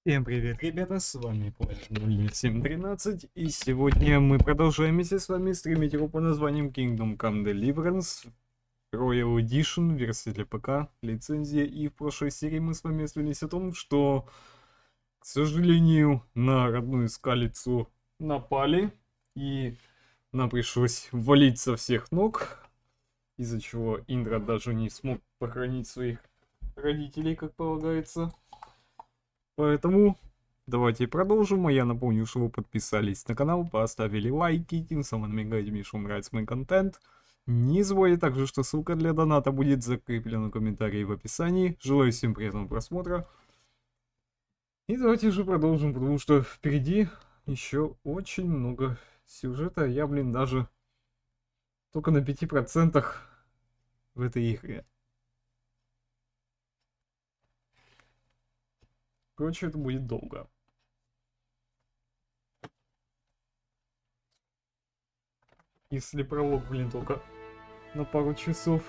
Всем привет, ребята, с вами player00713, и сегодня мы продолжаем вместе с вами стримить игру по названием Come Deliverance, Royal Edition, версия для ПК, лицензия, и в прошлой серии мы с вами остановились о том, что, к сожалению, на родную скалицу напали, и нам пришлось валить со всех ног, из-за чего Индра даже не смог похоронить своих родителей, как полагается. Поэтому давайте продолжим. А я напомню, что вы подписались на канал, поставили лайки, тем самым намекаете мне, что вам нравится мой контент. Не забывайте также, что ссылка для доната будет закреплена в комментарии в описании. Желаю всем приятного просмотра. И давайте же продолжим, потому что впереди еще очень много сюжета. Я, даже только на 5% в этой игре. Короче, это будет долго. Если пролог, только на пару часов.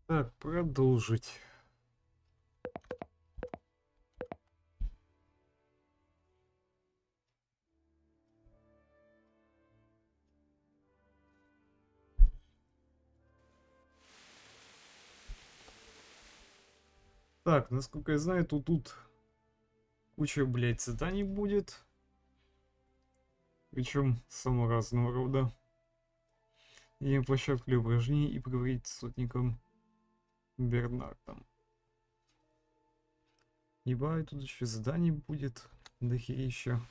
Так, продолжить. Так, насколько я знаю, тут куча, заданий будет. Причем самого разного рода. И площадку для упражнений и поговорить с сотником Бернардом. Ебать, тут еще заданий будет дохерища.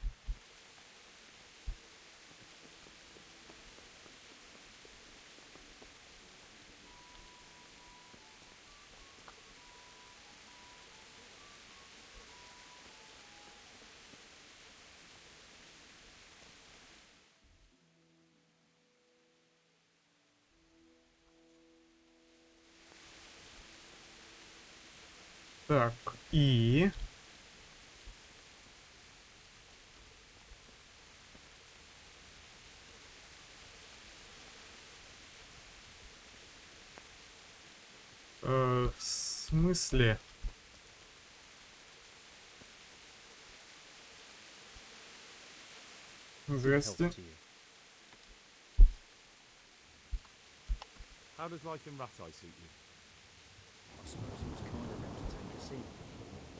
Так, и... в смысле? Здрасте. How does life in Ratai suit you? I suppose it was kind of them to take us in.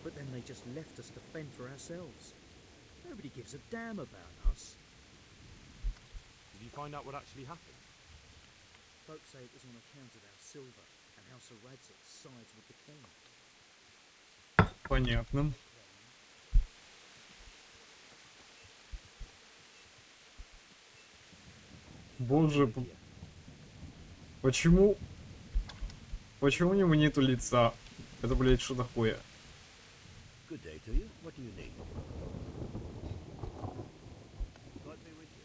But then they just left us to fend for ourselves. Nobody gives a damn about us. Did you find out what actually happened? Folks say it was on account of our silver and how Sir Radzit sides with the king. Понятно. Боже, почему у него нету лица? Это, что такое? Good day to you. What do you need? God be with you.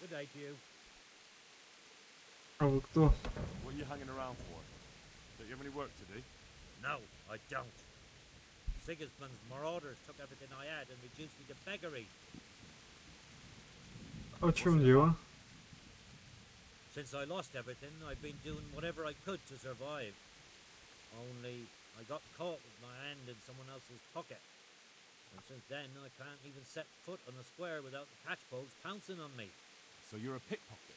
Good day to you. А вы кто? What are you hanging around for? Don't you have any work to do? No, I don't. Sigismund's marauders took everything I had and reduced me to beggary. А в чем дело? Since I lost everything, I've been doing whatever I could to survive. Only I got caught with my hand in someone else's pocket. And since then, I can't even set foot on the square without the catchpoles pouncing on me. So you're a pickpocket?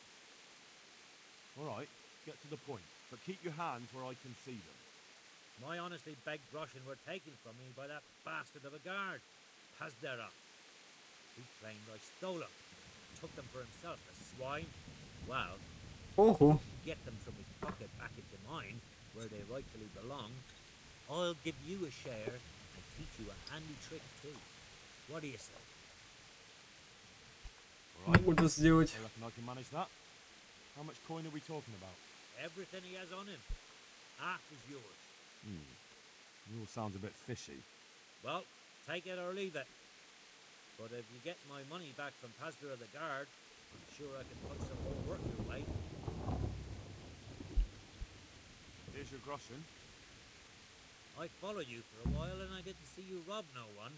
Alright, get to the point, but keep your hands where I can see them. My honestly begged groschen were taken from me by that bastard of a guard, Pazdera. He claimed I stole them, took them for himself, the swine. Well, Ого. get them from his pocket back into mine, where they rightfully belong. I'll give you a share and teach you a handy trick too. What do you say? Могу это сделать. I reckon I can manage that. How much coin are we talking about? Everything he has on him. Half is yours. It all sounds a bit fishy. Well, take it or leave it. But if you get my money back from Pastor of the Guard, I'm sure I can put some more work your way. Here's your groschen. I followed you for a while and I didn't see you rob no one.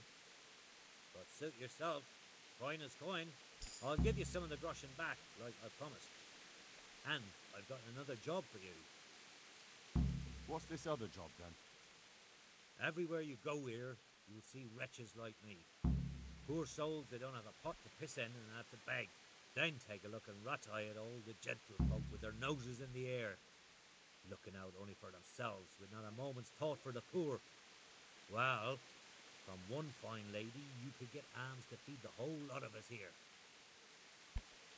But suit yourself. Coin is coin. I'll give you some of the groschen back, like I promised. And I've got another job for you. What's this other job then? Everywhere you go here, you'll see wretches like me. Poor souls that don't have a pot to piss in and have to beg. Then take a look and rat-eye at all the gentlefolk with their noses in the air, looking out only for themselves, with not a moment's thought for the poor. Well, from one fine lady, you could get alms to feed the whole lot of us here.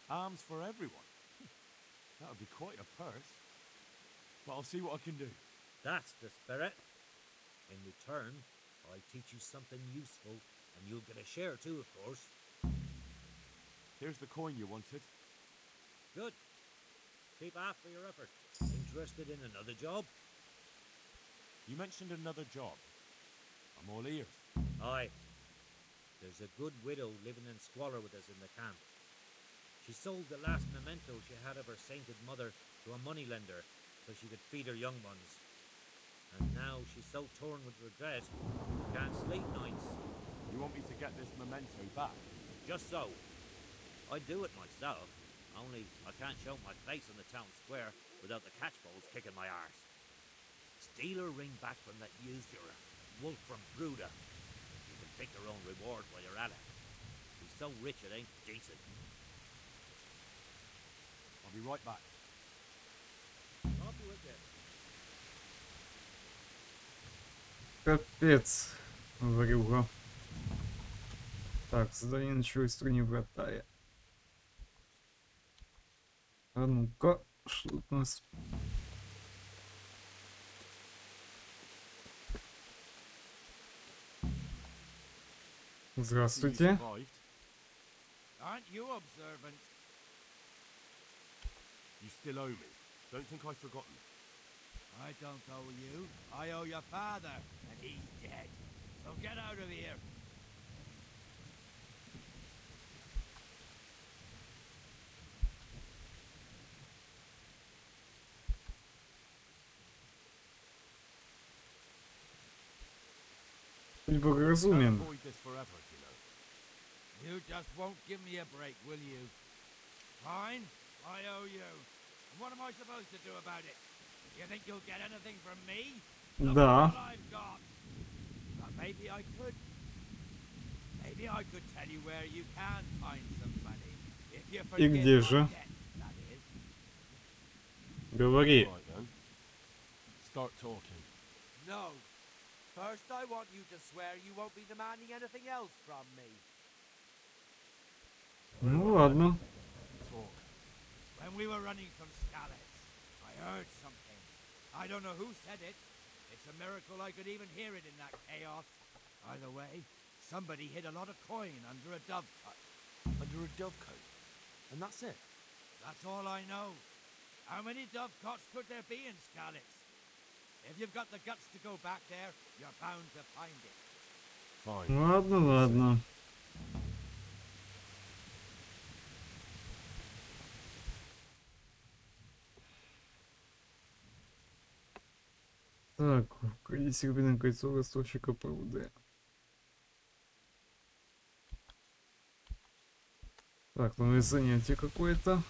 Arms for everyone. That would be quite a purse. But I'll see what I can do. That's the spirit. In return, I teach you something useful, and you'll get a share too, of course. Here's the coin you wanted. Good. Keep after your effort. Interested in another job? You mentioned another job. I'm all ears. Aye. There's a good widow living in squalor with us in the camp. She sold the last memento she had of her sainted mother to a moneylender so she could feed her young ones. And now she's so torn with regret, she can't sleep nights. You want me to get this memento back? Just so. I'd do it myself, only I can't show my face in the town square without the catchpoles kicking my arse. Steal her ring back from that usurer, Wolf from Bruda. You can pick your own reward while you're at it. He's so rich it ain't decent. I'll be right back. I'll be with you. Капец, врюга. Так, задание началось в стране вратаря. А ну-ка, что тут у нас? Здравствуйте. You survived. Aren't you observant? You still owe me. Don't think I've forgotten. I don't owe you. I owe your father, and he's dead. So get out of here. Будь Can't благоразумен. avoid this forever, you know. You just won't give me a break, will you? Fine, I owe you. And what am I supposed to do about it? You think you'll get anything from me? Look Да. at what I've got. But maybe I could. Maybe I could tell you where you can find some money. If you И forget где my же? debt, that is. Говори. Right then. Start talking. No. First, I want you to swear you won't be demanding anything else from me. Ну ладно. Talk. When we were running from Skalitz, I heard something. I don't know who said it. It's a miracle I could even hear it in that chaos. Either way, somebody hid a lot of coin under a dovecot. Under a dovecote. And that's it. That's all I know. How many dovecots could there be in Skalitz? If you've got the guts to go back there, you're bound to find it. Fine. Ладно, ладно. Так, укради серебряное кольцо ростовщика пруды. Так, новое занятие какое-то.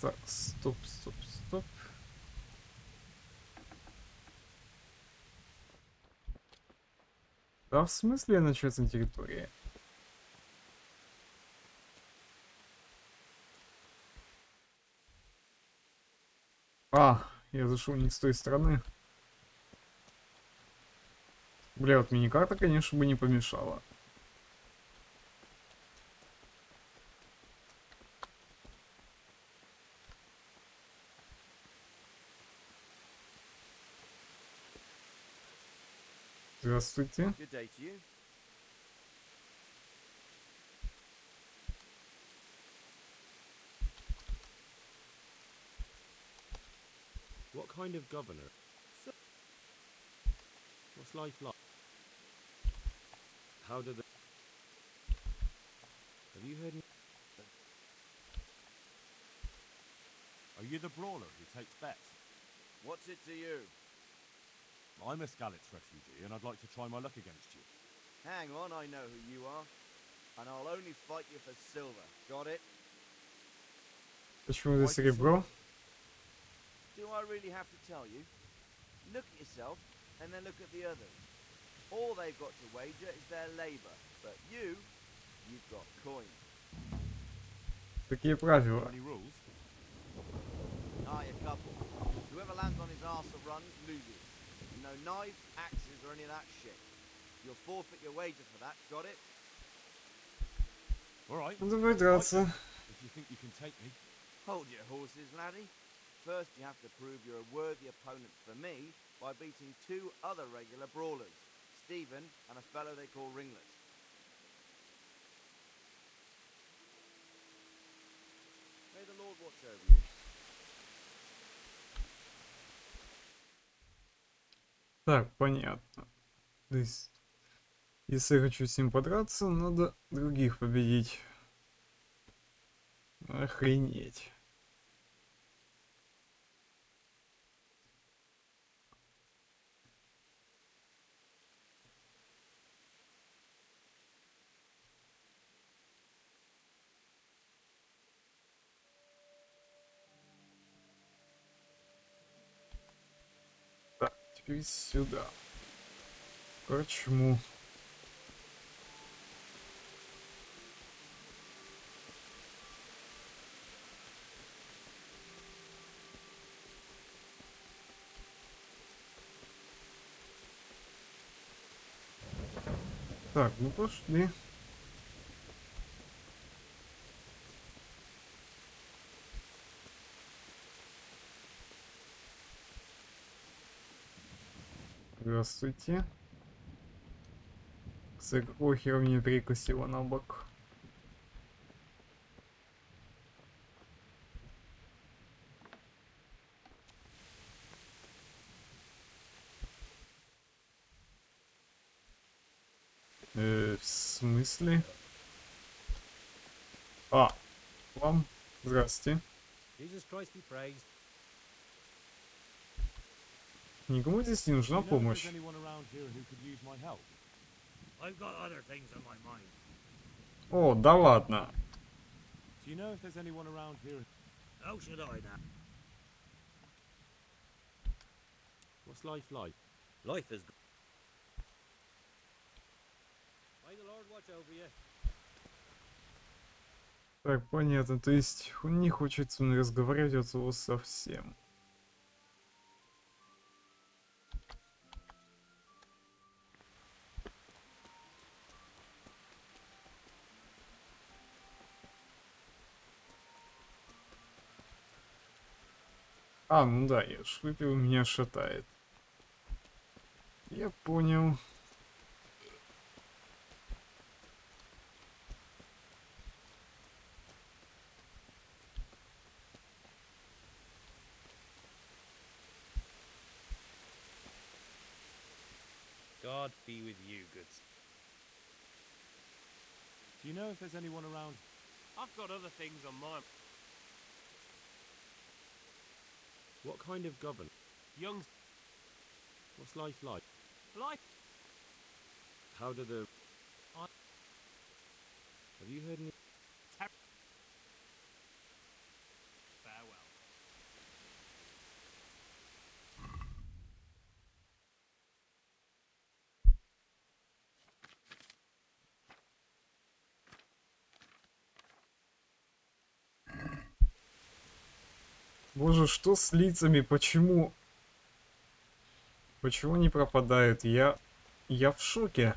Так, стоп, стоп, стоп. Да, в смысле начать на территории? А, я зашел не с той стороны. Бля, вот миникарта, конечно, бы не помешала. Здравствуйте. Good day to you. What kind of governor? What's life like? How do the... Have you heard... Are you the brawler who takes bets? What's it to you? I'm a Skalitz refugee, and I'd like to try my luck against you. Hang on, I know who you are. And I'll only fight you for silver. Got it? Почему за серебро? Do I really have to tell you? Look at yourself, and then look at the others. All they've got to wager is their labor. But you've got coin. Такие правила. Any rules? Aye, a couple. Whoever lands on his arse or runs, loses. No knives, axes, or any of that shit. You'll forfeit your wager for that, got it? All right. Давай драться. If you think you can take me. Hold your horses, laddie. First, you have to prove you're a worthy opponent for me by beating two other regular brawlers, Stephen and a fellow they call Ringlet. May the Lord watch over you. Так, понятно. То есть, если я хочу с ним подраться, надо других победить. Охренеть. Так, теперь сюда. Корчму. Так, ну пошли. Здравствуйте. За какого хера меня перекосило на бок? В смысле? А, вам? Здравствуйте. Jesus Christ be praised. Никому здесь не Do нужна you know if помощь. there's anyone around here who could use my help? I've got other things on my mind. О, да ладно. Do you know if there's anyone around here? How should I know? What's life like? Life is good. May the Lord watch over you. Так, понятно. То есть он не хочет со мной разговаривать от слова совсем. А, ну да, я ж выпил, меня шатает. Я понял. God be with you, good. Do you know if there's anyone around? I've got other things on my... What kind of governor? Young... What's life like? Life? How do the... Have you heard any... Farewell. Боже, что с лицами? Почему? Почему они пропадают? Я в шоке.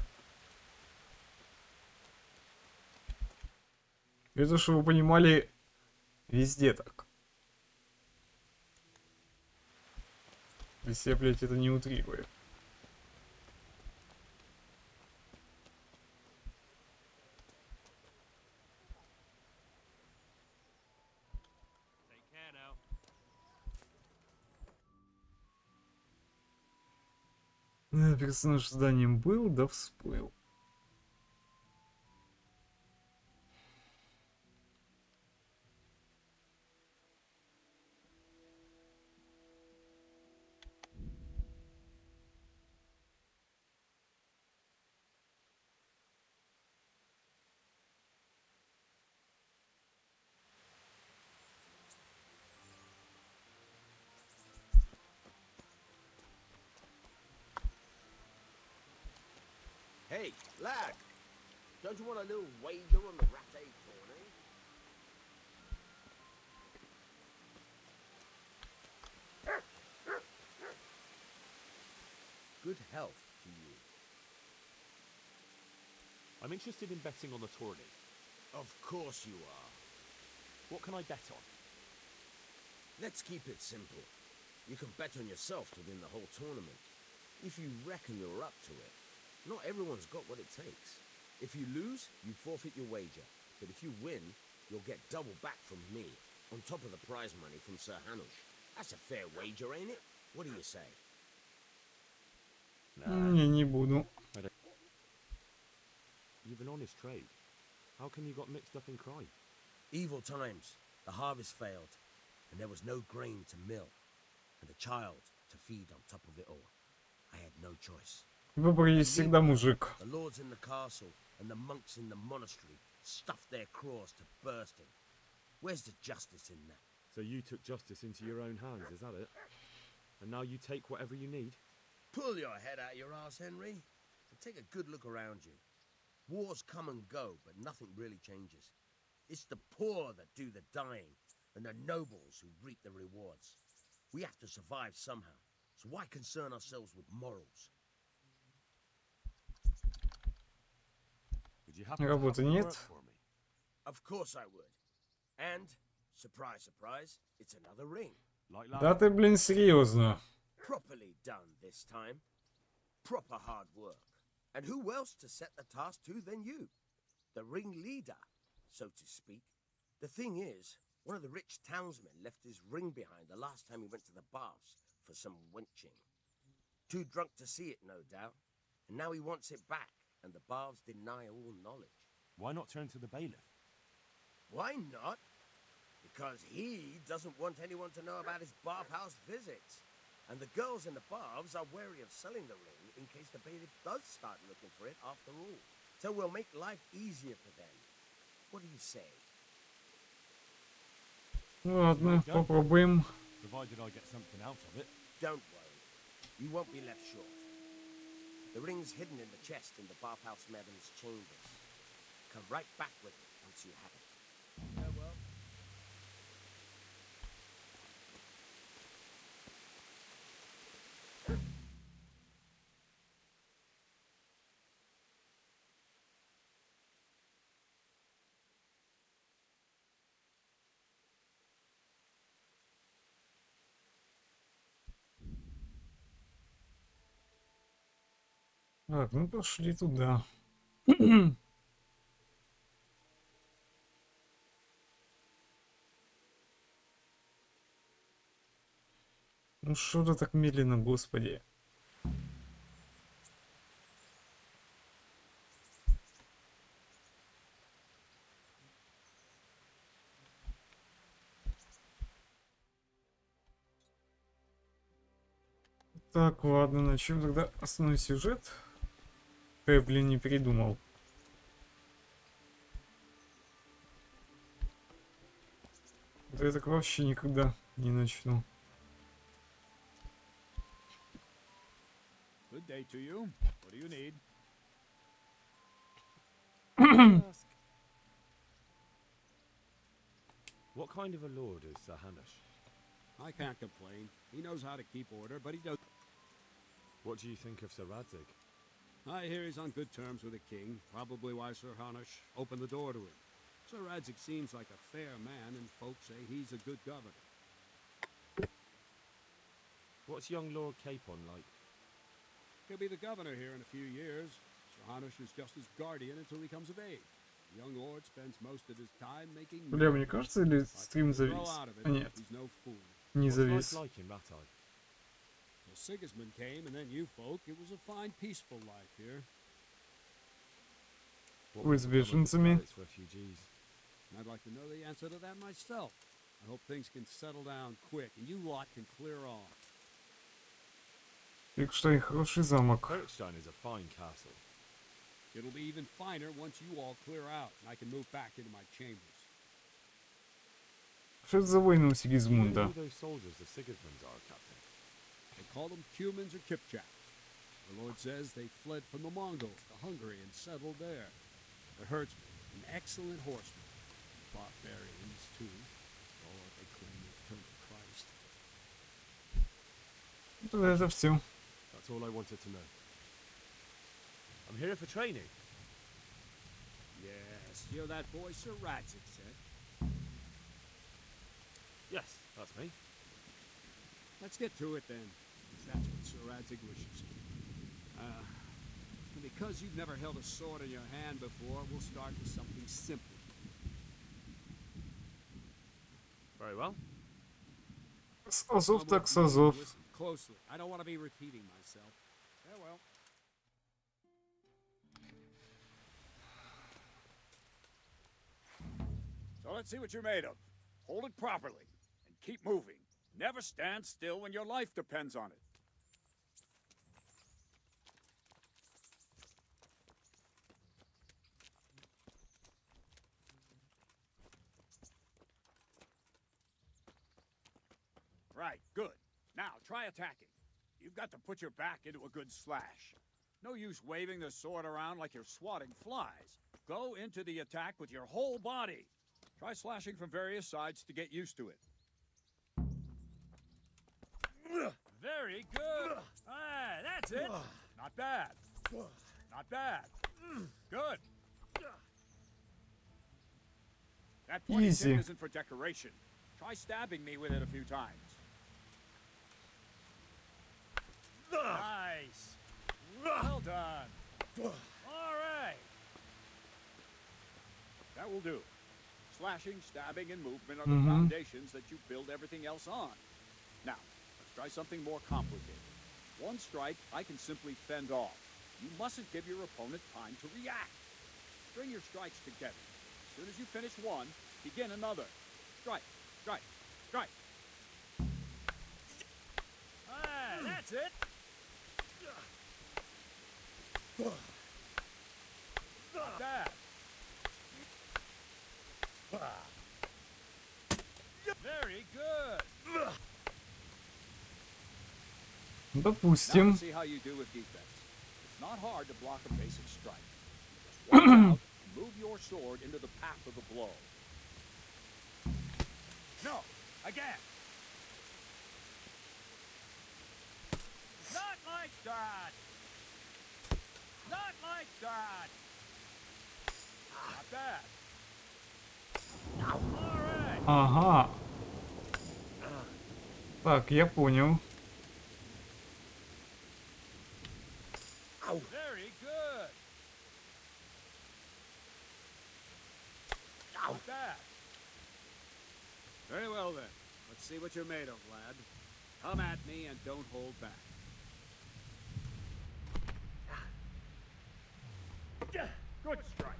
Это, что вы понимали, везде так. Если я, блядь, это не утрирую. Take care now. Персонаж с зданием был, да всплыл. Hey, lad! Don't you want a little wager on the ratte tourney? Good health to you. I'm interested in betting on the tourney. Of course you are. What can I bet on? Let's keep it simple. You can bet on yourself to win the whole tournament. If you reckon you're up to it. Not everyone's got what it takes. If you lose, you forfeit your wager. But if you win, you'll get double back from me, on top of the prize money from Sir Hanush. That's a fair wager, ain't it? What do you say? Не буду. You've an honest trade. How come you got mixed up in crime? Evil times. The harvest failed, and there was no grain to mill, and a child to feed on top of it all. I had no choice. Выбор есть всегда, мужик. The lords in the castle and the monks in the monastery stuffed their craws to bursting. Where's the justice in that? So you took justice into your own hands, is that it? And now you take whatever you need? Pull your head out your arse, Henry, and take a good look around you. Wars come and go, but nothing really changes. It's the poor that do the dying, and the nobles who reap the rewards. We have to survive somehow, so why concern ourselves with morals? Would you happen to Работы have the нет. work for me? Of course I would. And, surprise, surprise, it's another ring. Like Да last ты, блин, серьезно. Properly done this time. Proper hard work. And who else to set the task to than you? The ringleader, so to speak. The thing is, one of the rich townsmen left his ring behind the last time he went to the baths for some wenching. Too drunk to see it, no doubt. And now he wants it back, and the baths deny all knowledge. Why not turn to the bailiff? Why not? Because he doesn't want anyone to know about his bathhouse visits. And the girls in the baths are wary of selling the ring in case the bailiff does start looking for it after all. So we'll make life easier for them. What do you say? Ладно, попробуем. Provided I get something out of it. Don't worry. You won't be left short. The ring's hidden in the chest in the bathhouse madam's chambers. Come right back with it once you have it. Farewell. Так, ну пошли туда. Ну что ты так медленно, господи. Так, ладно, на чем тогда основной сюжет? Я, блин, не передумал. Да я так вообще никогда не начну. Good day to you. What do you need? Ask. What kind of a lord is Sir Hanush? I can't complain. He knows how to keep order, but he does. What do you think of Sir Radzig? I hear he's on good terms with the king, probably why Sir Hanush opened the door to him. Sir Radzig seems like a fair man, and folks say he's a good governor. What's young Lord Capon like? He'll be the governor here in a few years. Sir Hanush is just his guardian until he comes of age. The young lord spends most of his time making Бля, мне кажется, или But стрим he'll завис? grow out of it. А, нет, He's no fool. не What's завис. life like in Ratai? Well, Sigismund came, and then you folk. It was a fine, peaceful life here. What With will become of the беженцами? Skalitz refugees? I'd like to know the answer to that myself. I hope things can settle down quick, and you lot can clear off. Рикштайн, хороший замок. Kirkstein is a fine castle. It'll be even finer once you all clear out, and I can move back into my chambers. Что это за войны у Do you know Сигизмунда? who those soldiers of Sigismund's are, Captain? They call them Cumans or Kipchaks. The Lord says they fled from the Mongols to Hungary and settled there. The herdsmen, an excellent horseman. Barbarians, too. All what they claim they've turned to Christ. Тогда это все. That's all I wanted to know. I'm here for training. Yes, you're that boy Sir Radzig said. Yes, that's me. Let's get to it then, if that's what Sir Radzig wishes. And because you've never held a sword in your hand before, we'll start with something simple. Very well. С азов I так want с you to азов. listen closely. I don't want to be repeating myself. Farewell. So let's see what you're made of. Hold it properly and keep moving. Never stand still when your life depends on it. Right, good. Now try attacking. You've got to put your back into a good slash. No use waving the sword around like you're swatting flies. Go into the attack with your whole body. Try slashing from various sides to get used to it. Very good. Ah, that's it. Not bad. Not bad. Good. That pointy Easy. tip isn't for decoration. Try stabbing me with it a few times. Nice. Well done. All right. That will do. Slashing, stabbing, and movement are the foundations that you build everything else on. Now, let's try something more complicated. One strike I can simply fend off. You mustn't give your opponent time to react. String your strikes together. As soon as you finish one, begin another. Strike, strike, strike. Ah, that's it. Not bad. Very good. Now Допустим. let's see how you do with defense. It's not hard to block a basic strike. Just watch out and move your sword into the path of the blow. No, again. Not like that. Not like that. Not bad. All right. Ага. Так, я понял. Very good. Not bad. Very well then. Let's see what you're made of, lad. Come at me and don't hold back. Good strike.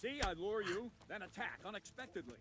See, I lure you, then attack unexpectedly.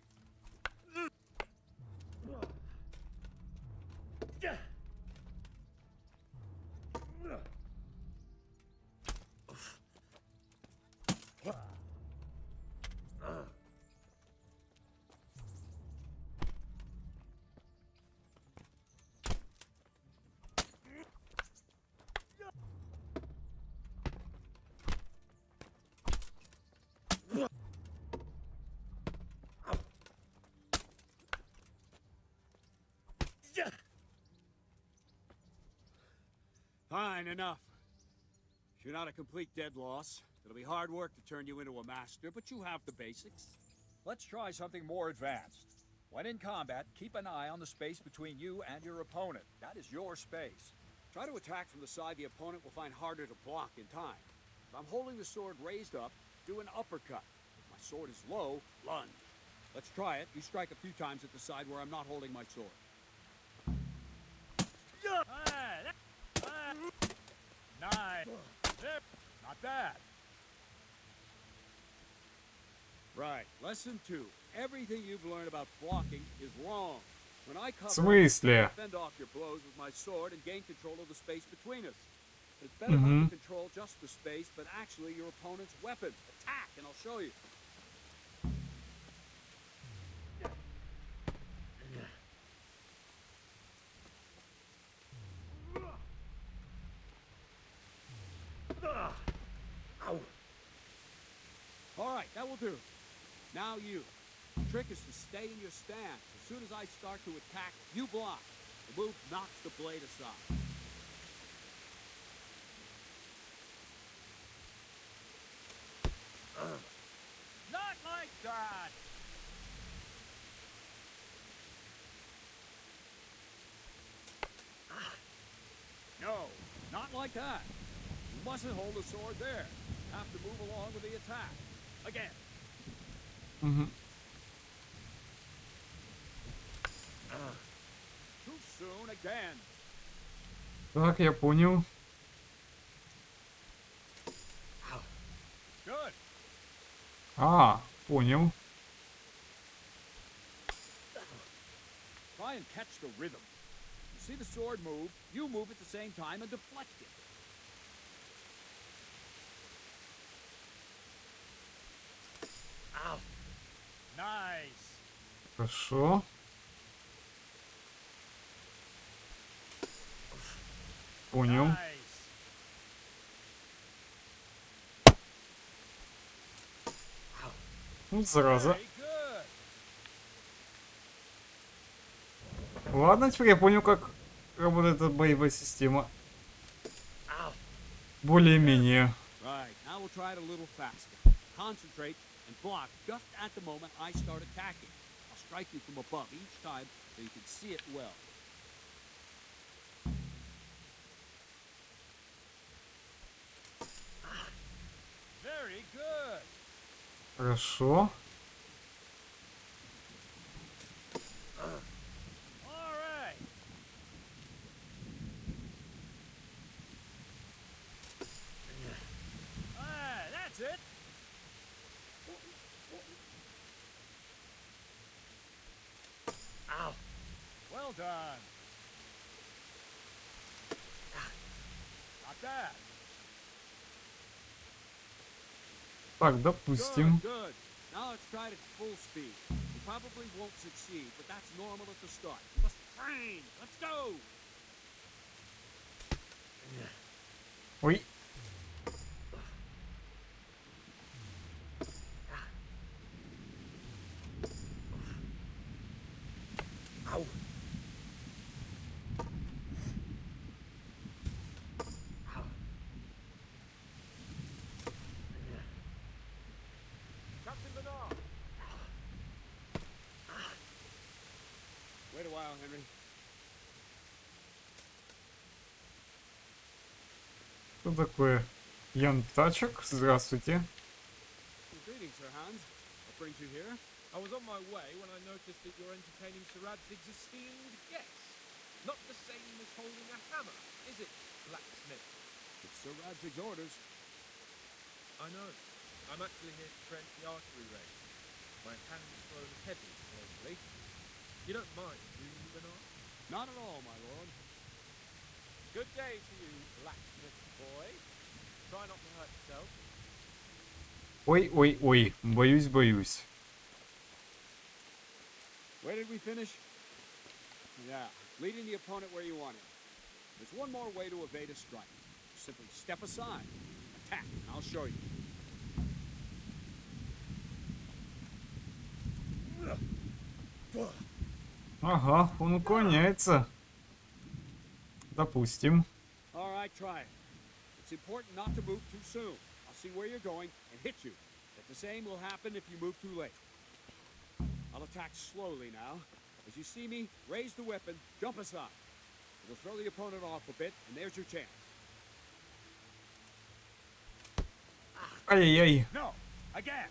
Fine, enough. You're not a complete dead loss. It'll be hard work to turn you into a master, but you have the basics. Let's try something more advanced. When in combat, keep an eye on the space between you and your opponent. That is your space. Try to attack from the side the opponent will find harder to block in time. If I'm holding the sword raised up, do an uppercut. If my sword is low, lunge. Let's try it. You strike a few times at the side where I'm not holding my sword. Nice. Not bad. Right. Lesson 2. Everything you've learned about blocking is wrong. When I В cover, смысле? I fend off your blows with my sword and gain control of the space between us. It's better not to control just the space, but actually your opponent's weapon. Attack, and I'll show you. All right, that will do. Now you. The trick is to stay in your stance. As soon as I start to attack, you block. The move knocks the blade aside. Not like that. No, not like that. You mustn't hold the sword there. You have to move along with the attack. Again. Too soon again. Так, я понял. Good. А, понял. Try and catch the rhythm. You see the sword move, you move at the same time and deflect it. Nice. Хорошо. Понял. Nice. Ну, зараза. Very good. Ладно, теперь я понял, как работает эта боевая система. Более-менее. Right, now we'll try it a little faster. Concentrate and block just at the moment I start attacking. I'll strike you from above each time so you can see it well. Very good. Хорошо. All right. That's it. Well done. Not bad. Так, допустим. Good, good. Now let's try it at full speed. You probably won't succeed, but that's normal at the start. You must train. Let's go. Ой. Captain Bernard. Wait a while, Henry. Что такое? Ян Тачек, здравствуйте. Greetings, Sir Hans. What brings you here? I was on my way when I noticed that you're entertaining Sir Radzig's esteemed guest. Not the same as holding a hammer, is it, blacksmith? It's Sir Radzig's orders. I know. I'm actually here to train the archery range. My hand's grown heavy lately. You don't mind, do you, Bernard? Not at all, my lord. Good day to you, blacksmith boy. Try not to hurt yourself. Ой, ой, ой. Боюсь, боюсь. Where did we finish? Yeah, leading the opponent where you want him. There's one more way to evade a strike. Simply step aside, attack, and I'll show you. Ага, он уклоняется. Допустим. All right, right, try it. It's important not to move too soon. I'll see where you're going and hit you. But the same will happen if you move too late. I'll attack slowly now. As you see me, raise the weapon, jump aside. It'll throw the opponent off a bit, and there's your chance. Ай-яй-яй. No, again.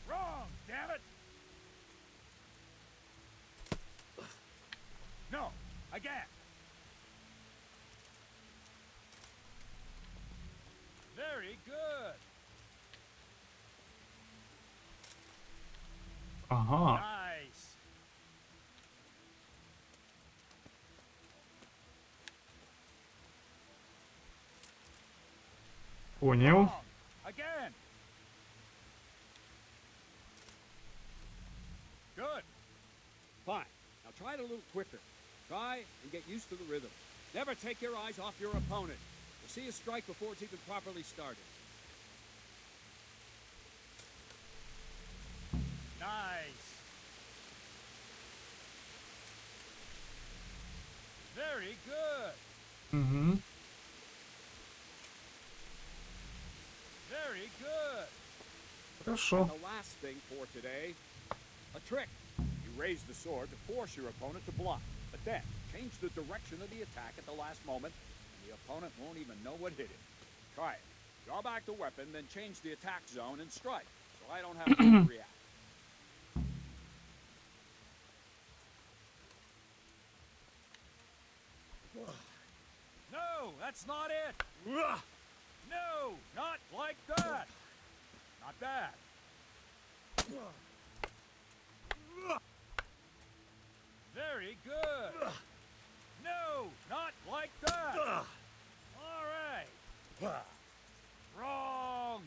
Wrong, damn it. No, again. Very good. Ага. Nice. Понял. Wrong, again. Good. Fine. Now try it a little quicker. Try and get used to the rhythm. Never take your eyes off your opponent. You'll see a strike before it's even properly started. Nice. Very good. Угу. Very good. Хорошо. And the last thing for today, a trick. You raise the sword to force your opponent to block, but then change the direction of the attack at the last moment, and the opponent won't even know what hit him. Try it. Draw back the weapon, then change the attack zone and strike, so I don't have to react. No, that's not it. No, not like that. Not that. Very good. No, not like that. All right. Wrong.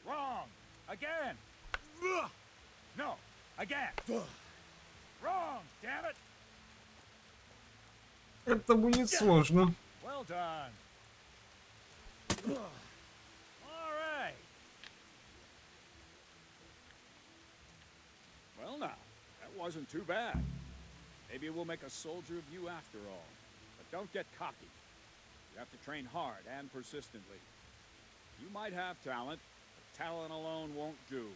Wrong. Again. No, again. Wrong, damn it. Это будет сложно. Well done. All right. Well, now, that wasn't too bad. Maybe we'll make a soldier of you after all. But don't get cocky. You have to train hard and persistently. You might have talent, but talent alone won't do.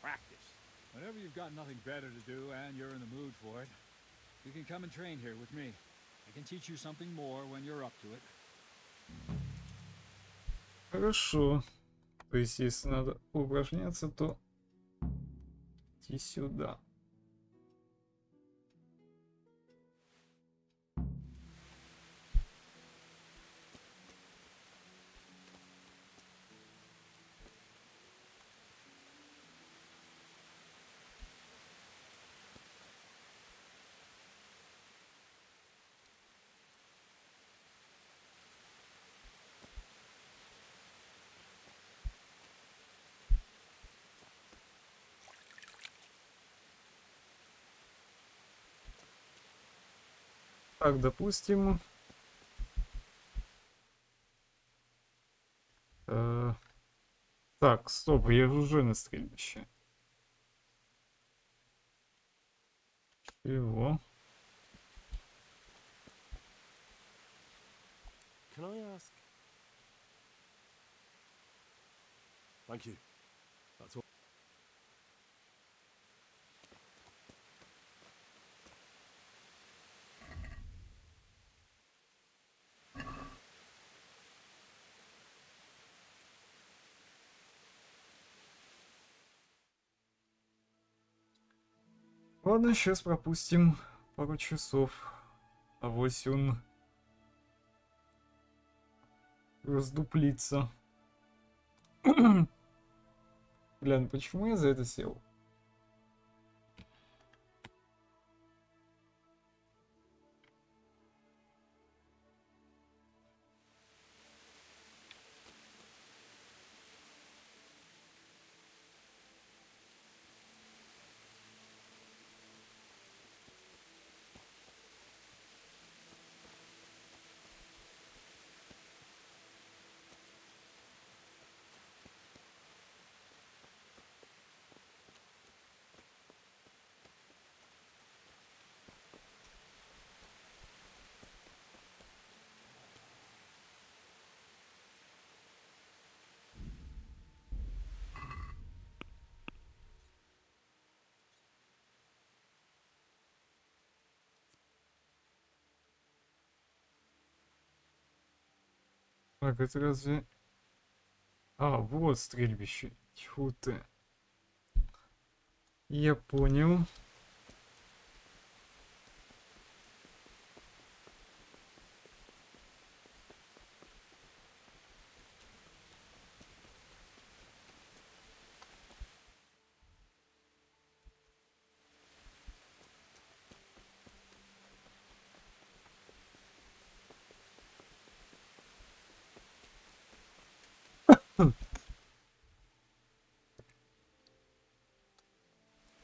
Practice. Whenever you've got nothing better to do and you're in the mood for it, you can come and train here with me. I can teach you something more when you're up to it. Хорошо. То есть, если надо упражняться, то идти сюда. Так, допустим. Так, стоп, я же уже на стрельбище. Чего? Can I ask? Thank you. That's all. Ладно, сейчас пропустим пару часов. Авось он раздуплится. Блин, почему я за это сел? Так, это разве... А, вот стрельбище. Тьфу ты. Я понял.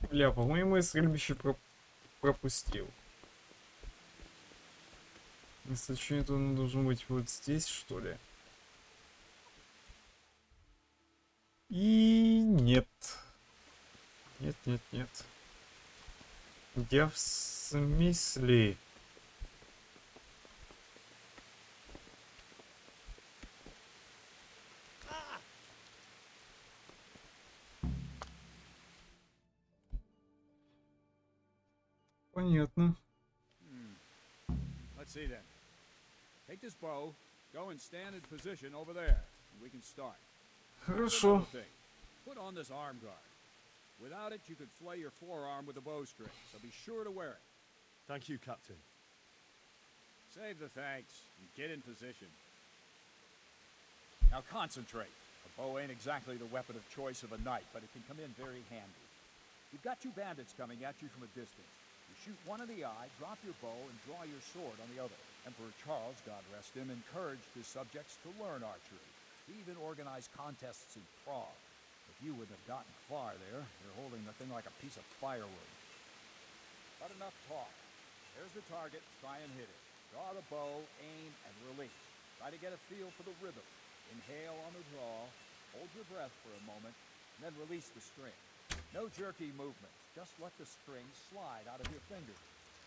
Бля, по-моему, я стрельбище пропустил. Если что, он должен быть вот здесь, что ли? И нет. Нет, нет, нет. Я в смысле? Понятно. Let's see then. Take this bow, go and stand in position over there, and we can start. Хорошо. Another thing, put on this arm guard. Without it, you could flay your forearm with a bowstring, so be sure to wear it. Thank you, Captain. Save the thanks and get in position. Now concentrate. A bow ain't exactly the weapon of choice of a knight, but it can come in very handy. You've got two bandits coming at you from a distance. You shoot one in the eye, drop your bow, and draw your sword on the other. Emperor Charles, God rest him, encouraged his subjects to learn archery. He even organized contests in Prague. If you wouldn't have gotten far there, you're holding the thing like a piece of firewood. But enough talk. There's the target. Try and hit it. Draw the bow, aim, and release. Try to get a feel for the rhythm. Inhale on the draw, hold your breath for a moment, and then release the string. No jerky movements. Just let the string slide out of your fingers,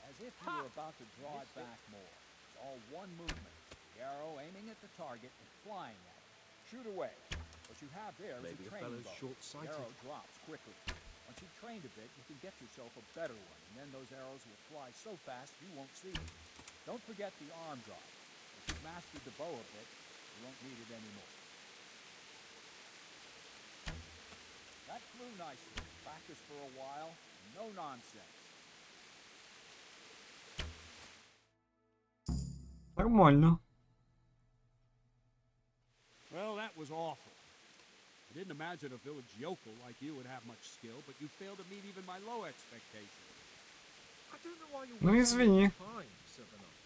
as if you were about to draw it back more. It's all one movement. The arrow aiming at the target and flying at it. Shoot away. What you have there is Maybe a a training fellow's bow. short-sighted. The arrow drops quickly. Once you've trained a bit, you can get yourself a better one, and then those arrows will fly so fast you won't see them. Don't forget the arm drive. If you've mastered the bow a bit, you won't need it anymore. That flew nicely. Practice for a while. No nonsense. Нормально. Well, that was awful. I didn't imagine a village yokel like you would have much skill, but you failed to meet even my low expectations. I don't know why you're Ну wasting извини. your time, Sir Bernard.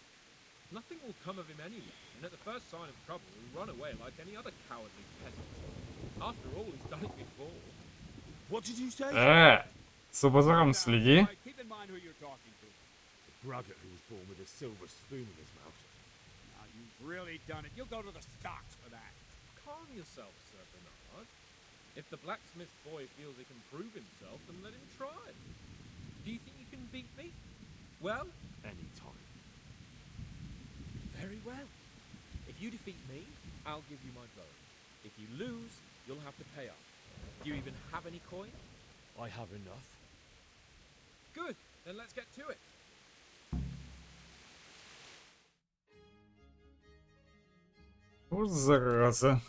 Nothing will come of him anyway, and at the first sign of trouble, he'll run away like any other cowardly peasant. After all, he's done it before. What did you say? Спонсором следи. Right, keep in mind who you're talking to. The braggart who was born with a silver spoon in his mouth. Now, you've really done it. You'll go to the stocks for that. Calm yourself, Sir Bernard. If the blacksmith boy feels he can prove himself, then let him try. Do you think you can beat me? Well, Any time. very well. If you defeat me, I'll give you my bow. If you lose, you'll have to pay up. Do you even have any coin? I have enough. Good, then let's get to it. Вот зараза.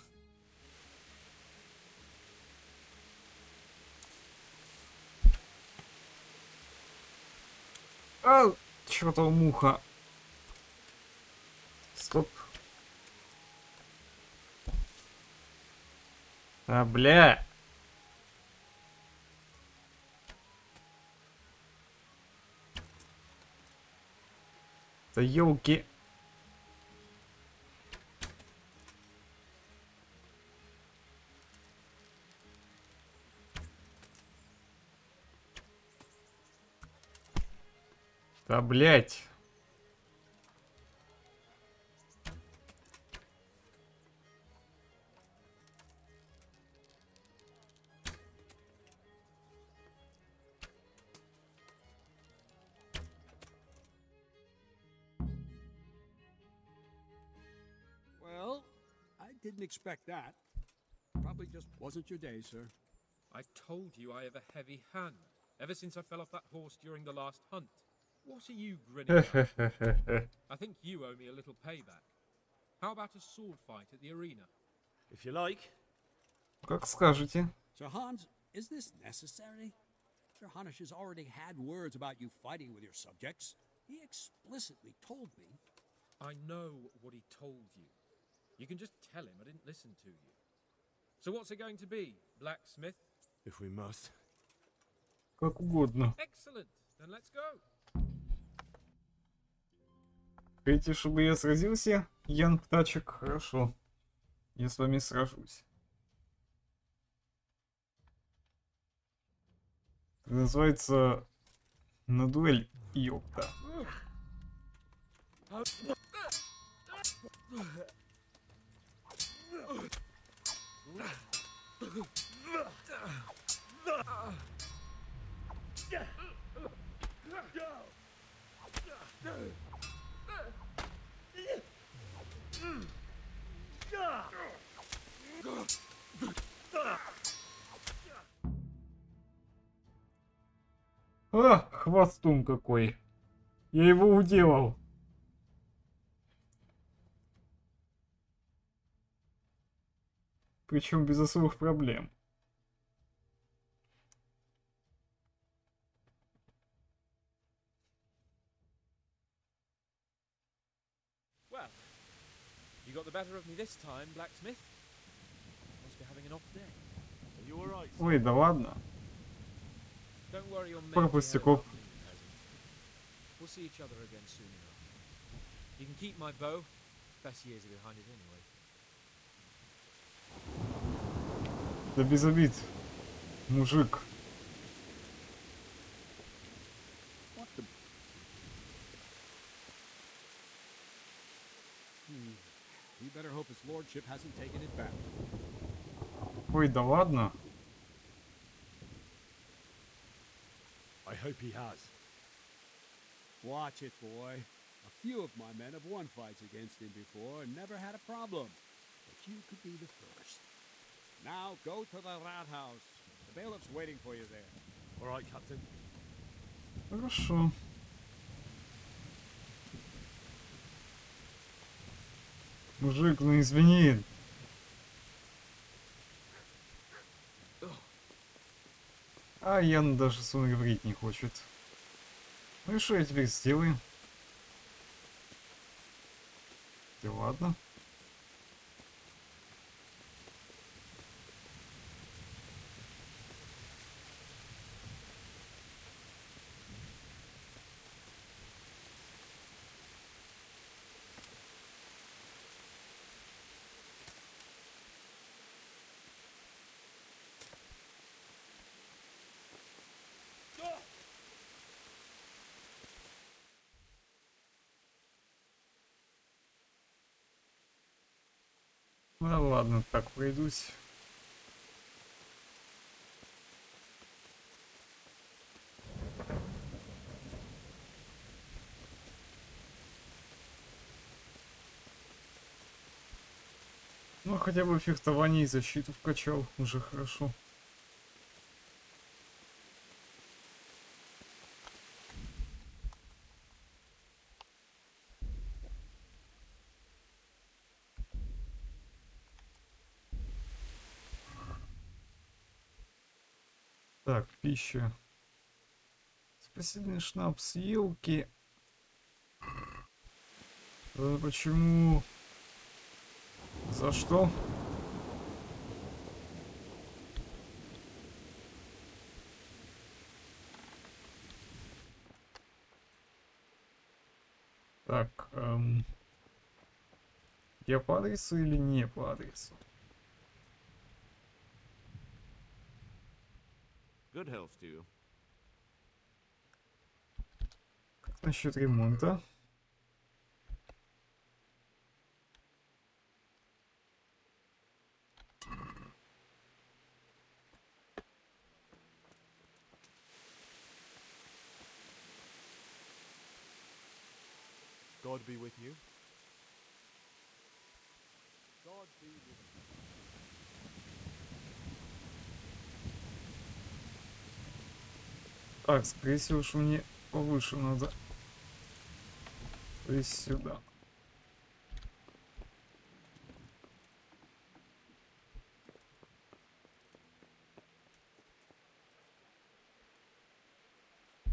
А, чёртова муха. Стоп. А, бля. Да ёлки. Да, блять. Well, I didn't expect that. Probably just wasn't your day, sir. I told you I have a heavy hand, ever since I fell off that horse during the last hunt. What are you grinning at? I think you owe me a little payback. How about a sword fight at the arena? If you like. Как скажете. Sir Hans, is this necessary? Sir Hanush has already had words about you fighting with your subjects. He explicitly told me. I know what he told you. You can just tell him I didn't listen to you. So what's it going to be, blacksmith? If we must. Как угодно. Excellent. Then let's go. Хотите, чтобы я сразился? Ян Птачек, хорошо. Я с вами сражусь. Это называется на дуэль, ёпта. А, хвостун какой. Я его уделал. Причем без особых проблем. Well, you got the better of me this time, blacksmith. Must be having an off day. Are you alright? Ой, да ладно. Don't worry your mate. Пропустяков. We'll see each other again soon enough. You can keep my bow. Best years are behind it anyway. Да без обид. Мужик. What the... You better hope his lordship hasn't taken it back. Ой, да ладно. I hope he has. Watch it, boy. A few of my men have won fights against him before and never had a problem. But you could be the first. Now go to the rat house. The bailiff's waiting for you there. Alright, Captain. Хорошо. Мужик, ну извини. А Ян даже со мной говорить не хочет. Ну и что я теперь сделаю? Да ладно. Ну ладно, так пройдусь. Ну, хотя бы фехтование и защиту вкачал, уже хорошо. Так, пища. Спасительный шнапс, елки. Почему? За что? Так, я по адресу или не по адресу? Good health to you. Как насчет ремонта? God be with you. God be with you. Так, скорее всего, что мне повыше надо. То есть сюда.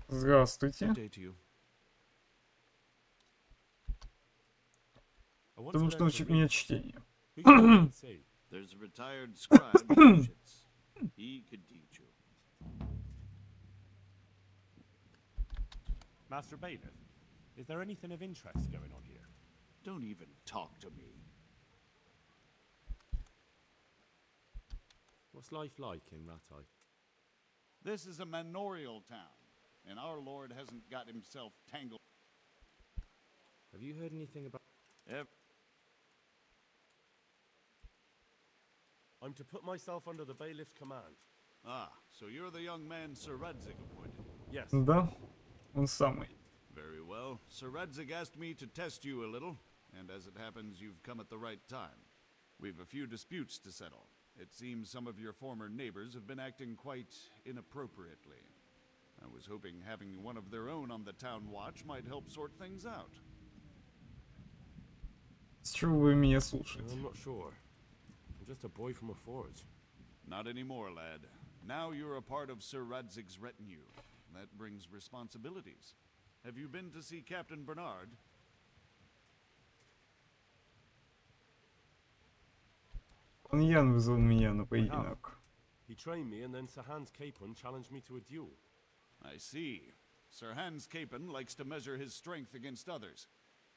Здравствуйте. Good day to you. I want Ты to нужно learn to научить read. меня чтению. Who can I say? There's a retired scribe, Patience. He could teach you. Master Bailiff, is there anything of interest going on here? Don't even talk to me. What's life like in Ratai? This is a manorial town, and our lord hasn't got himself tangled. Have you heard anything about... I'm to put myself under the bailiff's command. Ah, so you're the young man Sir Radzig appointed. Yes. Да, он самый. Very well. Sir Radzig asked me to test you a little, and as it happens, you've come at the right time. We've a few disputes to settle. It seems some of your former neighbors have been acting quite inappropriately. I was hoping having one of their own on the town watch might help sort things out. С чего вы меня слушаете? I'm not sure. I'm just a boy from a forge. Not anymore, lad. Now you're a part of Sir Radzig's retinue. That brings responsibilities. Have you been to see Captain Bernard? Он Ян вызвал меня на поединок. He trained me and then Sir Hans Capon challenged me to a duel. I see. Sir Hans Capon likes to measure his strength against others.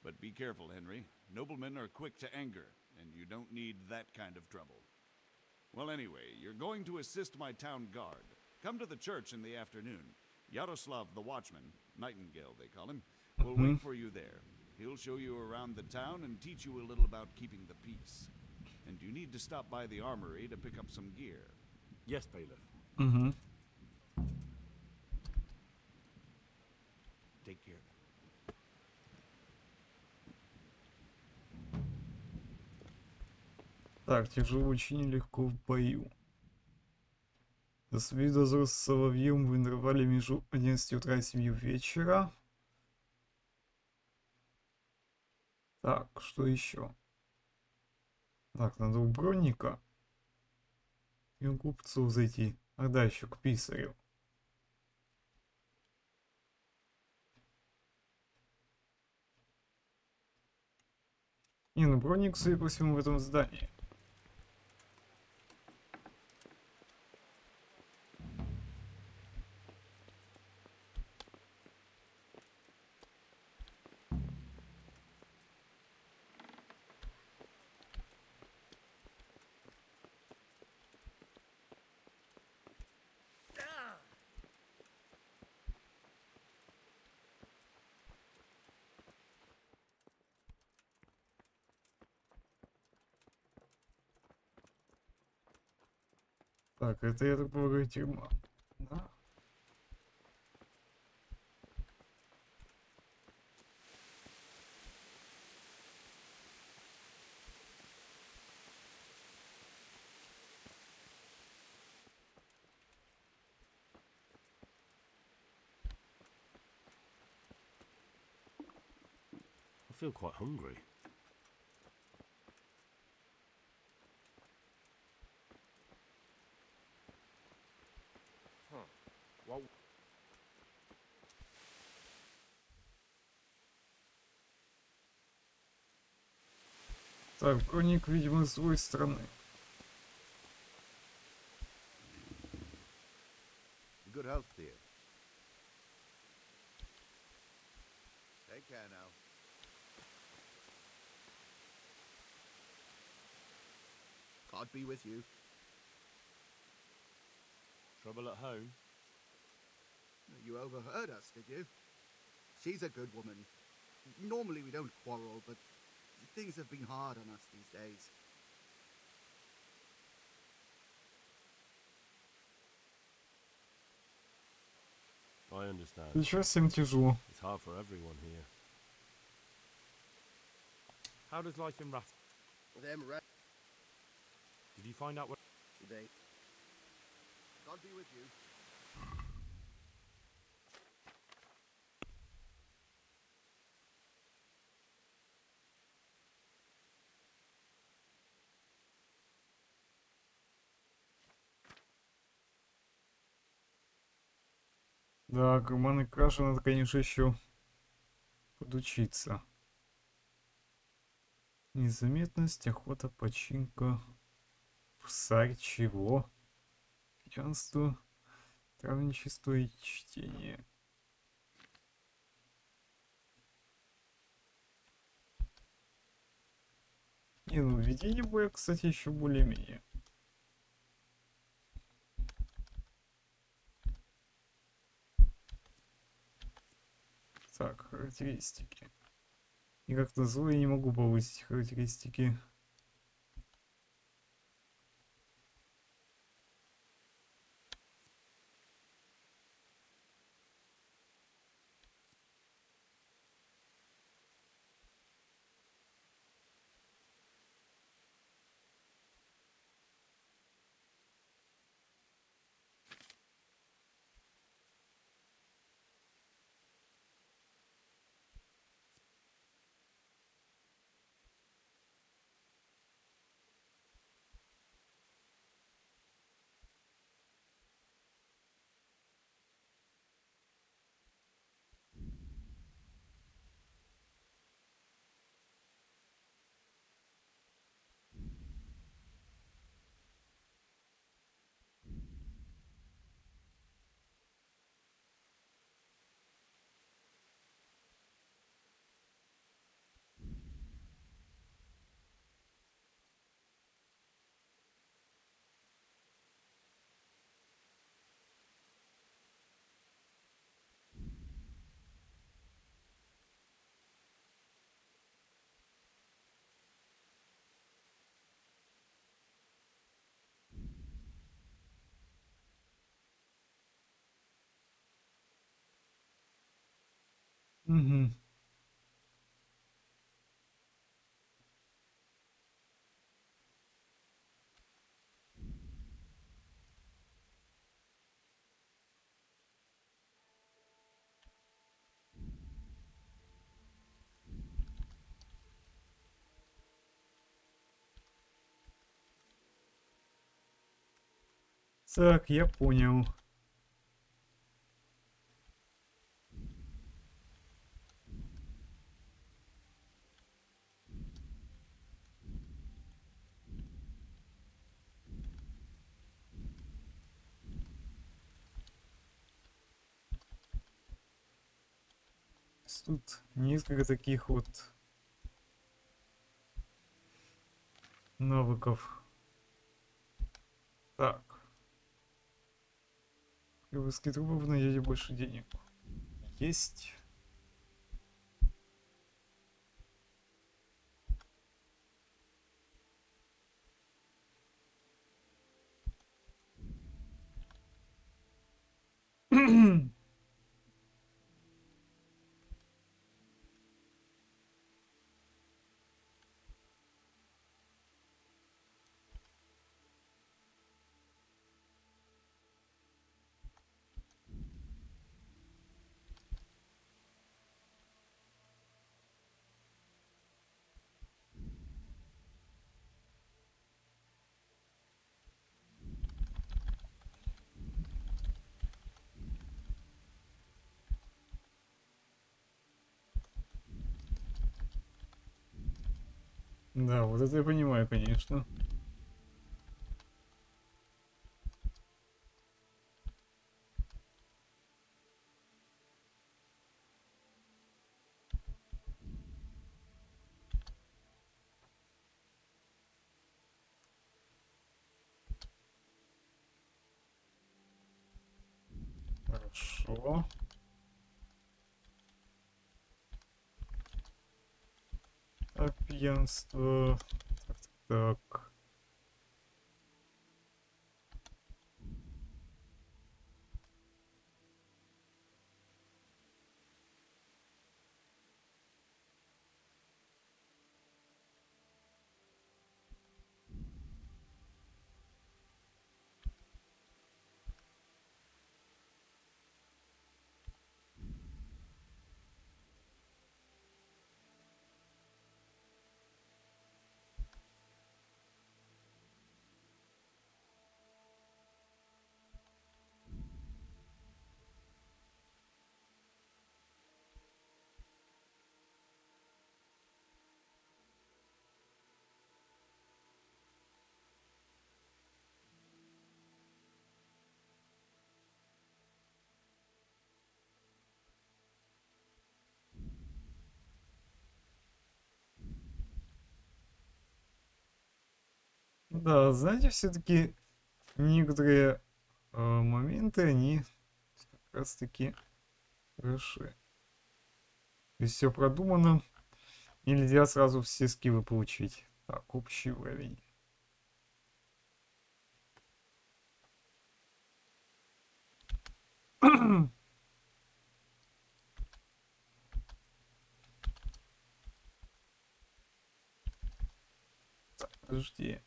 But be careful, Henry. Noblemen are quick to anger, and you don't need that kind of trouble. Well, anyway, you're going to assist my town guard. Come to the church in the afternoon. Yaroslav the watchman, Nightingale they call him, will wait for you there. He'll show you around the town and teach you a little about keeping the peace. And you need to stop by the armory to pick up some gear. Yes, Bailiff. Угу. Take care. Так, тяжело очень легко в бою. Засуби дозор с соловьем в интервале между 11 утра и 7 вечера. Так, что еще? Так, надо у бронника. И у купцу зайти. А да, еще к писарю. Не, ну броник, судя по всему, в этом здании. Так, это, я так полагаю, тюрьма. Да. I feel quite hungry. Well, Так, броник, видимо, с другой стороны. Good health, dear. Take care now. God be with you. trouble at home? You overheard us, did you? She's a good woman. Normally we don't quarrel, but things have been hard on us these days. I understand. Сейчас всем тяжело. It's hard for everyone here. How does life in Rat? Them rat Did you find out what? they. God be with you. Да, карманы краши надо, конечно, еще подучиться. Незаметность, охота, починка, псарь, чего? Пьянство, травничество и чтение. Не, ну введение боя, кстати, еще более-менее. Так, характеристики. И как назло я не могу повысить характеристики. Угу. Так, я понял. Тут несколько таких вот навыков. Так. При выске трупов найдете больше денег. Есть. Да, вот это я понимаю, конечно. Хорошо. Так, пьянство. Так, так. да, знаете, все-таки некоторые моменты, они как раз таки хороши. То есть все продумано. Нельзя сразу все скиллы получить. Так, общий уровень. Так, подожди.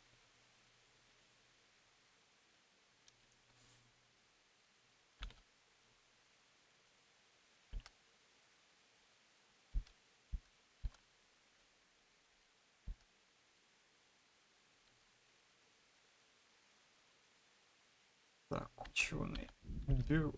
Так, ученый. Беру.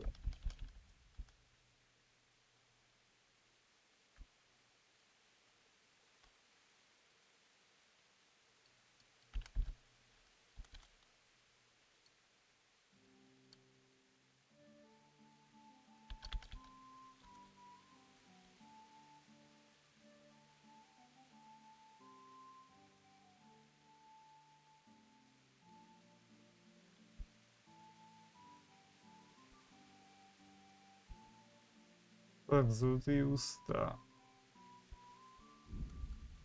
Так, золотые уста.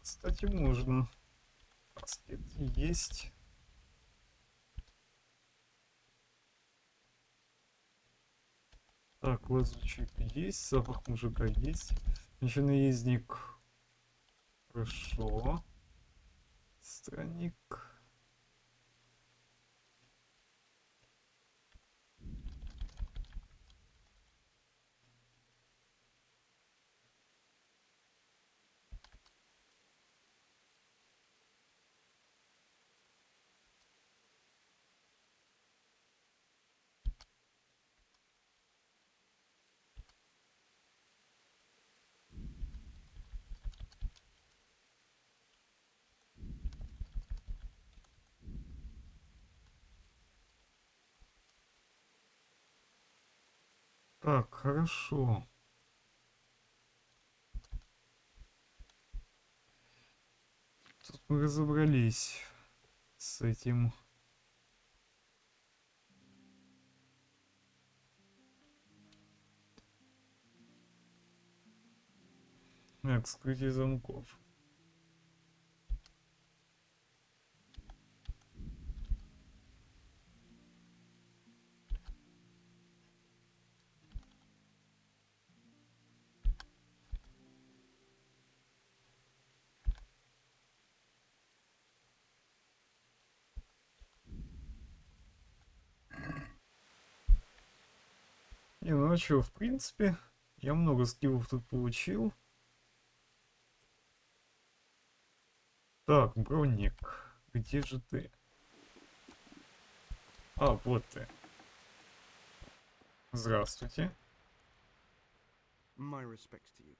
Кстати, можно. Баскет есть. Так, лазучик есть, запах мужика есть. Еще наездник. Хорошо. Странник. Так, хорошо. Тут мы разобрались с этим. Так, скрытие замков. Не, ну а чё, в принципе, я много скиллов тут получил. Так, броник, где же ты? А, вот ты. Здравствуйте. My respects to you.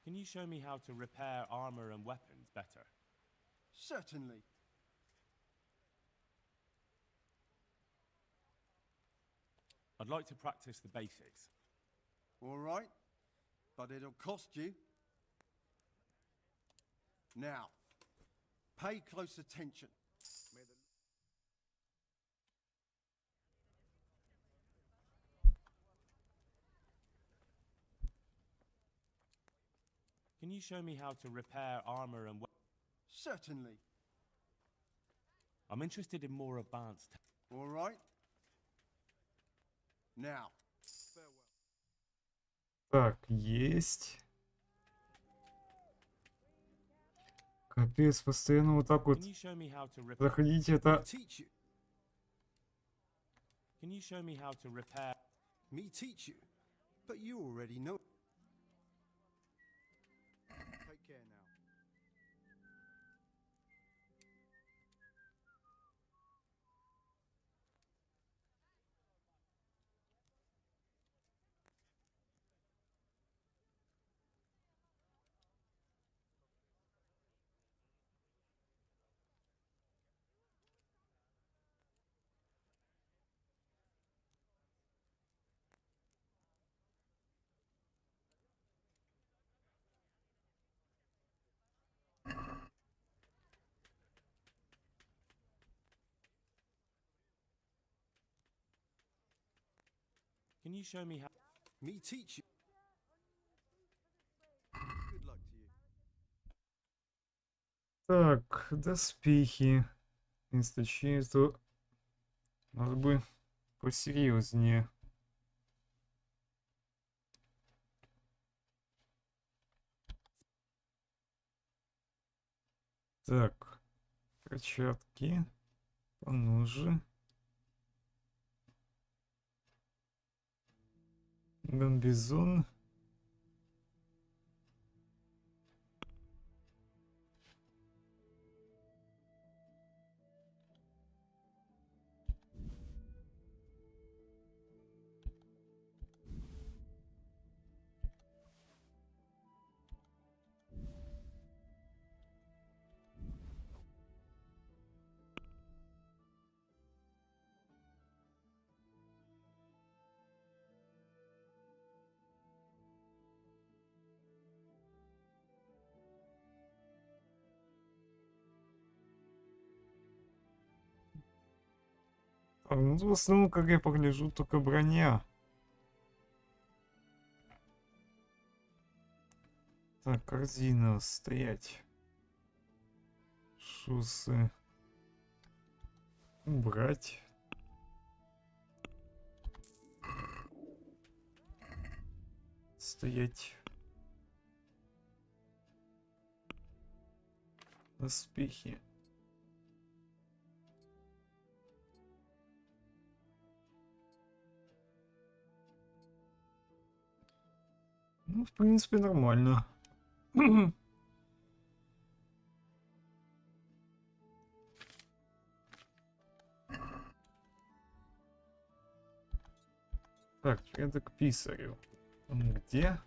Can you show me how to repair armor and weapons better? Certainly. I'd like to practice the basics. All right, but it'll cost you. Now, pay close attention. Can you show me how to repair armor and Certainly. I'm interested in more advanced. All right. Now, farewell. Так, есть. Капец, постоянно вот так вот Can you show me how to repair? заходить это... Teach you. Can you show me how to repair? Me teach you. But you already know. Take care now. Can you show me how? Me teach you. Good luck to you. Так, доспехи. Инстачейство. Надо бы посерьезнее. Так, перчатки, поножи, комбинезон. Ну, в основном, как я погляжу, только броня. Так, корзина, стоять. Шусы. Убрать. Стоять. Доспехи. Ну, в принципе, нормально. Так, это к писарю. Он где?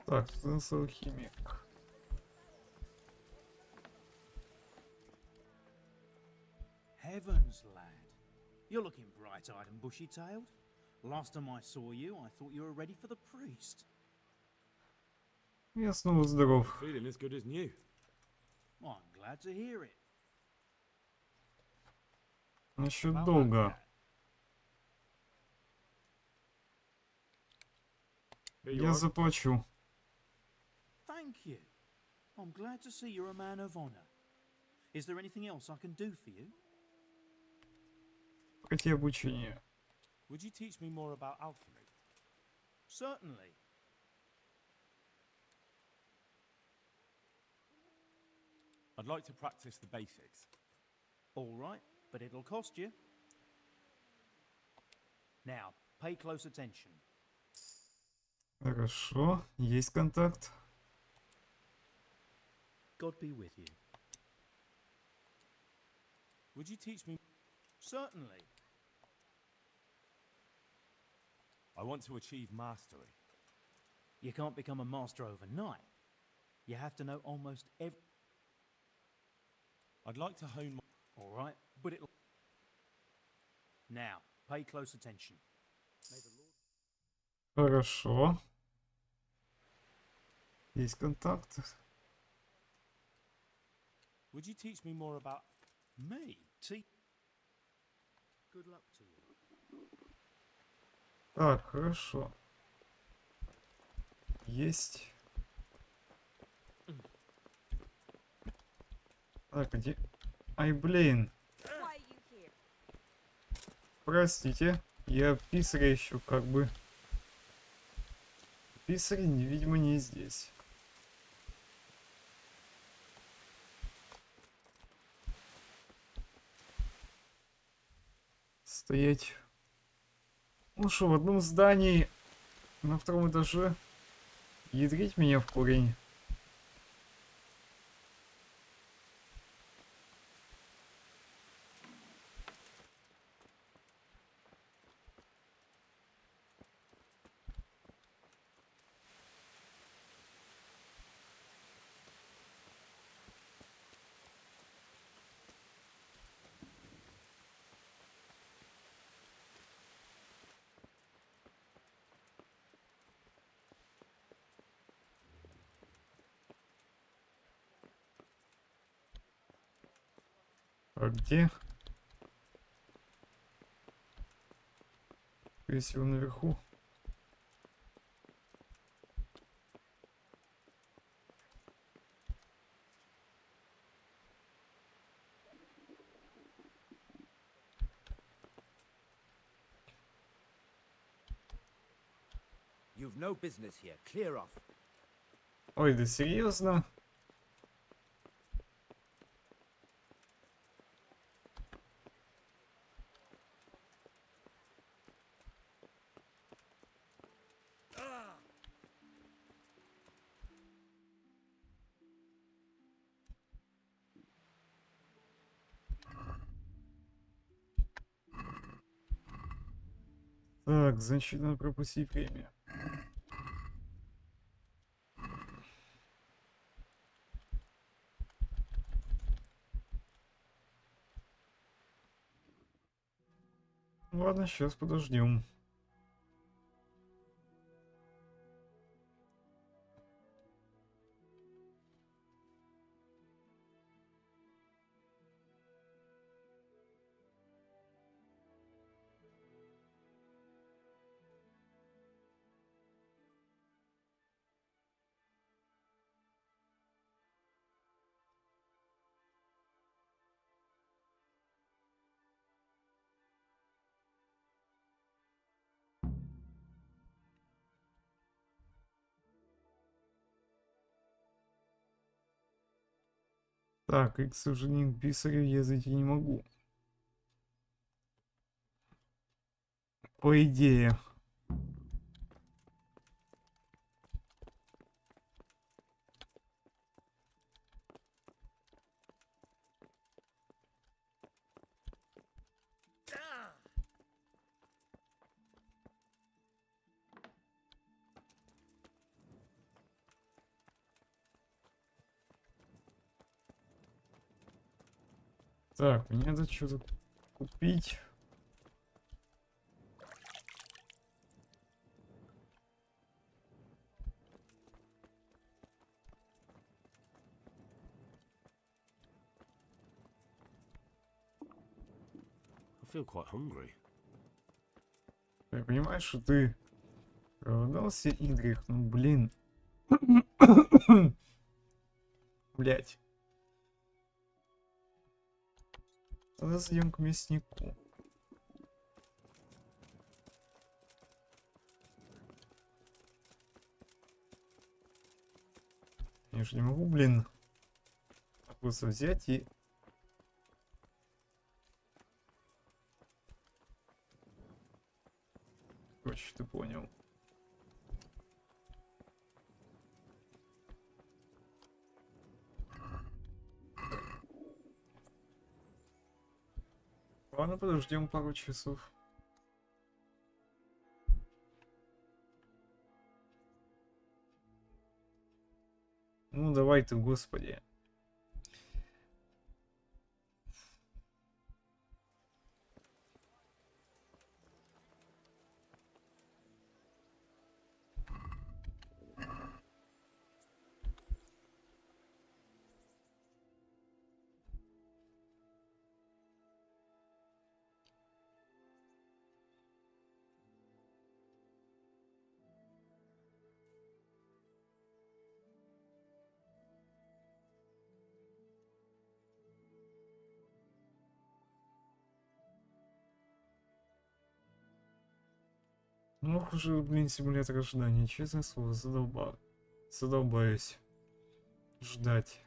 Так, тут у нас алхимик. Heavens, lad. You're looking bright-eyed and bushy-tailed. Last time I saw you, I thought you were ready for the priest. Я снова здоров. Feeling as good as new. I'm glad to hear it. Еще About долго. Here you Я are. заплачу. Thank you. I'm glad to see you're a man of honor. Is there anything else I can do for you? Пройти обучение. Would you teach me more about alchemy? Certainly. I'd like to practice the basics. All right, but it'll cost you. Now, pay close attention. Хорошо, есть контакт. God be with you. Would you teach me? Certainly. I want to achieve mastery. You can't become a master overnight. You have to know almost every... I'd like to hone my... All right, but it'll... Now, pay close attention. May the Lord... Хорошо. Есть контакт. Would you teach me more about... Me? See? Good luck to you. Так, хорошо. Есть. Так, где... Ай, блин. Простите, я писаря ищу, как бы. Писарь, видимо, не здесь. Стоять. Ну что, в одном здании, на втором этаже, ядрить меня в корень. Так, где? Скорее всего, наверху. You've no business here. Clear off. Ой, да серьезно? Так, значит, надо пропустить время. Ладно, сейчас подождем. Так, и, к сожалению, к писарю я зайти не могу. По идее. Так, мне надо что-то купить. I feel quite hungry. Я понимаю, что ты продался играх, ну блин. Блять. Тогда зайдем к мяснику. Я же не могу, блин, просто взять и... Короче, ты понял. Ладно, подождем пару часов. Ну давай ты, господи. Ну, уже, блин, симулятор ожидания. Честное слово, задолбаюсь ждать.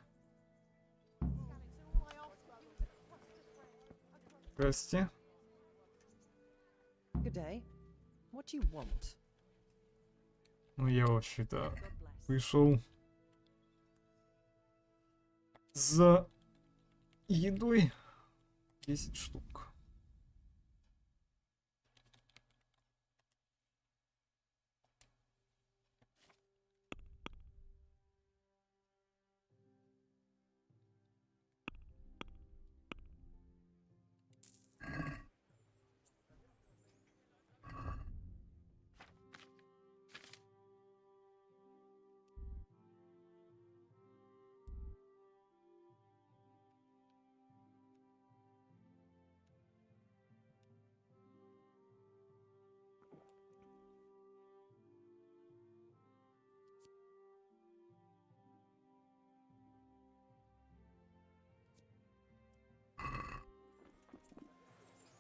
Здрасте. Good day. What do you want? Ну, я вообще-то пришел за едой 10 штук.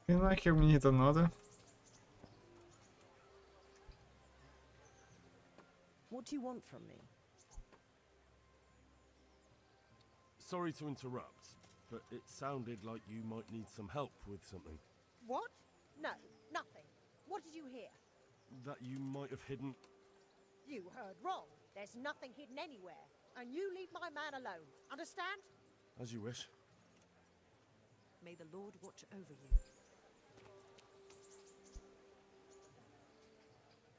И нахер мне это надо? What do you want from me? Sorry to interrupt, but it sounded like you might need some help with something. What? No, nothing. What did you hear? That you might have hidden. You heard wrong. There's nothing hidden anywhere. And you leave my man alone. Understand? As you wish. May the Lord watch over you.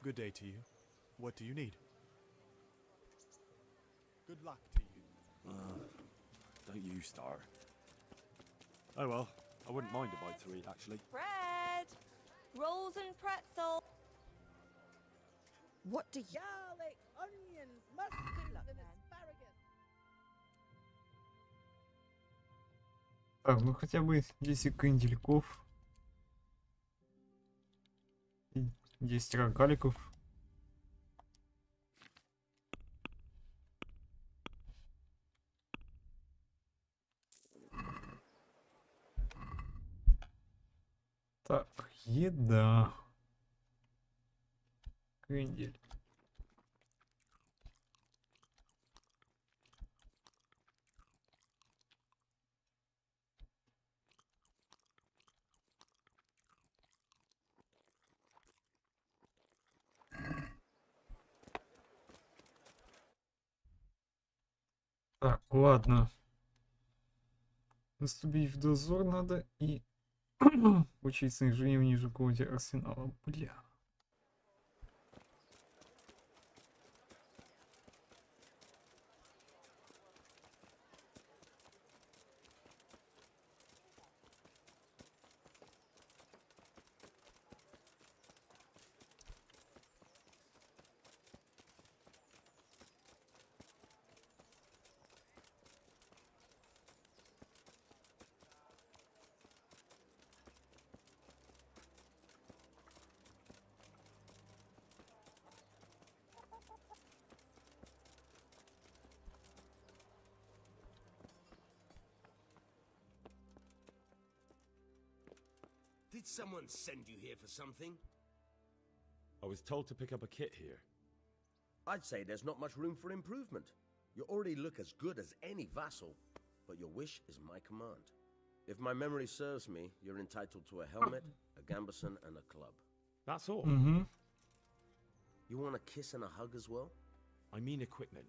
Good day to you. What do you need? Good luck to you. Don't you start. Oh well, I wouldn't mind a bite to eat, actually. Bread! Rolls and pretzel! What do you... Garlic, onions, mushrooms, and asparagus. Так, ну хотя бы 10 крендельков. И 10 рогаликов. Так, еда. Крендель. Так, ладно. Наступить в дозор надо и учить снижение в ниже коде арсенала. Бля. Did someone send you here for something? I was told to pick up a kit here. I'd say there's not much room for improvement. You already look as good as any vassal, but your wish is my command. If my memory serves me, you're entitled to a helmet, a gambeson, and a club. That's all? Mm-hmm. You want a kiss and a hug as well? I mean equipment.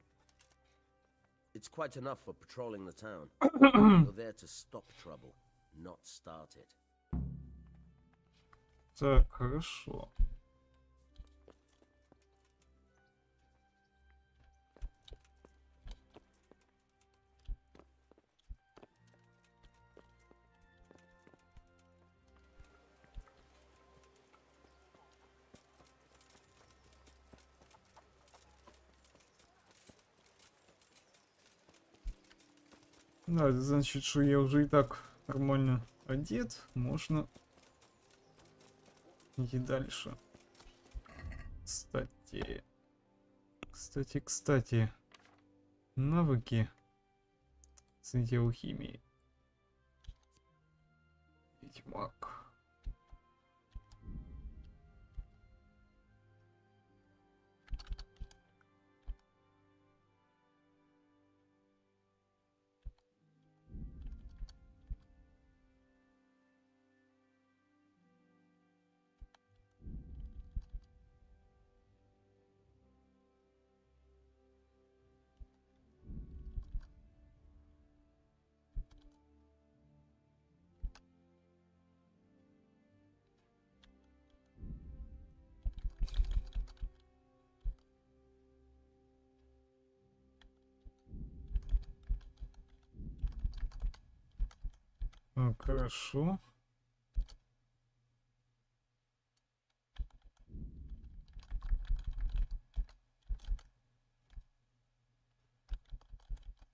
It's quite enough for patrolling the town. You're there to stop trouble, not start it. Так, хорошо. Да, это значит, что я уже и так нормально одет, можно идти дальше. Кстати, навыки сантиалхимии. Ведьмак. Так, хорошо.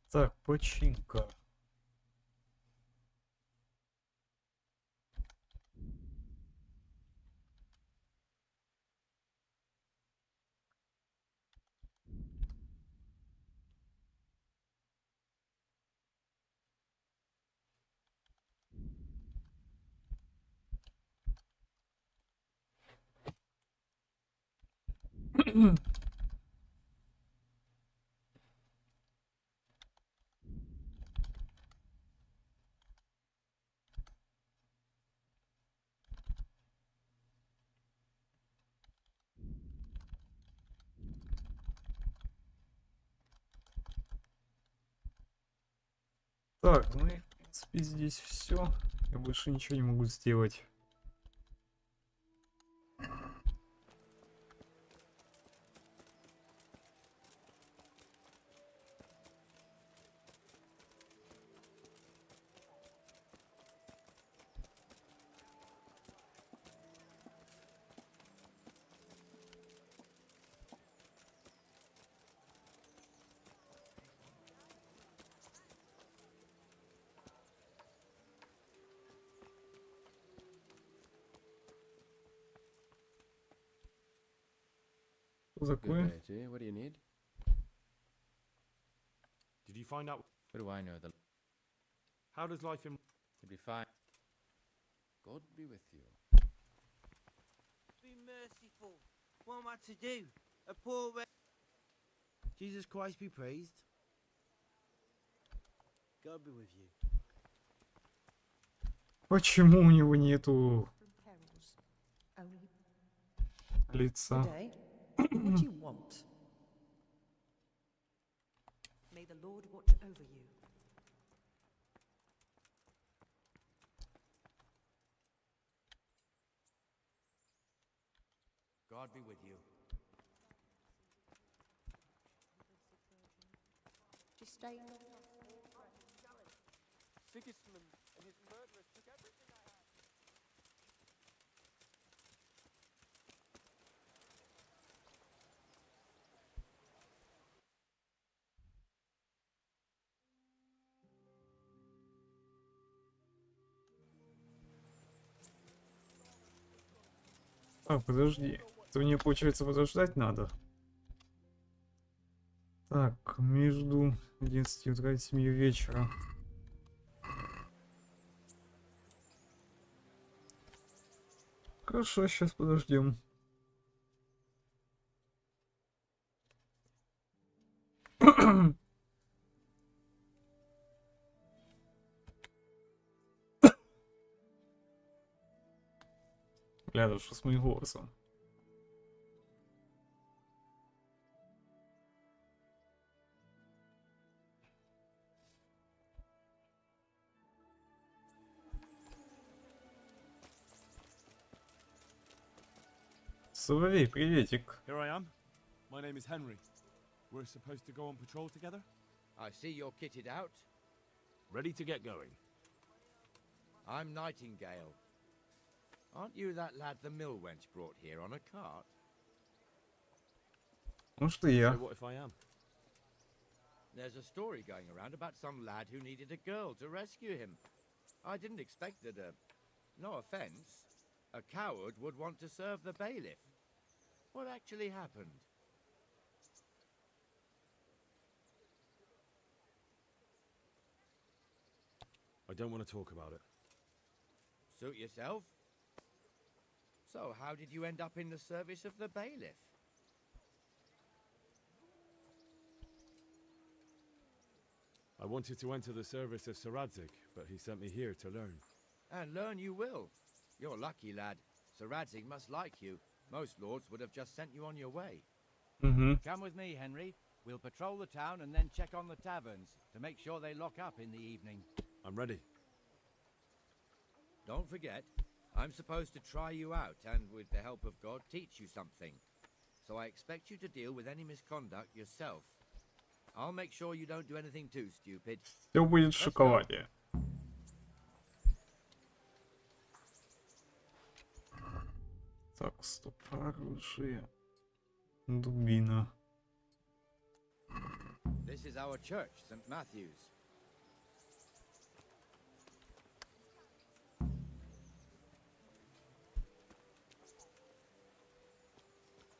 Так, починка. Так, ну и в принципе здесь все. Я больше ничего не могу сделать. Что такое? What do you need? Did you find out? What do I know? How does life in? You'll be fine. God be with you. Be merciful. What am I to do? A poor Jesus Christ be praised. God be with you. Почему у него нету лица? What do you want? May the Lord watch over you. God be with you. Just stay on. Sigismund and his murderers took everything I had. А, подожди. Это мне, получается, подождать надо. Так, между 11 утра и 7 вечера. Хорошо, сейчас подождем. Бля, да что с моим голосом? Соловей, приветик. Here I am. My name is Henry. We're supposed to go on patrol together? I see you're kitted out. Ready to get going. I'm Nightingale. Aren't you that lad the mill wench brought here on a cart? Может и я. So what if I am? There's a story going around about some lad who needed a girl to rescue him. I didn't expect that no offense, a coward would want to serve the bailiff. What actually happened? I don't want to talk about it. Suit yourself. So, how did you end up in the service of the bailiff? I wanted to enter the service of Saradzik, but he sent me here to learn. And learn you will. You're lucky, lad. Saradzik must like you. Most lords would have just sent you on your way. Come with me, Henry. We'll patrol the town and then check on the taverns to make sure they lock up in the evening. I'm ready. Don't forget, I'm supposed to try you out and, with the help of God, teach you something. So I expect you to deal with any misconduct yourself. I'll make sure you don't do anything too stupid. Все будет в шоколаде. Так, стоп, оружие. Дубина. This is our church, St. Matthew's.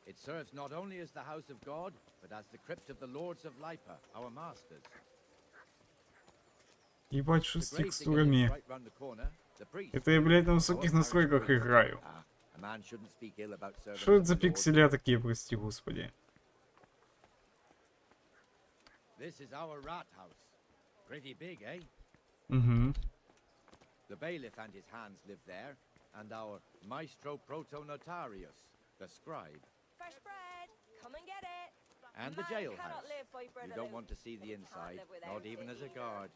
It serves not only as the house of God, but as the crypt of the lords of Lipa, our masters. Ебать, что с текстурами. Это я, блядь, на высоких настройках играю. A man shouldn't speak ill about servants. Что это за пикселя такие, прости господи? This is our rat house. Pretty big, eh? Угу. The bailiff and his hands live there, and our maestro proto-notarius, the scribe. Fresh bread. Come and get it. And the Man jailhouse. cannot live by bread You don't alone. want to see the Can't inside, live not without even it as a either. guard.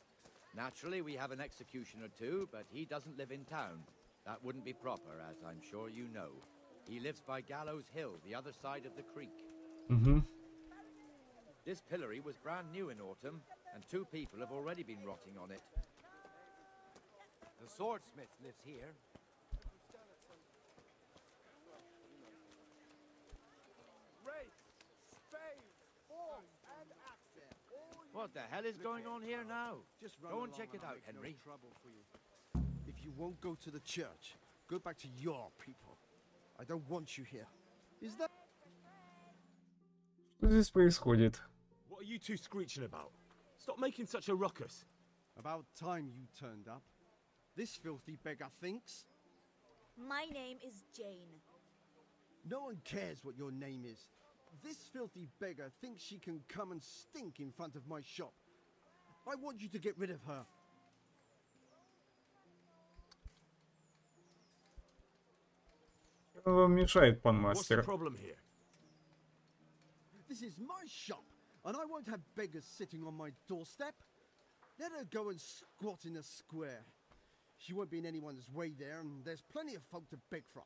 Naturally, we have an executioner too, but he doesn't live in town. That wouldn't be proper, as I'm sure you know. He lives by Gallows Hill, the other side of the creek. Угу. This pillory was brand new in autumn, and 2 people have already been rotting on it. The swordsmith lives here. What the hell is going on here now? Just run Go and along check it I'll out, make no Henry. trouble for you. If you won't go to the church, go back to your people. I don't want you here. Is that... Что здесь происходит? What are you two screeching about? Stop making such a ruckus. About time you turned up. This filthy beggar thinks. My name is Jane. No one cares what your name is. This filthy beggar thinks she can come and stink in front of my shop. I want you to get rid of her. Что вам мешает, пан What's the мастер? problem here? This is my shop, and I won't have beggars sitting on my doorstep. Let her go and squat in a square. She won't be in anyone's way there, and there's plenty of folk to beg from.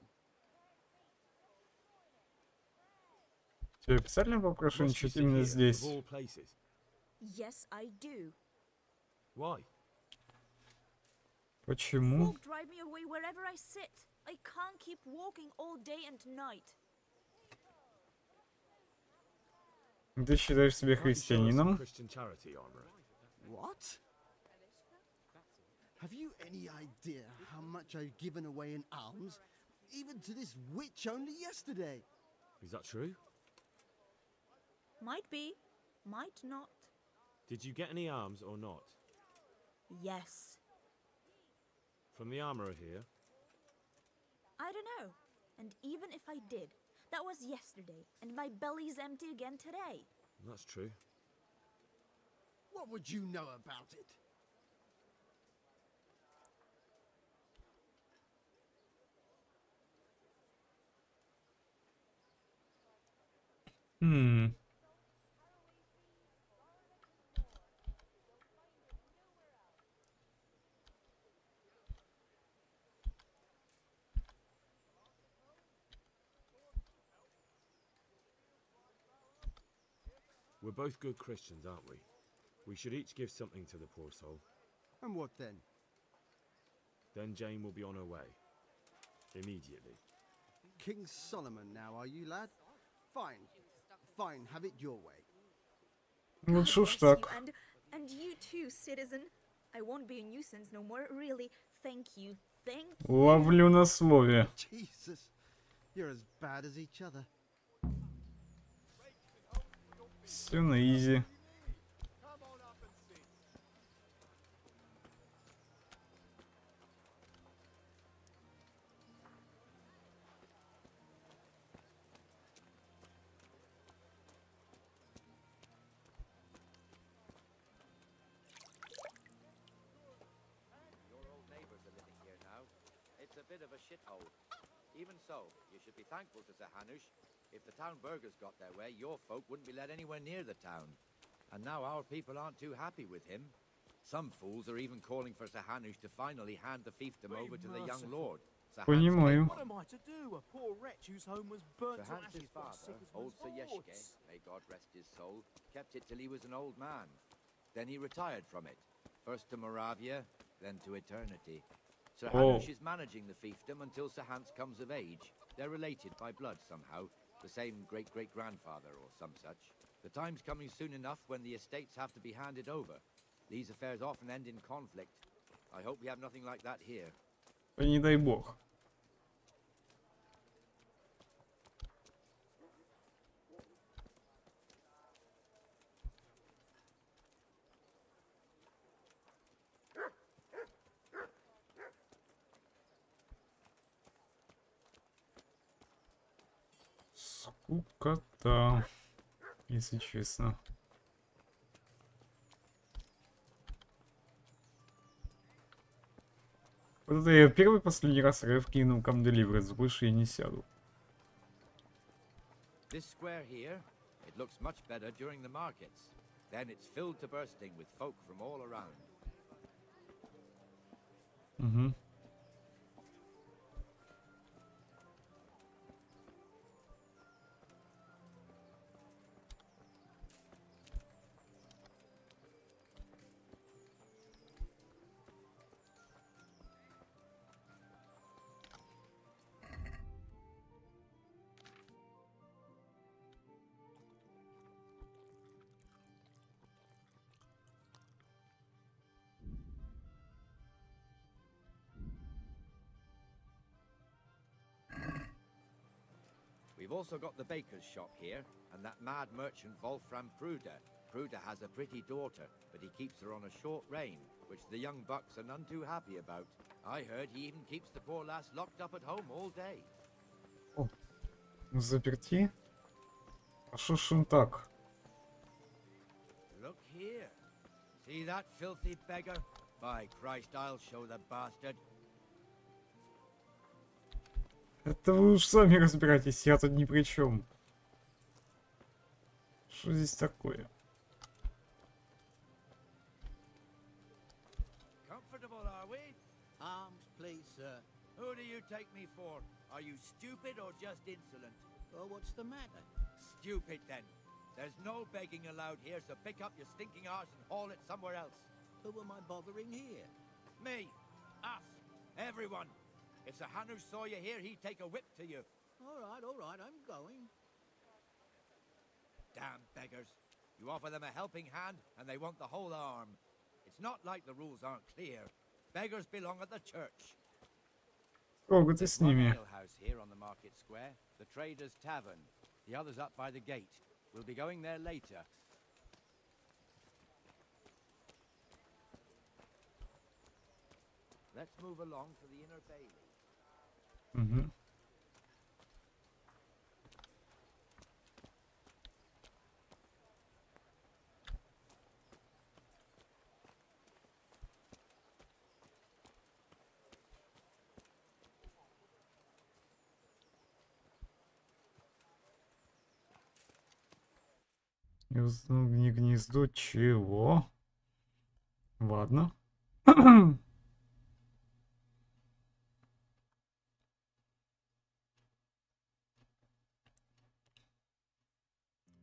Тебе официально попрошенничать именно здесь? Of all places. Yes, I do. Why? Почему? Folk drive me away wherever I sit. I can't keep walking all day and night. Ты считаешь себя Can't you show us some христианином? Christian charity, armourer? What? Have you any idea how much I've given away in alms, even to this witch only yesterday? Is that true? Might be, might not. Did you get any arms or not? Yes. From the armourer here? I don't know. And even if I did, that was yesterday, and my belly's empty again today. That's true. What would you know about it? Хм. We're both good Christians, aren't we? We should each give something to the poor soul. And what then? Then Jane will be on her way. Immediately. King Solomon now, are you, lad? Fine. Fine, have it your way. Ну что ж Bless you, так. and you too, citizen. I won't be a nuisance no more, really. Thank you. Thank you. Ловлю на слове. Jesus, you're as bad as each other. Все на изи. Your old neighbors are living here now. It's a bit of a shithole. Even so, you should be thankful to Sir Hanush. If the town burghers got their way, your folk wouldn't be let anywhere near the town. And now our people aren't too happy with him. Some fools are even calling for Sir Hanush to finally hand the fiefdom over to the young lord. Sir Понимаю. What am I to do? A poor wretch whose home was burnt Sir to ashes Hans's by a father, sick old Sir Yeshke, may God rest his soul, kept it till he was an old man. Then he retired from it, first to Moravia, then to eternity. Sir Oh. Hanush is managing the fiefdom until Sir Hans comes of age. They're related by blood somehow, the same great-great-grandfather or some such. The time's coming soon enough when the estates have to be handed over. These affairs often end in conflict. I hope we have nothing like that here. Не дай бог. Скукота, если честно. Вот это я первый последний раз в Kingdom Come Deliverance, больше я не сяду. This square here, it looks much better during the markets. Then it's filled to bursting with folk from all around. Угу. We've also got the baker's shop here, and that mad merchant Wolfram Pruder. Pruder has a pretty daughter, but he keeps her on a short rein, which the young bucks are none too happy about. I heard he even keeps the poor lass locked up at home all day. О, заперти? А шо ж он так? Look here. See that filthy beggar? By Christ, I'll show the bastard. Это вы уж сами разбирайтесь, я тут ни при чем. Что здесь такое? Comfortable, are we? Arms, please, sir. Who do you take me for? Are you stupid or just insolent? Well, what's the matter? Stupid, then. There's no begging allowed here, so pick up your stinking arse and haul it somewhere else. Who am I bothering here? Me. Us. Everyone. If Sir Hanu saw you here, he'd take a whip to you. All right, I'm going. Damn beggars. You offer them a helping hand, and they want the whole arm. It's not like the rules aren't clear. Beggars belong at the church. Трогаться с ними. House here on the market square, the Traders' Tavern. The other's up by the gate. We'll be going there later. Let's move along to the inner bailey. Угу. Не гнездо чего? Ладно.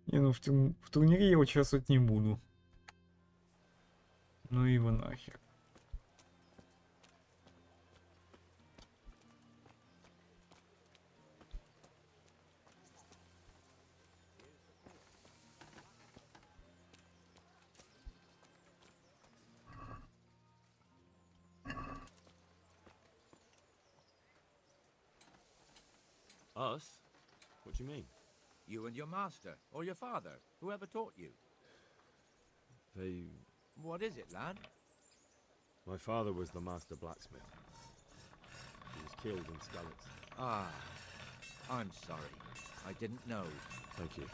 Не, ну в турнире я участвовать не буду. Ну его нахер. Us? What do you mean? You and your master, or your father, whoever taught you. They... What is it, lad? My father was the master blacksmith. He was killed in Skalitz. Ah, I'm sorry. I didn't know. Thank you.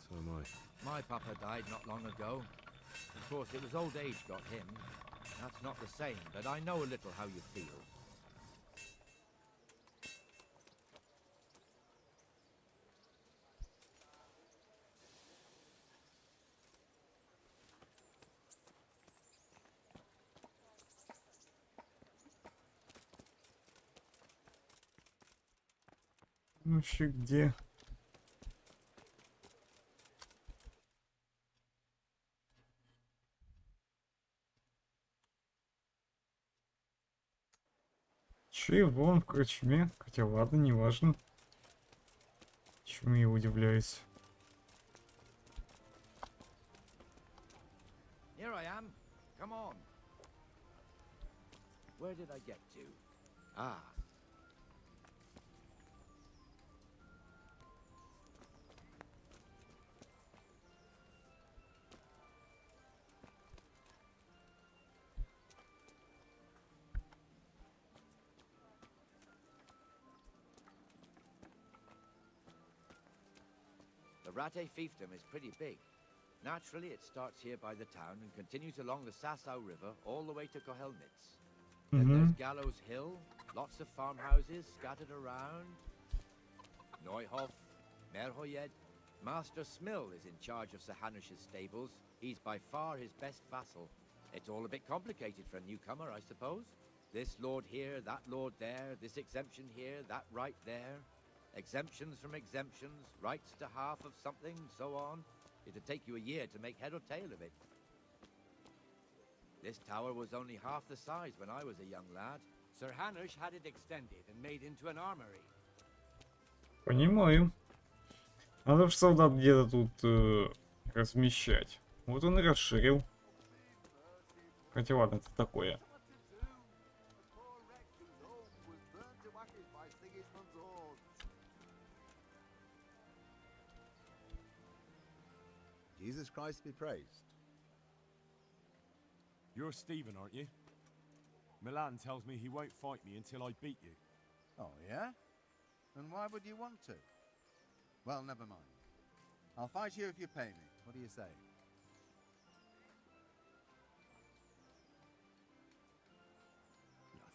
So am I. My papa died not long ago. Of course, it was old age got him. That's not the same, but I know a little how you feel. Ну вообще где? Чего он в корчме? Хотя ладно, не важно. Чему я удивляюсь? Here I am. Come on. Where did I get to? Ah. Rate fiefdom is pretty big. Naturally, it starts here by the town and continues along the Sasau River all the way to Kohelnitz. Then there's Gallows Hill, lots of farmhouses scattered around. Neuhof, Merhoyed. Master Smill is in charge of Sir Hanush's stables. He's by far his best vassal. It's all a bit complicated for a newcomer, I suppose. This lord here, that lord there, this exemption here, that right there. Exemptions from exemptions, rights to half of something, so on. It'd take you a year to make head or tail of it. This tower was only half the size when I was a young lad. Sir Hanush had it extended and made into an armory. Понимаю. Надо же солдат где-то тут размещать. Вот он и расширил. Хотя ладно, это такое. Jesus Christ be praised. You're Stephen, aren't you? Milan tells me he won't fight me until I beat you. Oh, yeah? And why would you want to? Well, never mind. I'll fight you if you pay me. What do you say?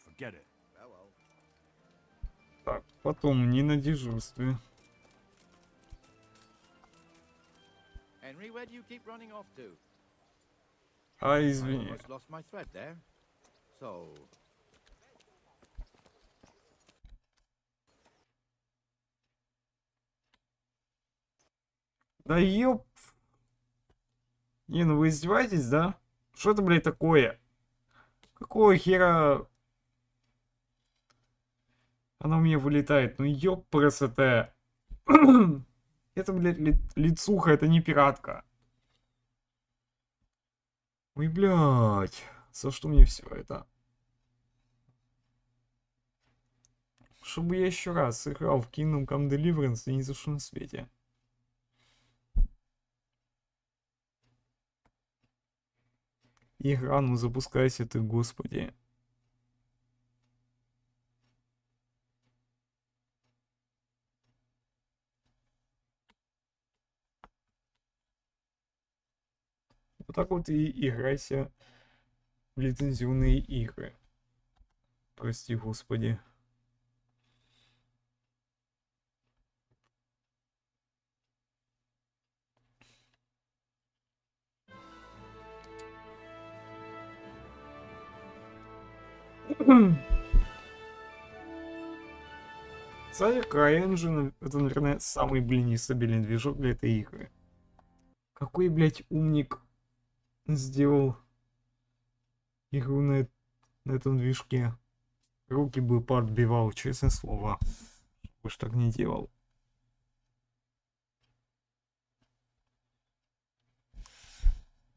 Forget it. Farewell. Так, потом не на дежурстве. Henry, where do you keep running off to? А, I извини. almost lost my thread there. So, Да ёп. Не, ну вы издеваетесь, да? Что это, блядь, такое? Какого хера она у меня вылетает? Ну ёп, красота. Это, блядь, лицуха, это не пиратка. Ой, блядь. За что мне все это? Чтобы я еще раз сыграл в Come Deliverance, и ни за что на свете. Игра, ну запускайся ты, господи. Вот так вот и играйся в лицензионные игры. Прости, господи. Кстати, CryEngine это, наверное, самый, блин, нестабильный движок для этой игры. Какой, блядь, умник сделал игру на этом движке. Руки бы поотбивал, честное слово. Уж так не делал.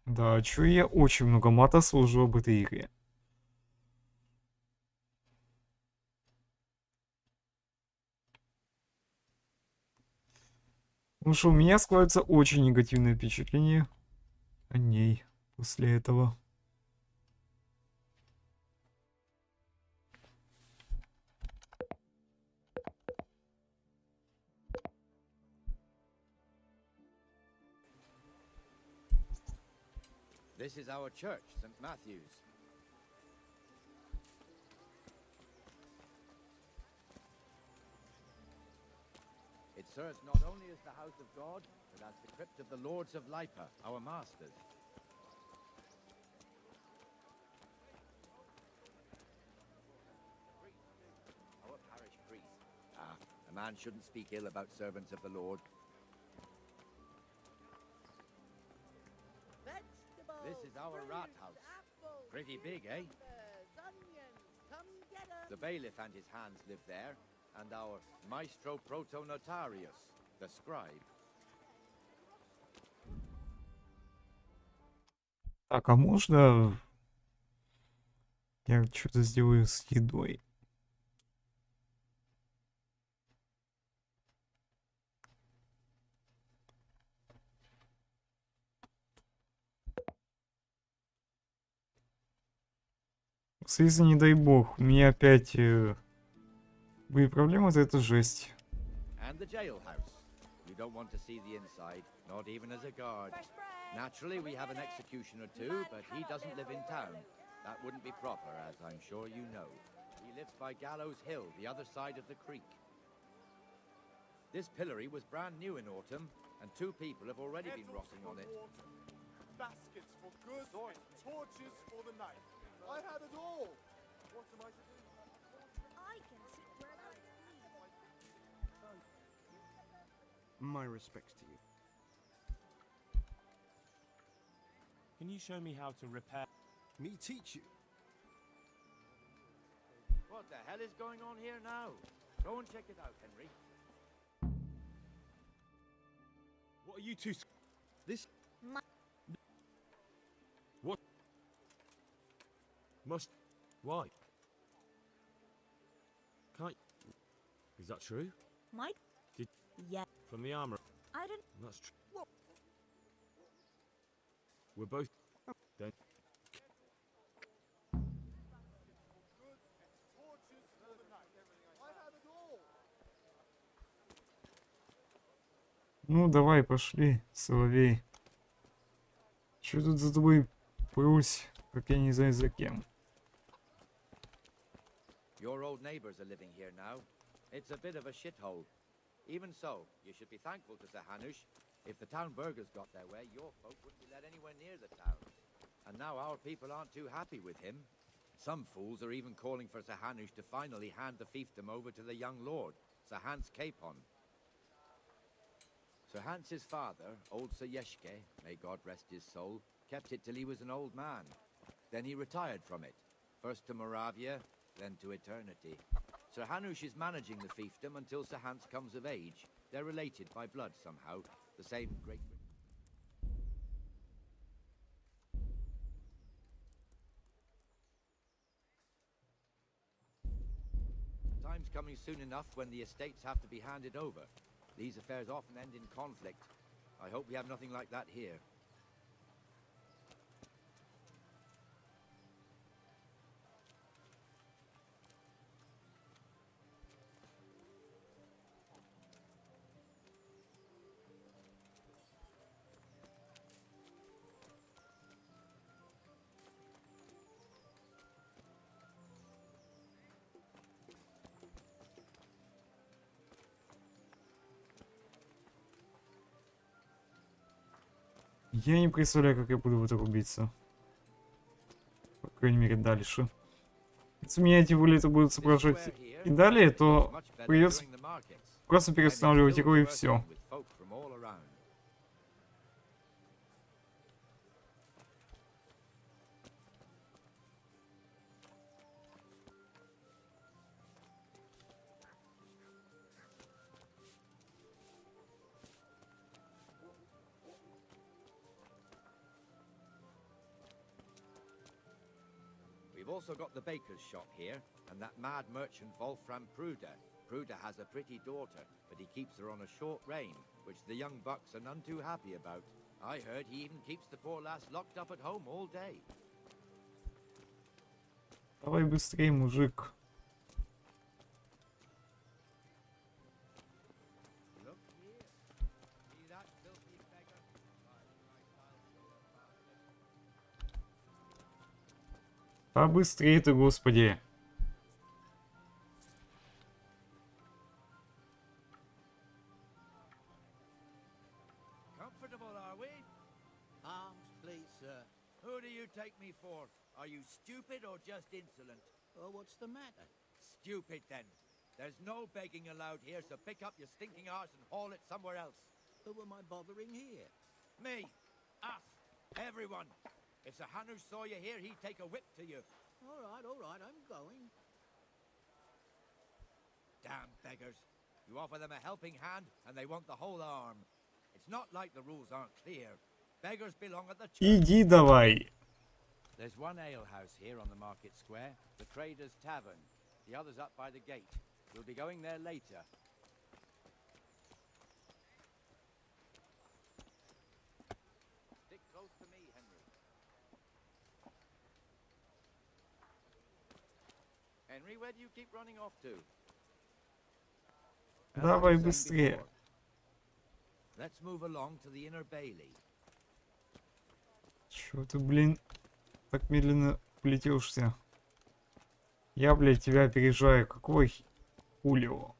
Да, чё я очень много мата служу об этой игре. Потому что у меня складывается очень негативное впечатление о ней после этого. this is our church, St. Matthew's. It serves not only as the house of God, but as the crypt of the lords of Lipa, our masters. Our parish priest. Ah, a man shouldn't speak ill about servants of the Lord. This is our rat house. Pretty big, eh? The bailiff and his hands live there, and our maestro protonotarius, the scribe. Так, а можно я что-то сделаю с едой? Если, не дай бог, у меня опять были проблемы, то это жесть. And the jailhouse. You don't want to see the inside, not even as a guard. Naturally, we have an executioner too, but he doesn't live in town. That wouldn't be proper, as I'm sure you know. He lives by Gallows Hill, the other side of the creek. This pillory was brand new in autumn, and 2 people have already been rotting on it. Baskets for goods and torches for the night. I had it all. What am I to do? I can sit wherever I please. My respects to you. Can you show me how to repair? Me teach you. What the hell is going on here now? Go and check it out, Henry. What are you two? This. What? Must. Why? Can't. Is that true? Mike? Did. Yeah. From the armor. I don't. That's true. We're both. Then. Ну, давай, пошли, Соловей. Чё тут за тобой прусь, как я не знаю за кем? Your old neighbors are living here now. It's a bit of a shithole. Even so, you should be thankful to Sir Hanush. If the town burghers got their way, your folk wouldn't be let anywhere near the town. And now our people aren't too happy with him. Some fools are even calling for Sir Hanush to finally hand the fiefdom over to the young lord, Sir Hans Capon. Sir Hans's father, old Sir Yeshke, may God rest his soul, kept it till he was an old man. Then he retired from it, first to Moravia, then to eternity. Sir Hanush is managing the fiefdom until Sir Hans comes of age. They're related by blood somehow, the same great... Time's coming soon enough when the estates have to be handed over. These affairs often end in conflict. I hope we have nothing like that here. Я не представляю, как я буду в это рубиться. По крайней мере, дальше. Если меня тем более это будут сопровождать и далее, то придется просто перестанавливать игру и все. We've also got the baker's shop here, and that mad merchant Wolfram Pruder. Pruder has a pretty daughter, but he keeps her on a short rein, which the young bucks are none too happy about. I heard he even keeps the poor lass locked up at home all day. Давай быстрее, мужик. Побыстрее ты, господи. Comfortable, are we? Arms, please, sir. Who do you take me for? Are you stupid or just insolent? Oh, what's the matter? Stupid, then. There's no begging allowed here, so pick up your stinking arse and haul it somewhere else. Who am I bothering here? Me. Us. Everyone. If Sir Hanush saw you here, he'd take a whip to you. All right, I'm going. Damn beggars. You offer them a helping hand, and they want the whole arm. It's not like the rules aren't clear. Beggars belong at the church. Иди давай. There's one alehouse here on the market square, the Trader's Tavern. The other's up by the gate. We'll be going there later. Stick close to me, Henry. Henry, where do you keep running off to? Давай быстрее. Let's move along to the inner bailey. Чё ты, блин, так медленно плетешься? Я, блядь, тебя опережаю. Какой хулио?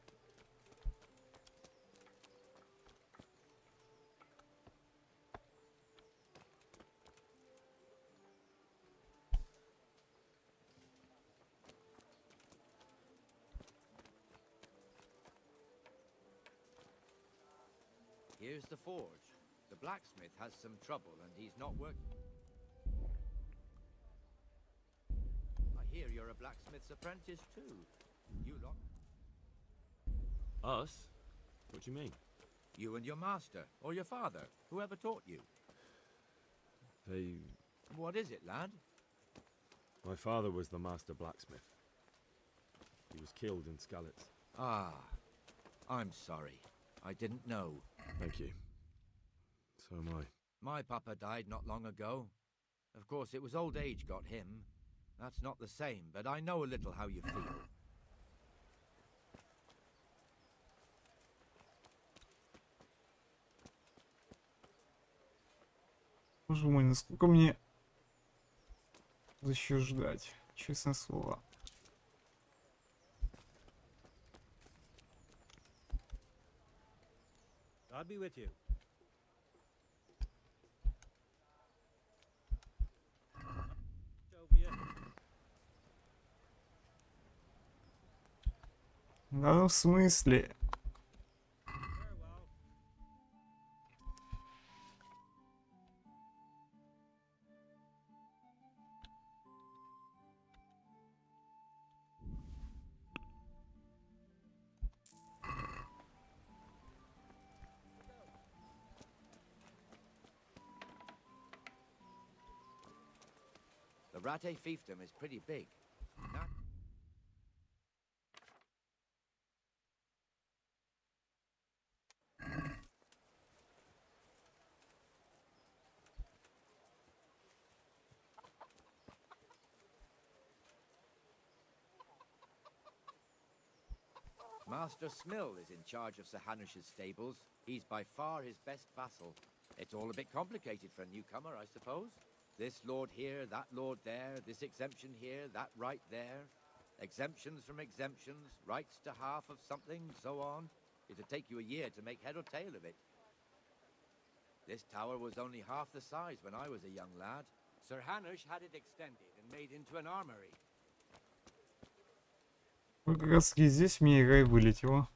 Here's the forge. The blacksmith has some trouble and he's not working. I hear you're a blacksmith's apprentice too. You lot. Us? What do you mean? You and your master, or your father, whoever taught you. They... What is it, lad? My father was the master blacksmith. He was killed in Skalitz. Ah, I'm sorry. I didn't know. Thank you. So am I. My papa died not long ago. Of course, it was old age got him. That's not the same, but I know a little how you feel. Боже мой, насколько мне еще ждать? Честное слово. God be with you. Over you. Да ну в смысле? The Rate fiefdom is pretty big. Not Master Smill is in charge of Sir Hanush's stables. He's by far his best vassal. It's all a bit complicated for a newcomer, I suppose. This lord here, that lord there, this exemption here, that right there. Exemptions from exemptions, rights to half of something, so on. It'd take you a year to make head or tail of it. This tower was only half the size when I was a young lad. Sir Hanush had it extended and made into an armory. Вот как раз таки здесь мне игра и вылетела.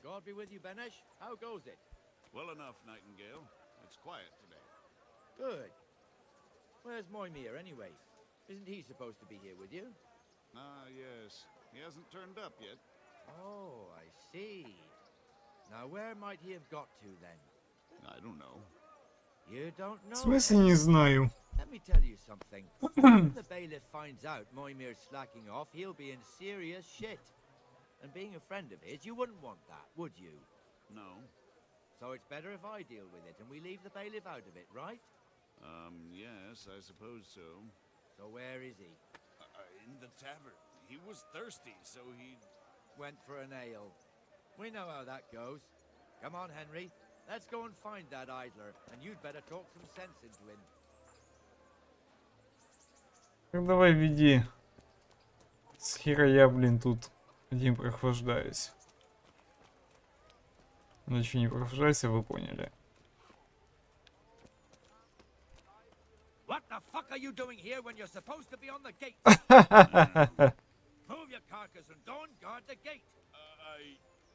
God be with you, Benesh. How goes it? Well enough, Nightingale. It's quiet today. Good. Where's Moimir, anyway? Isn't he supposed to be here with you? Ah, yes. He hasn't turned up yet. Oh, I see. Now, where might he have got to, then? I don't know. You don't В know? смысле не знаю? Let me tell you something. When the bailiff finds out Moimir's slacking off, he'll be in serious shit. And being a friend of his, you wouldn't want that, would you? No. So it's better if I deal with it and we leave the bailiff out of it, right? Yes, I suppose so. So where is he? In the tavern. He was thirsty, so he... Went for an ale. We know how that goes. Come on, Henry. Let's go and find that idler, and you'd better talk some sense into him. Ну давай веди. С хера я, блин, тут один прохлаждаюсь. Значит, не прохлаждайся, вы поняли. What the fuck are you doing here when you're supposed to be on the gate? Move your carcass and go and guard the gate.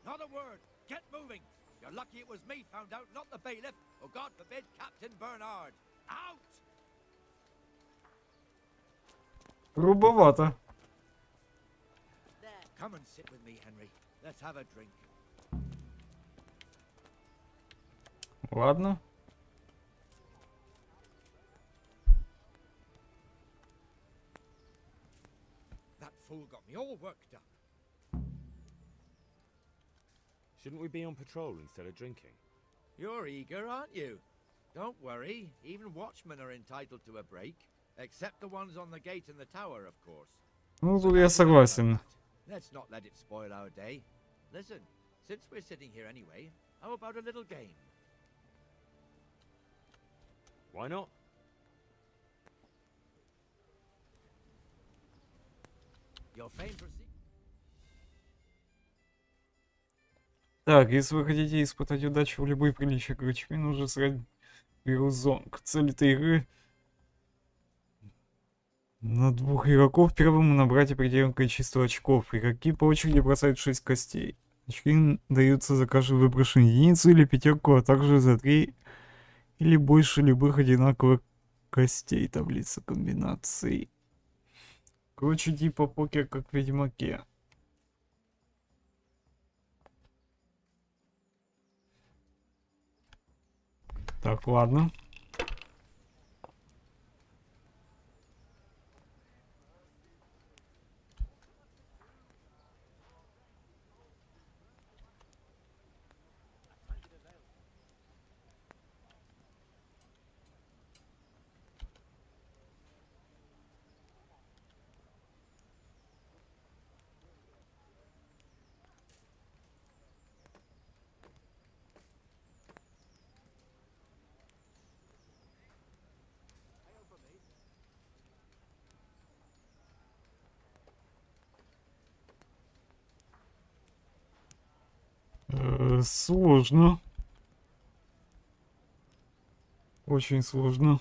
Not a word. Get moving. You're lucky it was me found out, not the bailiff, or God forbid, Captain Bernard. Out! Грубовато. Come and sit with me, Henry. Let's have a drink. Ладно. That fool got me all worked up. Shouldn't we be on patrol instead of drinking? You're eager, aren't you? Don't worry, even watchmen are entitled to a break. Except the ones on the gate and the tower, of course. Ну, тут я согласен. Let's not let it spoil our day. Listen, since we're sitting here anyway, how about a little game? Why not? Your fame proceeds. Так, если вы хотите испытать удачу в любой приличии короче, нужно сыграть игру Зонг. Цель этой игры на 2 игроков первому набрать определенное количество очков. Игроки по очереди бросают 6 костей. Очки даются за каждую выброшенную единицу или пятерку, а также за 3 или больше любых одинаковых костей. Таблица комбинаций. Короче, типа покер, как в Ведьмаке. Так, ладно. Сложно. Очень сложно.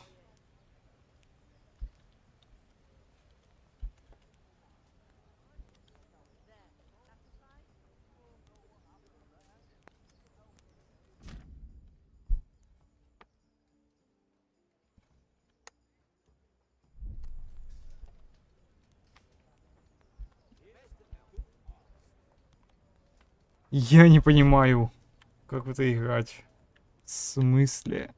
Я не понимаю, как в это играть. В смысле?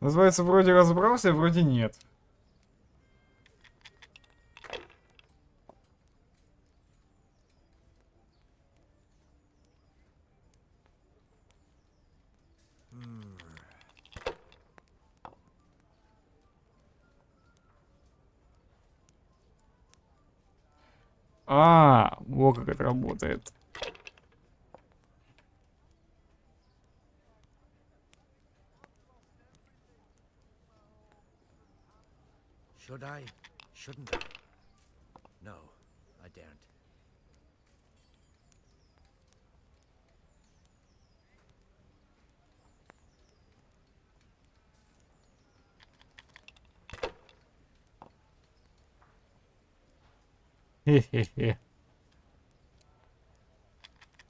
Называется, вроде разобрался, вроде нет. А, вот как это работает. Should I? Shouldn't I? No, I daren't. Хе-хе-хе.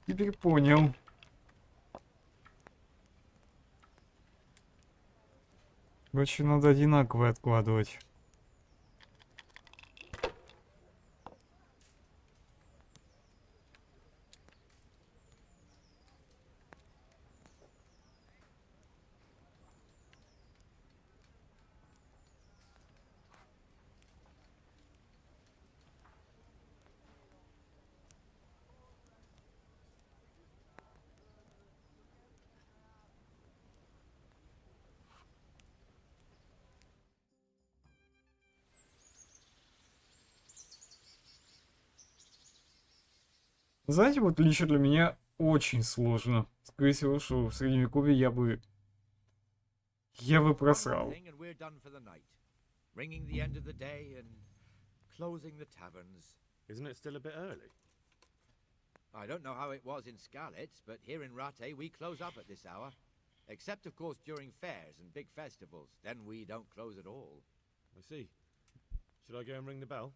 Теперь понял. Короче, надо одинаково откладывать. Знаете, вот лично для меня очень сложно. Скорее всего, что в средневековье я бы просрал. Ringing the end of the day and closing the taverns. Isn't it still a bit early? I don't know how it was in Skalitz, but here in Rattay we close up at this hour. Except, of course, during fairs and big festivals. Then we don't close at all. I see. Should I go and ring the bell?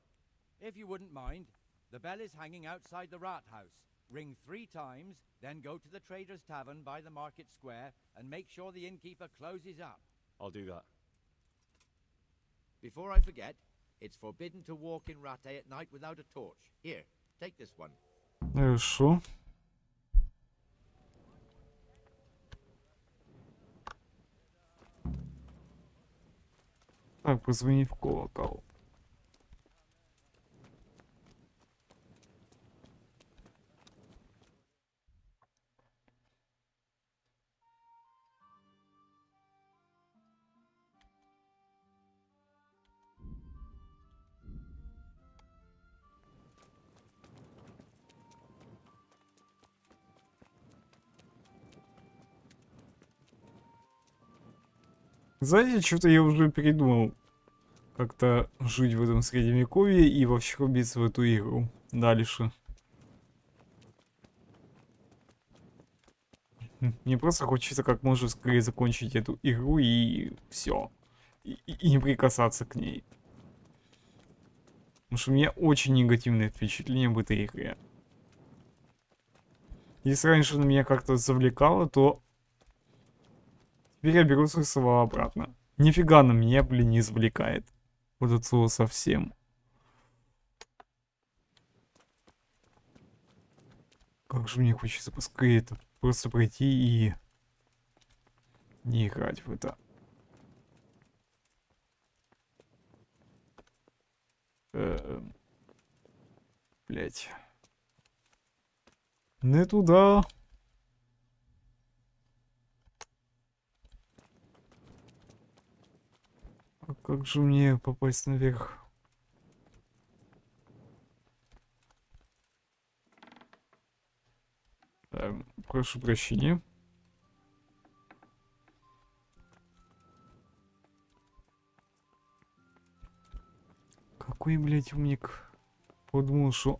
If you wouldn't mind, the bell is hanging outside the rat house. Ring 3 times, then go to the Trader's Tavern by the market square and make sure the innkeeper closes up. I'll do that. Before I forget, it's forbidden to walk in Rattay at night without a torch. Here, take this one. Хорошо. Так, позвони в колокол. Знаете, что-то я уже передумал как-то жить в этом средневековье и вообще рубиться в эту игру дальше. Мне просто хочется как можно скорее закончить эту игру и все. И не прикасаться к ней. Потому что у меня очень негативное впечатление об этой игре. Если раньше она меня как-то завлекала, то теперь я беру свои слова обратно. Нифига на меня, блин, не завлекает. Вот это слово совсем. Как же мне хочется поскорее это просто пройти и не играть в это. Блять. Не туда. А как же мне попасть наверх? Прошу прощения. Какой, блядь, умник подумал, что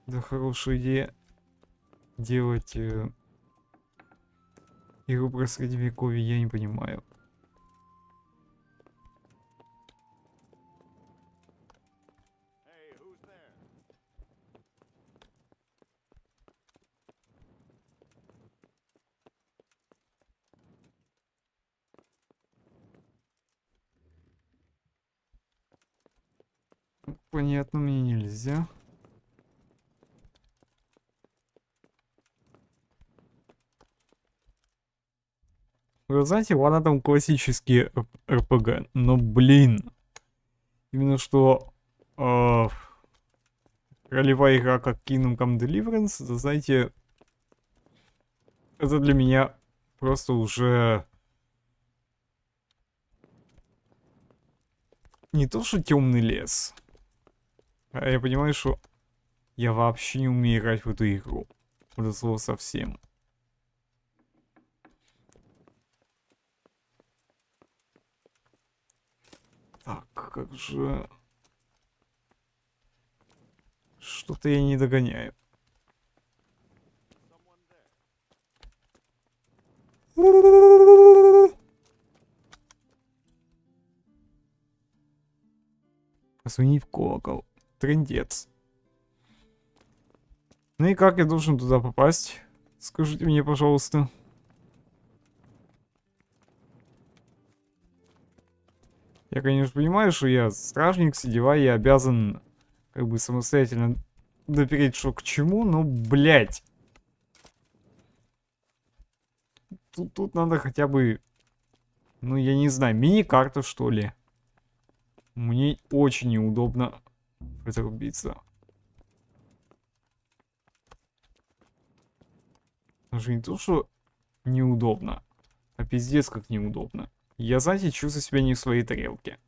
да хорошая идея делать игру про средневековье, я не понимаю. Понятно, мне нельзя. Вы знаете, ладно, там классические РПГ, но, блин, именно что ролевая игра как Come Deliverance, это, знаете, это для меня просто уже не то, что темный лес. А я понимаю, что я вообще не умею играть в эту игру. Вот это слово совсем. Так, как же... Что-то я не догоняю. Позвони в колокол. Трындец. Ну и как я должен туда попасть? Скажите мне, пожалуйста. Я, конечно, понимаю, что я стражник, все дела, я обязан как бы самостоятельно допереть, что к чему, но, блядь. Тут надо хотя бы, ну, я не знаю, мини-карта, что ли. Мне очень неудобно в это рубиться. Даже не то, что неудобно, а пиздец как неудобно. Я, знаете, чувствую себя не в своей тарелке.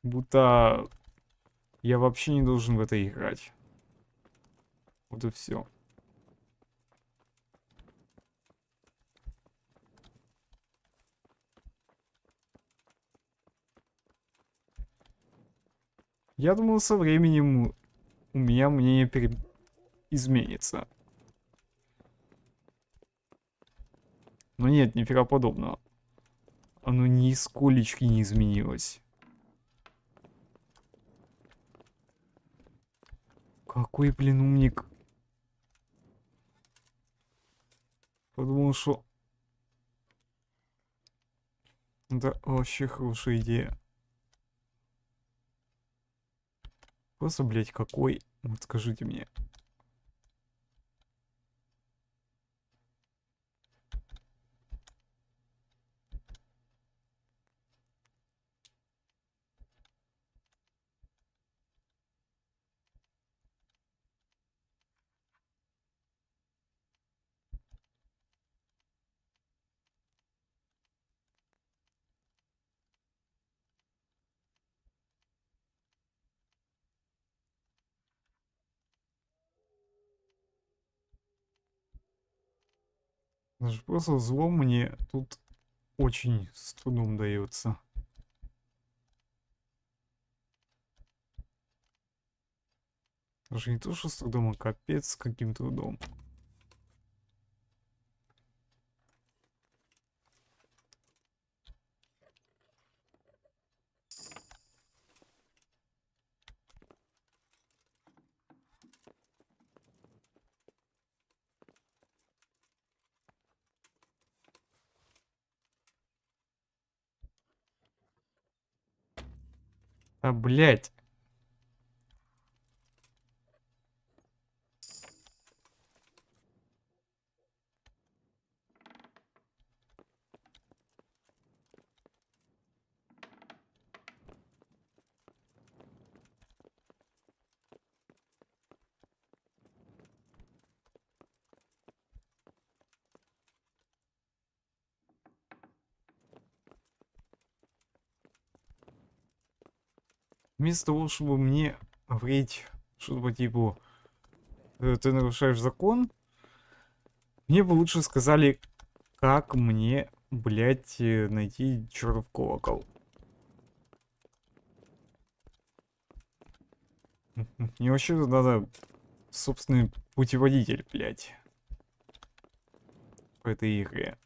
Будто я вообще не должен в это играть. Вот и все. Я думал, со временем у меня мнение изменится. Но нет, нифига подобного. Оно нисколечки не изменилось. Какой, блин, умник. Подумал, что... Это вообще хорошая идея. Просто, блядь, какой? Вот скажите мне. Даже просто зло мне тут очень с трудом дается. Даже не то, что с трудом, а капец с каким трудом. А, блядь. Вместо того, чтобы мне говорить что-то типа ты нарушаешь закон, мне бы лучше сказали, как мне, блядь, найти чертов колокол. Мне вообще надо собственный путеводитель, блядь, в этой игре.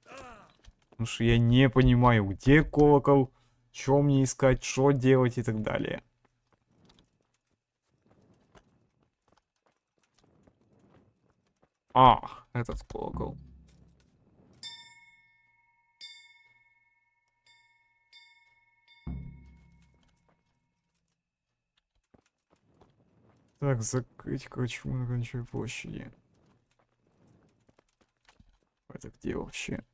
Потому что я не понимаю, где колокол, что мне искать, что делать и так далее. А, этот колокол. Так, закрыть, короче, на кончой площади. Это где вообще?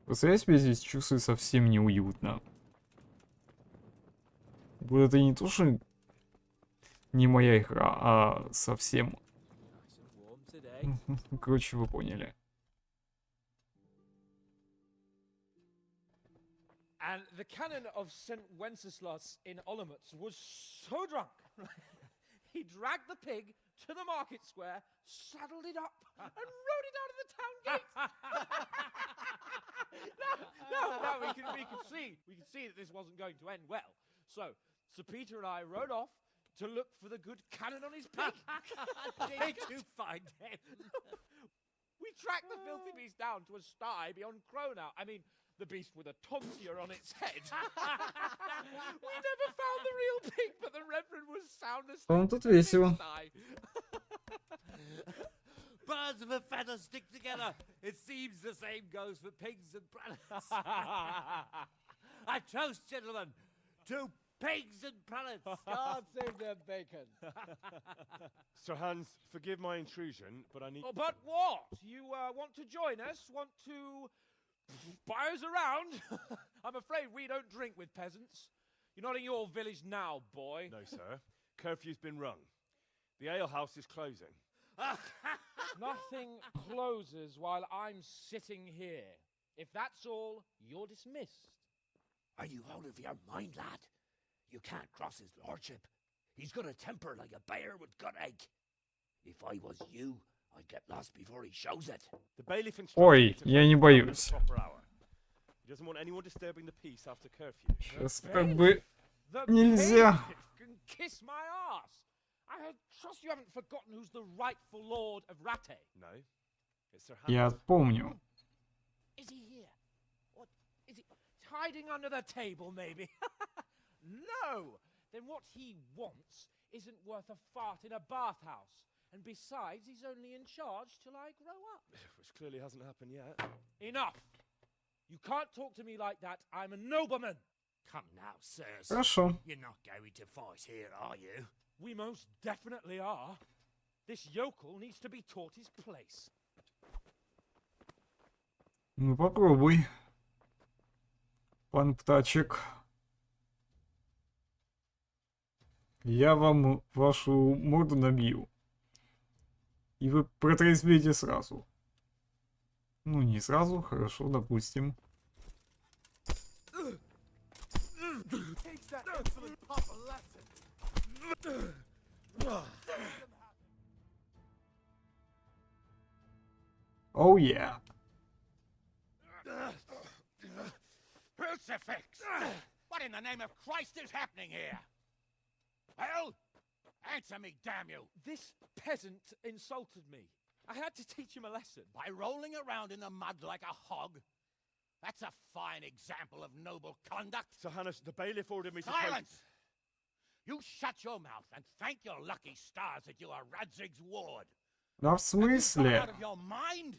Просто я себя здесь чувствую совсем неуютно. Вот это не то, что не моя игра, а совсем... Короче, вы поняли. And the canon of St. Wenceslas in Olomouc was so drunk, he dragged the pig to the market square, saddled it up, and rode it out of the town gate. No, we could see that this wasn't going to end well. So, Sir Peter and I rode off to look for the good canon on his pig. Did you find him? We tracked the filthy beast down to a sty beyond Cronau. I mean, the beast with a tonsure on its head. We never found the real pig, but the Reverend was sound asleep. По-моему, тут весело. Birds of a feather stick together. It seems the same goes for pigs and planets. I toast, gentlemen, to pigs and planets. God save their bacon. Sir Hans, forgive my intrusion, but I need... Oh, but what? You want to join us? Want to buy us around? I'm afraid we don't drink with peasants. You're not in your village now, boy. No, sir. Curfew's been rung. The alehouse is closing. Nothing closes while I'm sitting here. If that's all, you're dismissed. Are you out of your mind, lad? You can't cross his lordship. He's got a temper like a bear with gut ache. If I was you, I'd get lost before he shows it. The bailiff instructed Ой, me to я close не the town at боюсь. the proper hour. He doesn't want anyone disturbing the peace after curfew. Сейчас как бы The нельзя. bailiff can kiss my ass. I trust you haven't forgotten who's the rightful lord of Rattay. No. It's Sir Я Hans. помню. Is he here? What is he hiding under the table, maybe? No. Then what he wants isn't worth a fart in a bathhouse. And besides, he's only in charge till I grow up. Which clearly hasn't happened yet. Enough. You can't talk to me like that. I'm a nobleman. Come now, sirs. Хорошо. You're not going to fight here, are you? We most definitely are. This yokel needs to be taught his place. Ну попробуй. Пан Птачек. Я вам вашу морду набью. И вы протрезвеете сразу. Ну, не сразу, хорошо, допустим. Teach that insolent pup a lesson. Oh yeah. Crucifix! What in the name of Christ is happening here? Well, answer me, damn you! This peasant insulted me. I had to teach him a lesson. By rolling around in the mud like a hog? That's a fine example of noble conduct. Sir Hannes, the bailiff ordered me to... Silence! You shut your mouth and thank your lucky stars that you are Radzig's ward. Да в Have you gone смысле? out of your mind?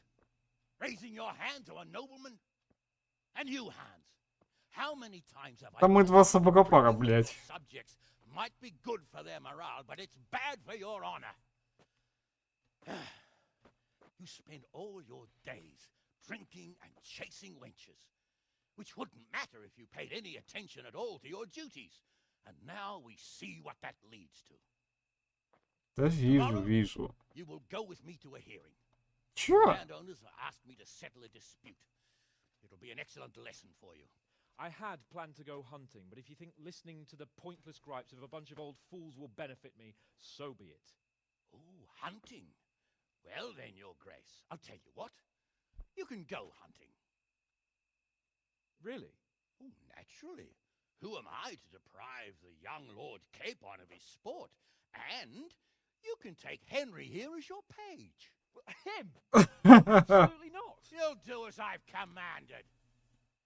Raising your hand to a nobleman? And you, Hans, how many times have Там мы два собакопара, блядь. subjects might be good for their morale, but it's bad for your honor. You spend all your days drinking and chasing wenches, which wouldn't matter if you paid any attention at all to your duties. And now we see what that leads to. Да вижу, вижу. You will go with me to a hearing. Чё? Landowners asked me to settle a dispute. It'll be an excellent lesson for you. I had planned to go hunting, but if you think listening to the pointless gripes of a bunch of old fools will benefit me, so be it. Oh, hunting. Well then, Your Grace, I'll tell you what. You can go hunting. Really? Oh, naturally. Who am I to deprive the young Lord Capon of his sport? And you can take Henry here as your page. Him? Absolutely not. You'll do as I've commanded.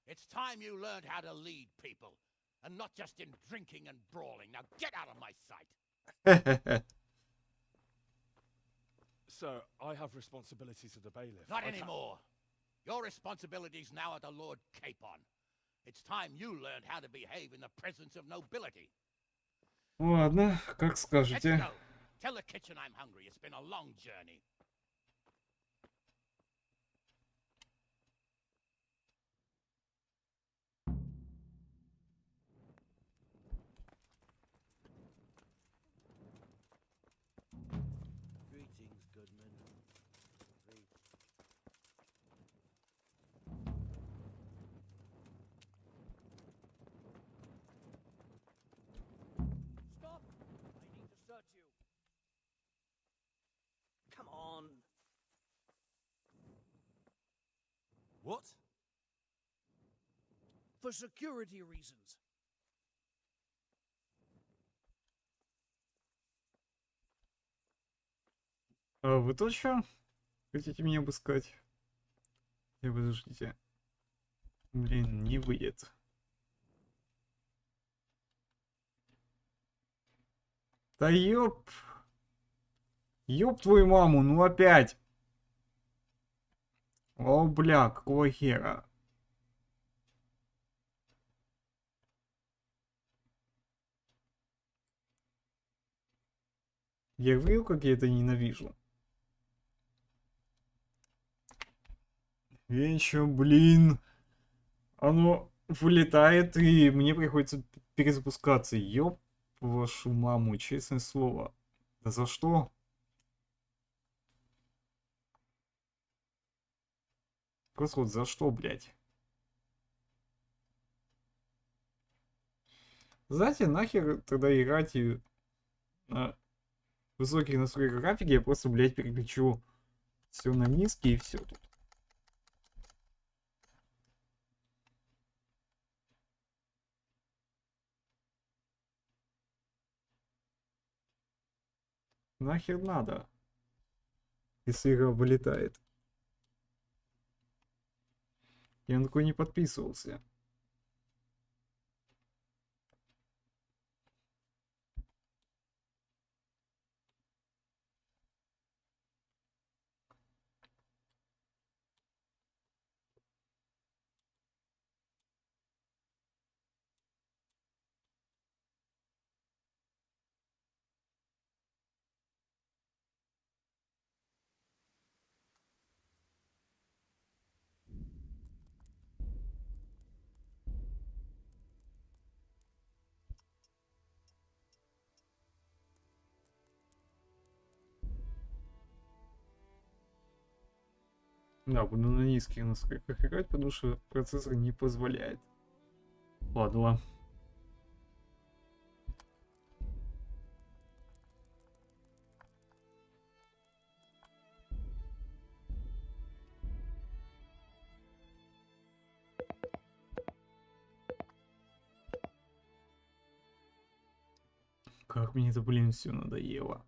It's time you learned how to lead people, and not just in drinking and brawling. Now get out of my sight. Sir, I have responsibilities as the bailiff. Not anymore. Your responsibilities now are the Lord Capon. It's time you learned how to behave in the presence of nobility. Ладно, как Let's скажете. go. Tell the kitchen I'm hungry. It's been a long journey. Greetings, Goodman. Stop! I need to search you. Come on. What? For security reasons. А вы точно хотите меня обыскать? Подождите. Блин, не выйдет. Да ёп. Ёб твою маму, ну опять. О, бля, какого хера? Я говорил, как я это ненавижу. Еще, блин. Оно вылетает, и мне приходится перезапускаться. Ёб вашу маму, честное слово. Да за что? Просто вот за что, блядь? Знаете, нахер тогда играть и на высоких настройках графики, я просто, блядь, переключу Все на низкий и все тут. Нахер надо, если игра вылетает. Я на такой не подписывался. Да, буду на низких настройках играть, потому что процессор не позволяет. Падла. Как мне это, блин, все надоело.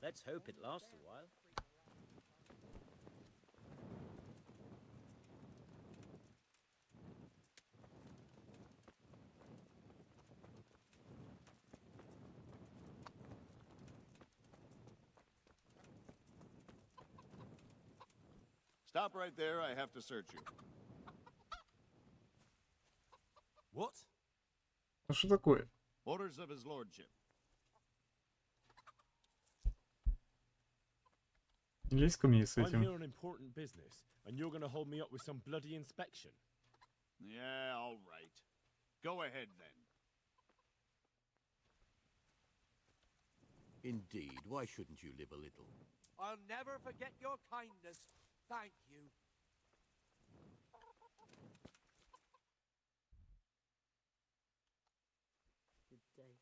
Let's hope it lasts a while. Stop right there, I have to search you. What? А что такое? Orders of his lordship. Лезь ко мне с I'm этим. here on important business, and you're gonna hold me up with some bloody inspection. Yeah, all right. Go ahead then. Indeed, why shouldn't you live a little? I'll never forget your kindness. Thank you. Good day.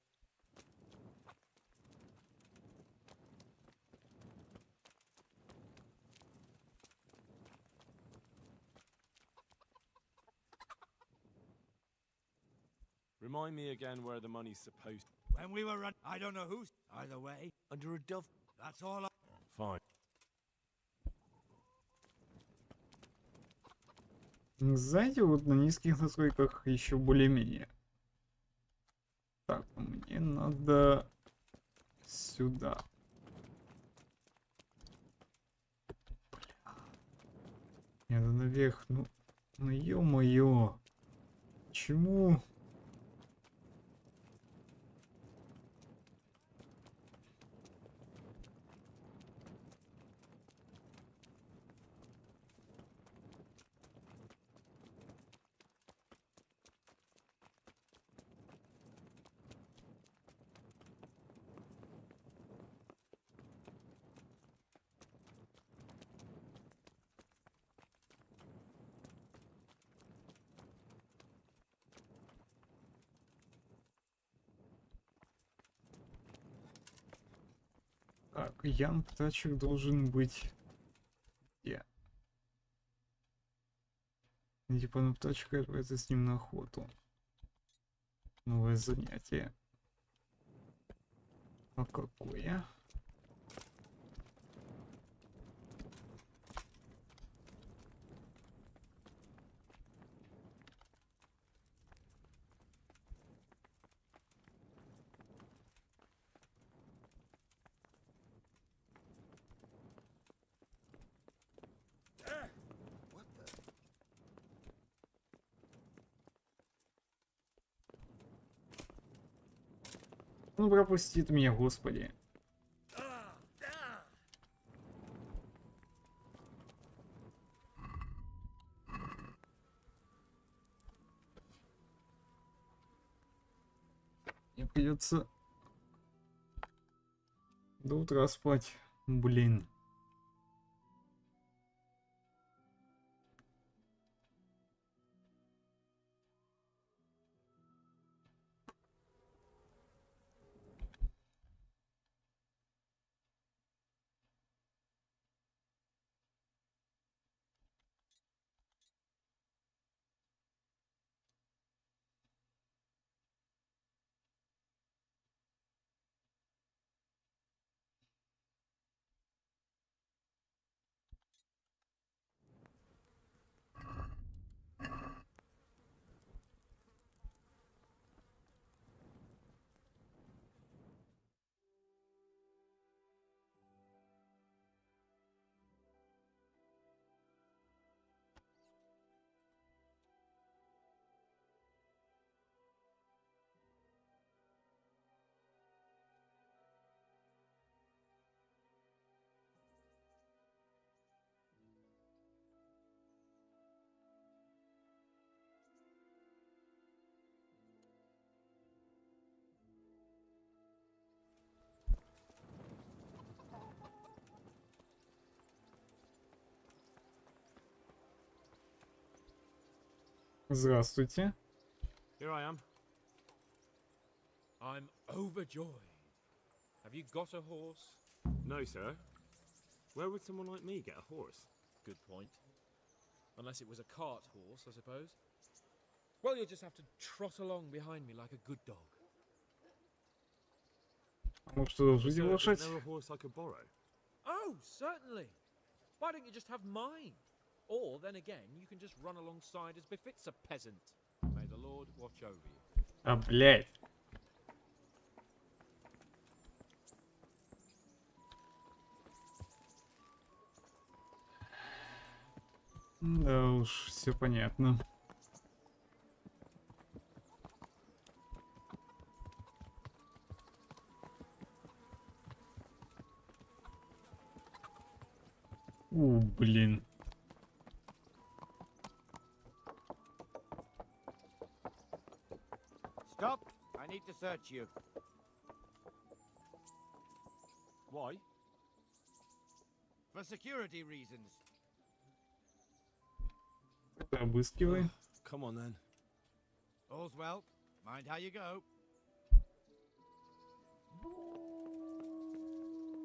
Remind me again where the money's supposed. When we were run, I don't know who's either way. Under a dove. That's all. Fine. Знаете, вот на низких настройках еще более-менее. Так, мне надо сюда. Бля. Мне надо наверх. Ну ё-моё. Почему? Так, Ян птачек должен быть где? Типа на птачка отправиться с ним на охоту. Новое занятие. А какое? Ну пропустит меня, господи. Мне придется до утра спать. Блин. Здравствуйте. Here I am. I'm overjoyed. Have you got a horse? No, sir. Where would someone like me get a horse? Good point. Unless it was a cart horse, I suppose. Well, you'll just have to trot along behind me like a good dog. Может, одолжите Sir, лошадь? isn't there a horse I could borrow? Oh, certainly. Why don't you just have mine? Or, then again, you can just run alongside as befits a peasant. May the Lord watch over you. А, блядь. Да уж, все понятно. Блин. Stop! I need to search you. Why? For security reasons. Обыскивай. Come on then. All's well. Mind how you go.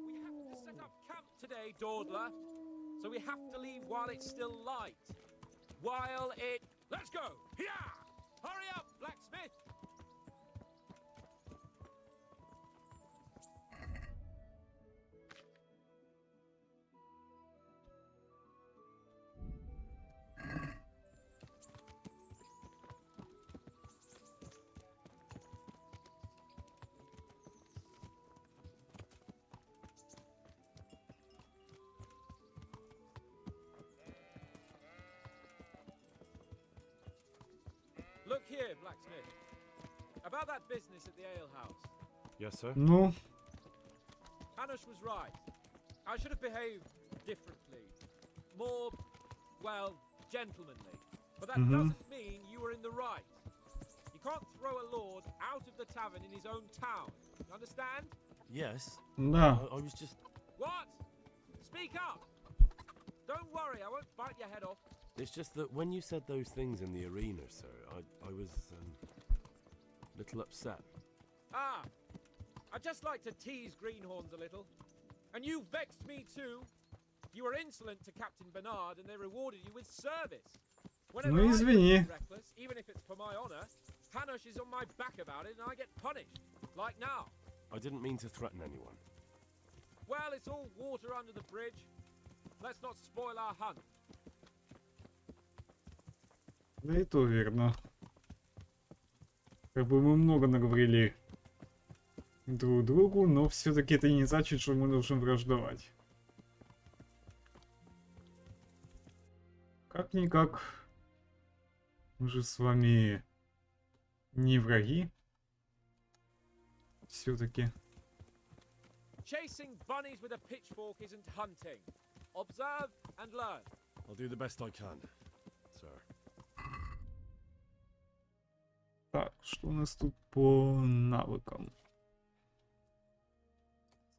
We have to set up camp today, Dawdler. So we have to leave while it's still light. While it... Let's go! Here! Hurry up, blacksmith! Look here, blacksmith. About that business at the alehouse. Yes, sir. Ну, Hanush was right. I should have behaved differently. More, well, gentlemanly. But that doesn't mean you were in the right. You can't throw a lord out of the tavern in his own town. You understand? Yes. да. I was just... What? Speak up! Don't worry, I won't bite your head off. It's just that when you said those things in the arena, sir, I was a little upset. Ah, I just like to tease greenhorns a little. And you vexed me too. You were insolent to Captain Bernard and they rewarded you with service. Whenever Ну, I извини. do reckless, even if it's for my honor, Hanush is on my back about it and I get punished. Like now. I didn't mean to threaten anyone. Well, it's all water under the bridge. Let's not spoil our hunt. Да и то верно. Как бы мы много наговорили друг другу, но все-таки это не значит, что мы должны враждовать. Как-никак, мы же с вами не враги. Все-таки. Chasing bunnies with a pitchfork isn't hunting. Observe and learn. I'll do the best I can, sir. Так, что у нас тут по навыкам?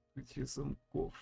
Открытие замков.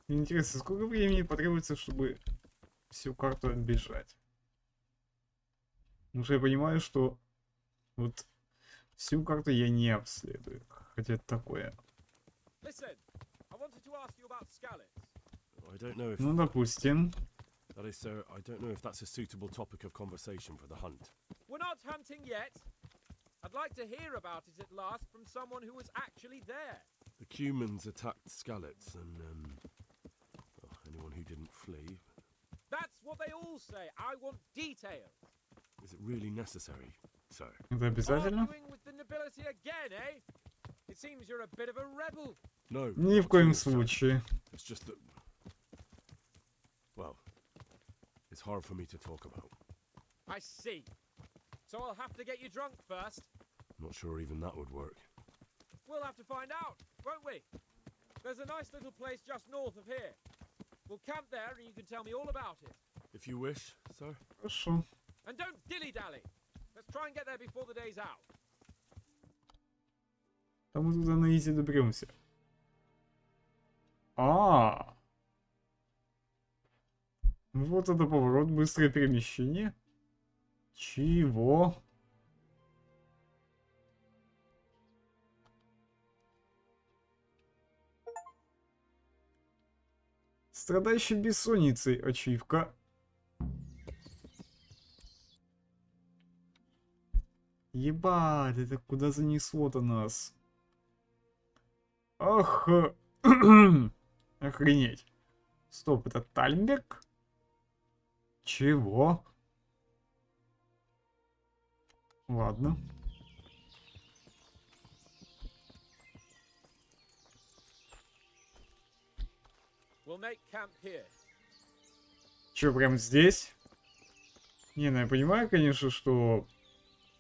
Интересно, сколько времени потребуется, чтобы всю карту оббежать? Потому что я понимаю, что вот всю карту я не обследую. Хотя это такое. Listen, I wanted to ask you about Skalitz. I don't know if... Ну, допустим. That is, sir, I don't know if that's a suitable topic of conversation for the hunt. We're not hunting yet. I'd like to hear about it at last from someone who was actually there. The Cumans attacked Skalitz and, well, anyone who didn't flee. That's what they all say. I want details. Is it really necessary, sir? Это обязательно? Arguing with the nobility again, eh? It seems you're a bit of a rebel. No. Ни в коем случае. It's just that... Well, it's hard for me to talk about. I see. So I'll have to get you drunk first. Not sure even that would work. We'll have to find out, won't we? There's a nice little place just north of here. We'll camp there and you can tell me all about it. If you wish, sir. Хорошо. And don't dilly-dally. Let's try and get there before the day's out. Там мы туда на изи доберемся. А, вот это поворот, быстрое перемещение. Чего? Страдающий бессонницей, ачивка. Ебать, это куда занесло-то нас? Ах, охренеть. Стоп, это Тальбек? Чего? Ладно. We'll make camp here. Чё, прям здесь? Не, ну я понимаю, конечно, что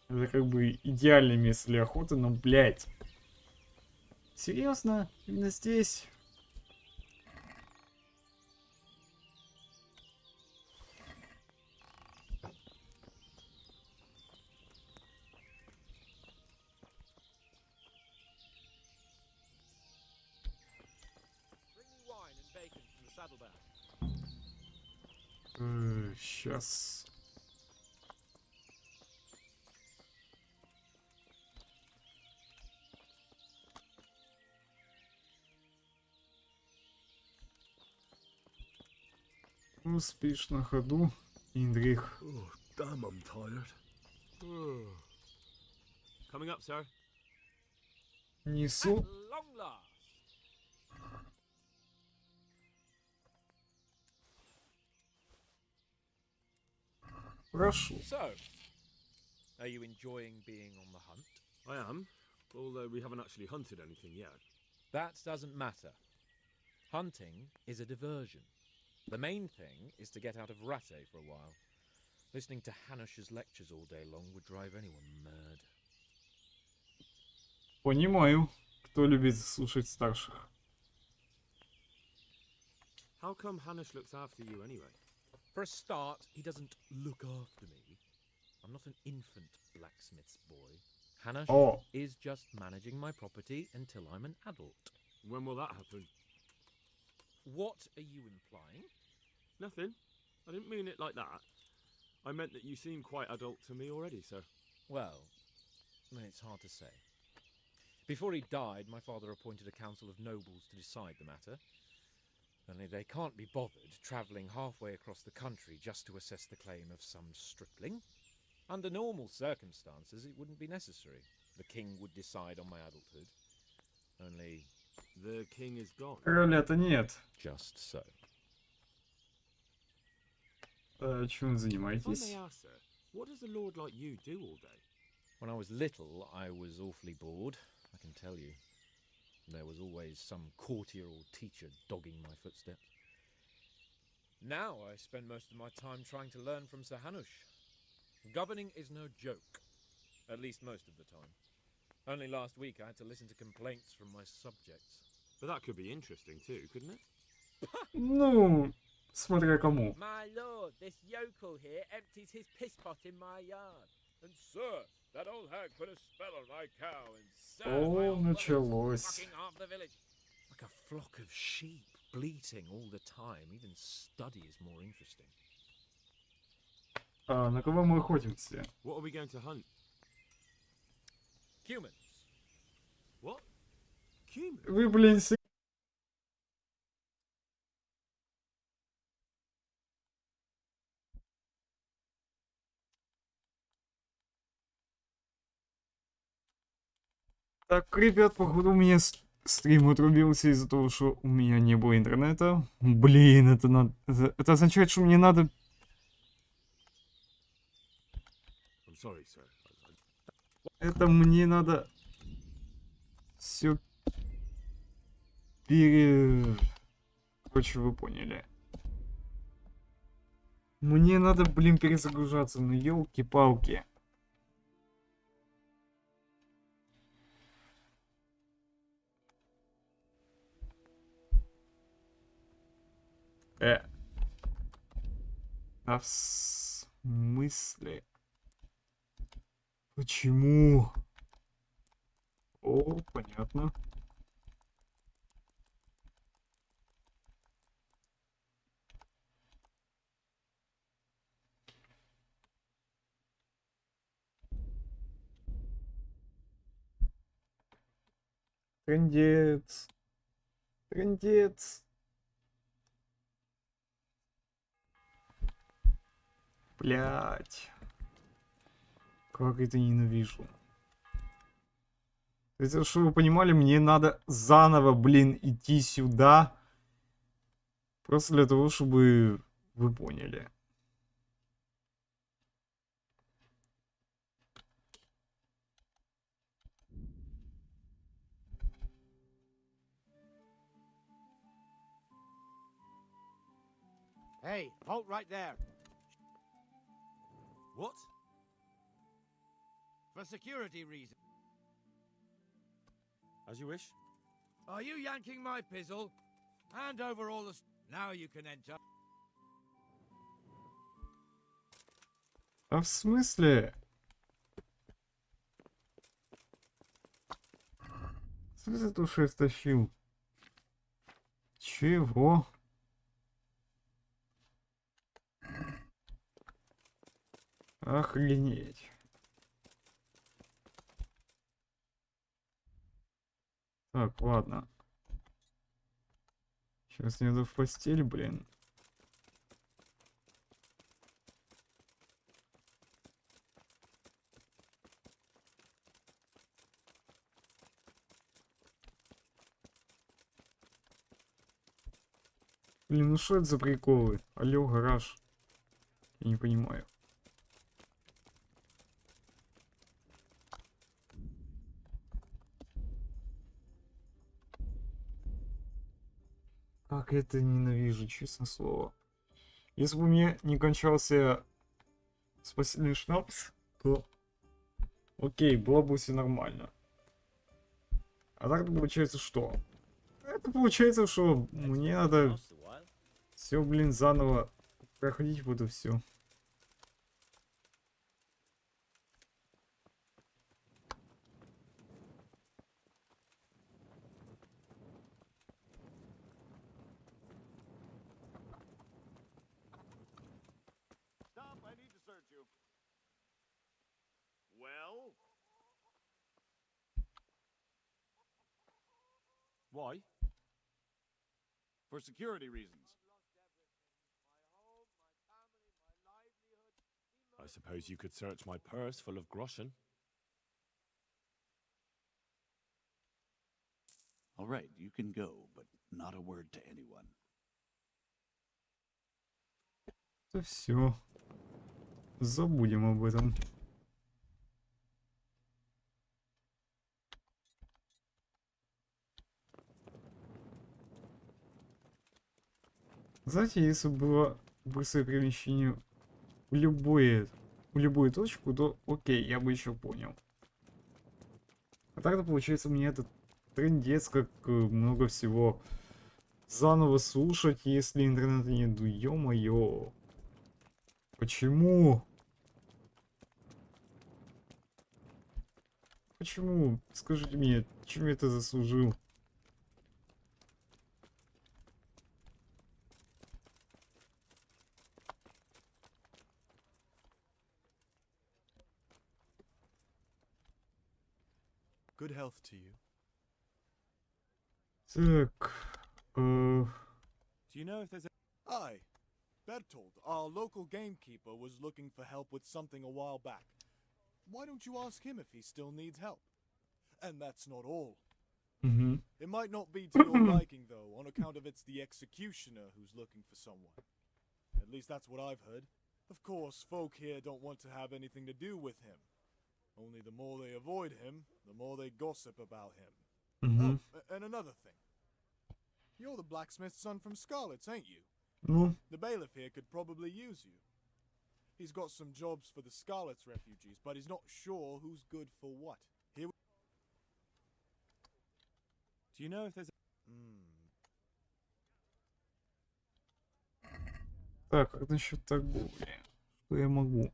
это как бы идеальное место для охоты, но, блядь. Серьезно? Именно здесь? Bring me wine and bacon from the saddlebag. Сейчас. Ну, спишь на ходу, Индрих. Oh, damn, I'm tired. Coming up, sir. Несу. Long last. Прошу. So, are you enjoying being on the hunt? I am, although we haven't actually hunted anything yet. That doesn't matter. Hunting is a diversion. The main thing is to get out of Rattay for a while. Listening to Hanush's lectures all day long would drive anyone mad. Понимаю, кто любит слушать старших. How come Hanush looks after you anyway? For a start, he doesn't look after me. I'm not an infant blacksmith's boy. Hanush is just managing my property until I'm an adult. When will that happen? What are you implying? Nothing. I didn't mean it like that. I meant that you seem quite adult to me already, sir. Well, it's hard to say. Before he died, my father appointed a council of nobles to decide the matter. Only they can't be bothered travelling halfway across the country just to assess the claim of some stripling. Under normal circumstances, it wouldn't be necessary. The king would decide on my adulthood. Only... The king is gone. Короля-то нет. Just so. Чем вы If I занимаетесь? may ask, sir, what does a lord like you do all day? When I was little, I was awfully bored, I can tell you. There was always some courtier or teacher dogging my footsteps. Now I spend most of my time trying to learn from Sir Hanush. Governing is no joke, at least most of the time. Only last week I had to listen to complaints from my subjects. But that could be interesting too, couldn't it? Ну, смотря кому. My lord, this yokel here empties his piss pot in my yard. And sir, that old hag put a spell on my cow and О, началось. Fucking half the village. Like a flock of sheep, bleating all the time. Even study is more interesting. А, на кого мы охотимся? What are we going to hunt? Humans. What? Humans? Вы, блин, Так, ребят, походу у меня стрим отрубился из-за того, что у меня не было интернета. Блин, это означает, что мне надо... I'm sorry, sir. Это мне надо... Все Короче, вы поняли. Мне надо, блин, перезагружаться, ну елки-палки. А в смысле? Почему? О, понятно. Трындец. Трындец. Блять. Как это ненавижу. Это, чтобы вы понимали, мне надо заново, блин, идти сюда. Просто для того, чтобы вы поняли. Hey, halt right there. What? For security reasons. As you wish. Are you yanking my pizzle? Hand over all the... Now you can enter. А в смысле? В смысле то, что я стащил? Чего? Охренеть. Так, ладно. Сейчас мне надо в постель, блин. Блин, ну что это за приколы? Алло, гараж. Я не понимаю. Как это ненавижу, честное слово. Если бы у меня не кончался спасительный шнапс, то окей, было бы все нормально. А так получается что? Это получается, что мне надо все, блин, заново проходить вот это все. Stop, I need to search you. Well? Why? For security reasons. I suppose you could search my purse full of groschen. All right, you can go, but not a word to anyone. Это все. Забудем об этом. Знаете, если бы было быстрое перемещение в любую точку, то окей, я бы еще понял. А так-то получается мне этот трындец, как много всего заново слушать, если интернета нет. Ё-моё. Почему? Почему? Скажите мне, чем я это заслужил? Good health to you. Так. Do you know if there's a... Aye. Bertold, our local gamekeeper, was looking for help with something a while back. Why don't you ask him if he still needs help? And that's not all. Угу. It might not be to your liking, though, on account of it's the executioner who's looking for someone. At least that's what I've heard. Of course, folk here don't want to have anything to do with him. Only the more they avoid him, the more they gossip about him. Угу. Oh, and another thing. You're the blacksmith's son from Scarlet's, ain't you? Ну, The bailiff here could probably use you. He's got some jobs for the Scarlet's refugees, but he's not sure who's good for what. Here. Do you know if there's так, как насчет торговли? Что я могу?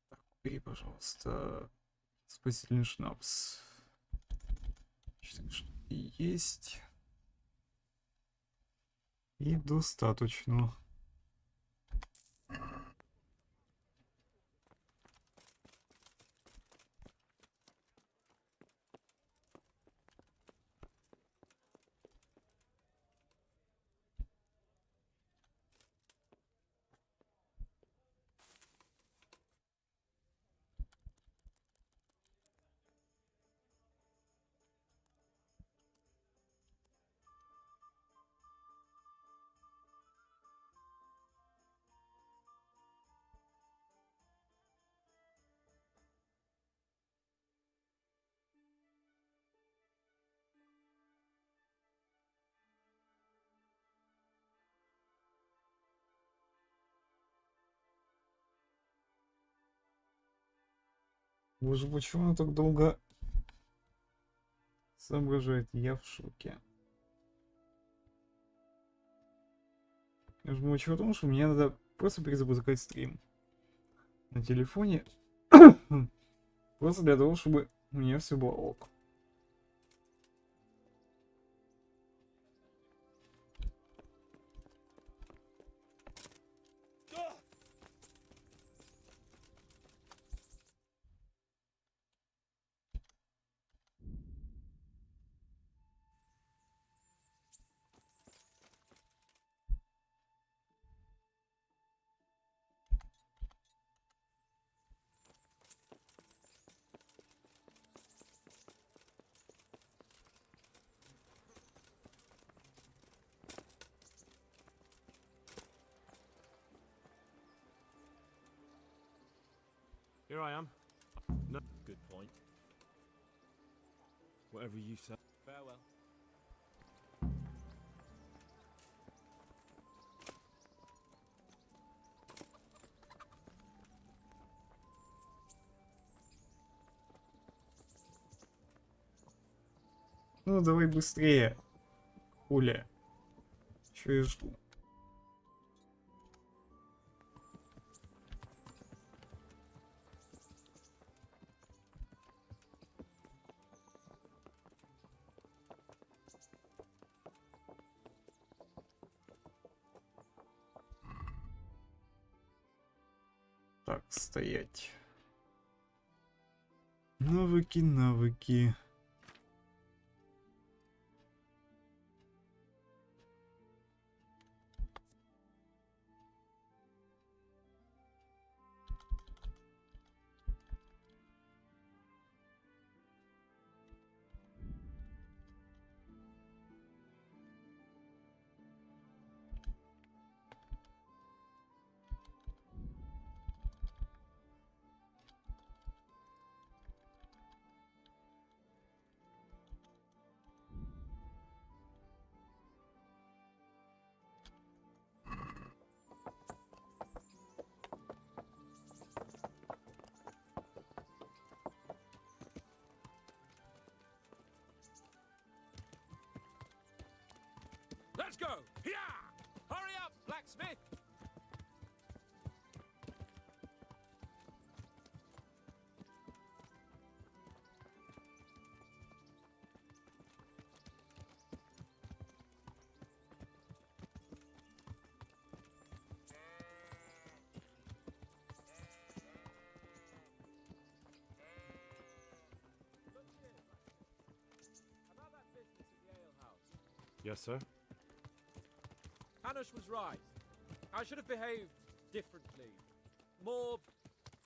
Так, бери, пожалуйста, спасительный шнапс. 4 штуки есть. И достаточно. Боже, почему она так долго соображает? Я в шоке. Я же думаю, чего потому, что мне надо просто перезапускать стрим на телефоне. Просто для того, чтобы у меня все было ок. Here I am. No. Good point. Whatever you say. Farewell. Ну, давай быстрее. Хуля. Чё я жду? Так, стоять. Навыки, навыки. Let's go! Yeah! Hurry up, blacksmith! About that business in the ale house. Yes, sir. Hanush was right. I should have behaved differently. More,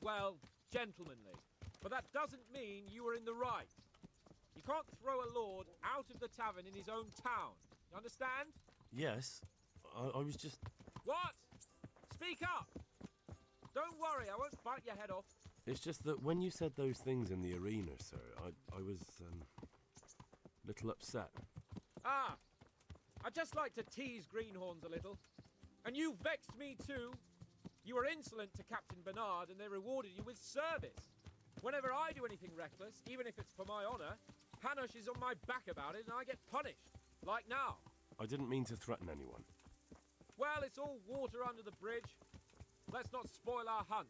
well, gentlemanly. But that doesn't mean you were in the right. You can't throw a lord out of the tavern in his own town. You understand? Yes, I was just... What? Speak up! Don't worry, I won't bite your head off. It's just that when you said those things in the arena, sir, I was, a little upset. Ah! I just like to tease greenhorns a little. And you vexed me too. You were insolent to Captain Bernard and they rewarded you with service. Whenever I do anything reckless, even if it's for my honor, Hanush is on my back about it and I get punished. Like now. I didn't mean to threaten anyone. Well, it's all water under the bridge. Let's not spoil our hunt.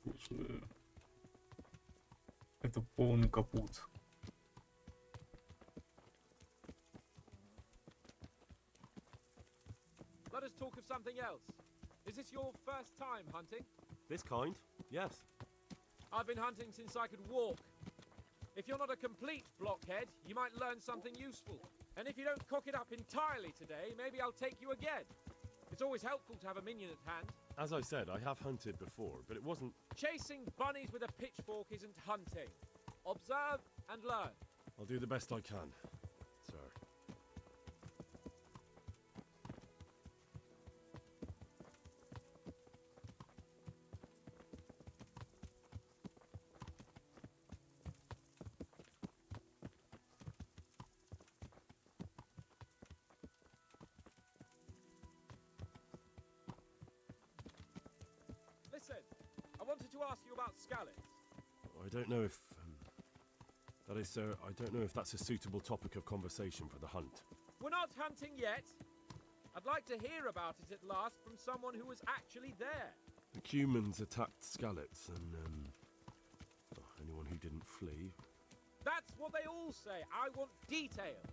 Боже. Это полный капут. Let us talk of something else. Is this your first time hunting? This kind? Yes. I've been hunting since I could walk. If you're not a complete blockhead, you might learn something useful. And if you don't cock it up entirely today, maybe I'll take you again. It's always helpful to have a minion at hand. As I said, I have hunted before, but it wasn't... Chasing bunnies with a pitchfork isn't hunting. Observe and learn. I'll do the best I can, sir. Listen, I wanted to ask you about scallops. I don't know if... that is, sir, I don't know if that's a suitable topic of conversation for the hunt. We're not hunting yet. I'd like to hear about it at last from someone who was actually there. The Cumans attacked Skallets, and, anyone who didn't flee. That's what they all say. I want details.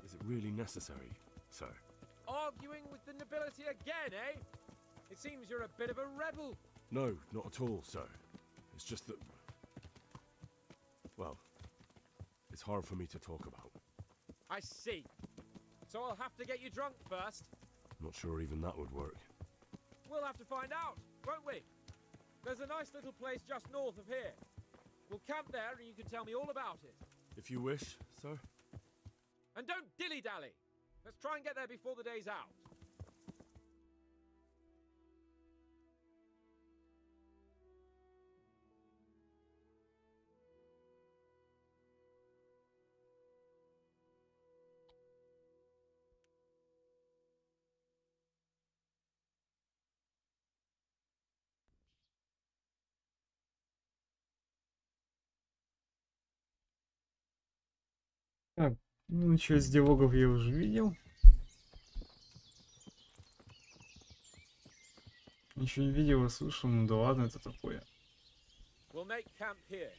Is it really necessary, sir? Arguing with the nobility again, eh? It seems you're a bit of a rebel. No, not at all, sir. It's just that... well, it's hard for me to talk about. I see. So I'll have to get you drunk first. Not sure even that would work. We'll have to find out, won't we? There's a nice little place just north of here. We'll camp there and you can tell me all about it. If you wish, sir. And don't dilly-dally. Let's try and get there before the day's out. Так, ну часть диалогов я уже видел. Ничего не видел и слышал, ну да ладно, это такое. We'll make camp here.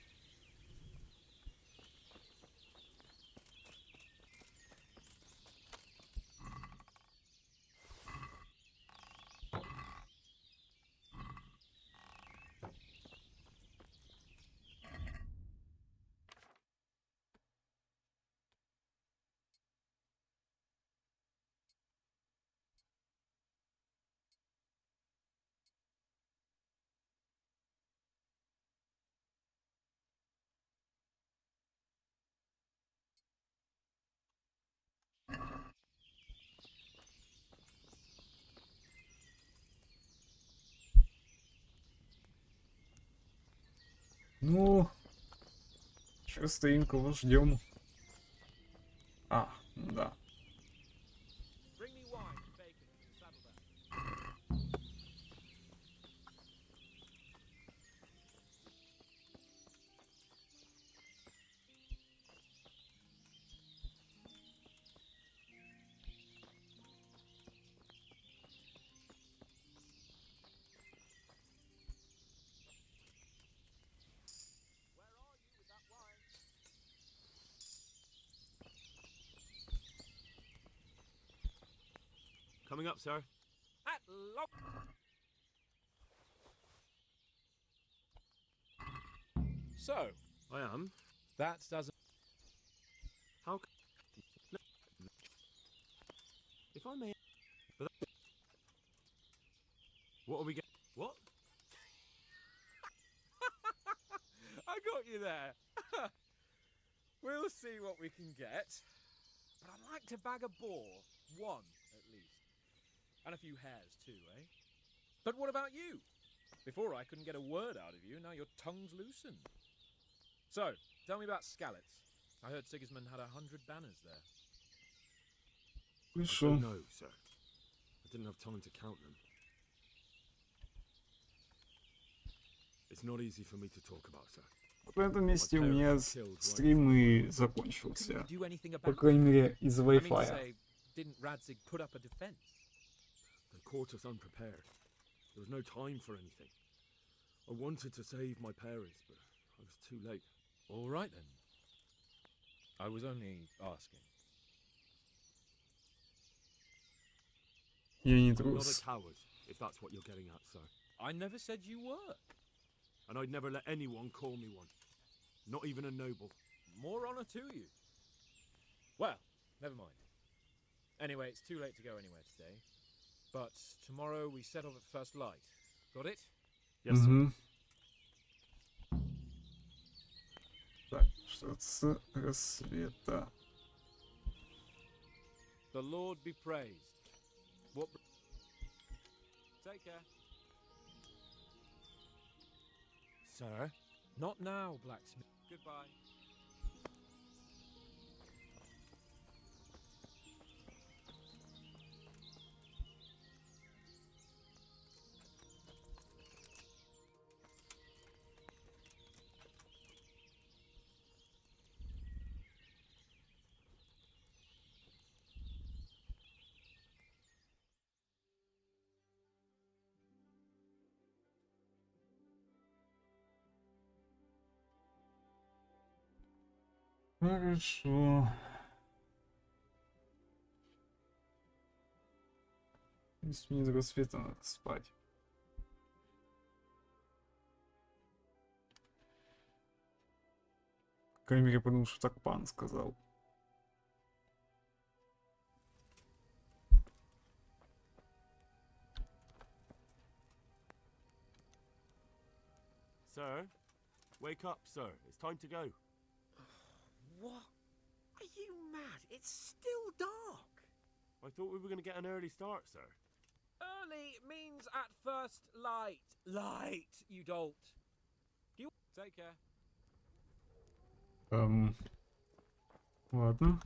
Ну, сейчас стоим, кого ждем. А, ну да. Bring me wine and bacon from the saddlebag. Coming up, sir. At long. So, I am. that doesn't. How? If I may... But what are we getting? What? I got you there. We'll see what we can get. But I'd like to bag a boar. One, at least. And a few hares, too, eh? But what about you? Before I couldn't get a word out of you, now your tongue's loosened. So, tell me about Skalitz. I heard Sigismund had 100 banners there. I don't know, sir. I didn't have time to count them. It's not easy for me to talk about, sir. В этом месте у меня стрим и закончился. По крайней мере, из Wi-Fi. Didn't Radzig put up a defense? They caught us unprepared. There was no time for anything. I wanted to save my parents, but I was too late. All right then. I was only asking. Я не I'm not трус. a coward, if that's what you're getting at, sir. I never said you were. And I'd never let anyone call me one. Not even a noble. More honor to you. Well, never mind. Anyway, it's too late to go anywhere today. But tomorrow we set off at first light. Got it? Yes, sir. Так, что с рассвета. The Lord be praised. What? Take care. Sir? Not now, blacksmith. Goodbye. Хорошо. 10 минут рассвета, надо спать. По крайней мере, потому что так пан сказал. Sir? Wake up, sir. It's time to go. What? Are you mad? It's still dark. I thought we were going to get an early start, sir. Early means at first light. Light, you dolt. Do you take care? Ладно.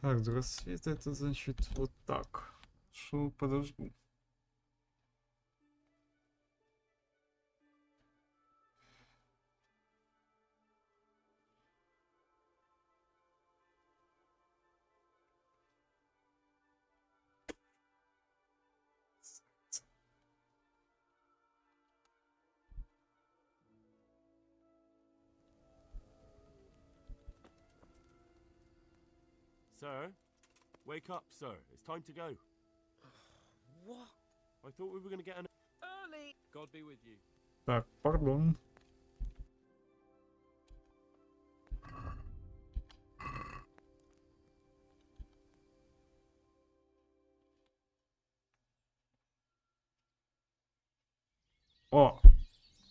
Так, до рассвета это значит вот так. Шо, подожду. Sir? Wake up, sir. It's time to go. What? I thought we were going to get an... Early. God be with you. Так, пардон. О,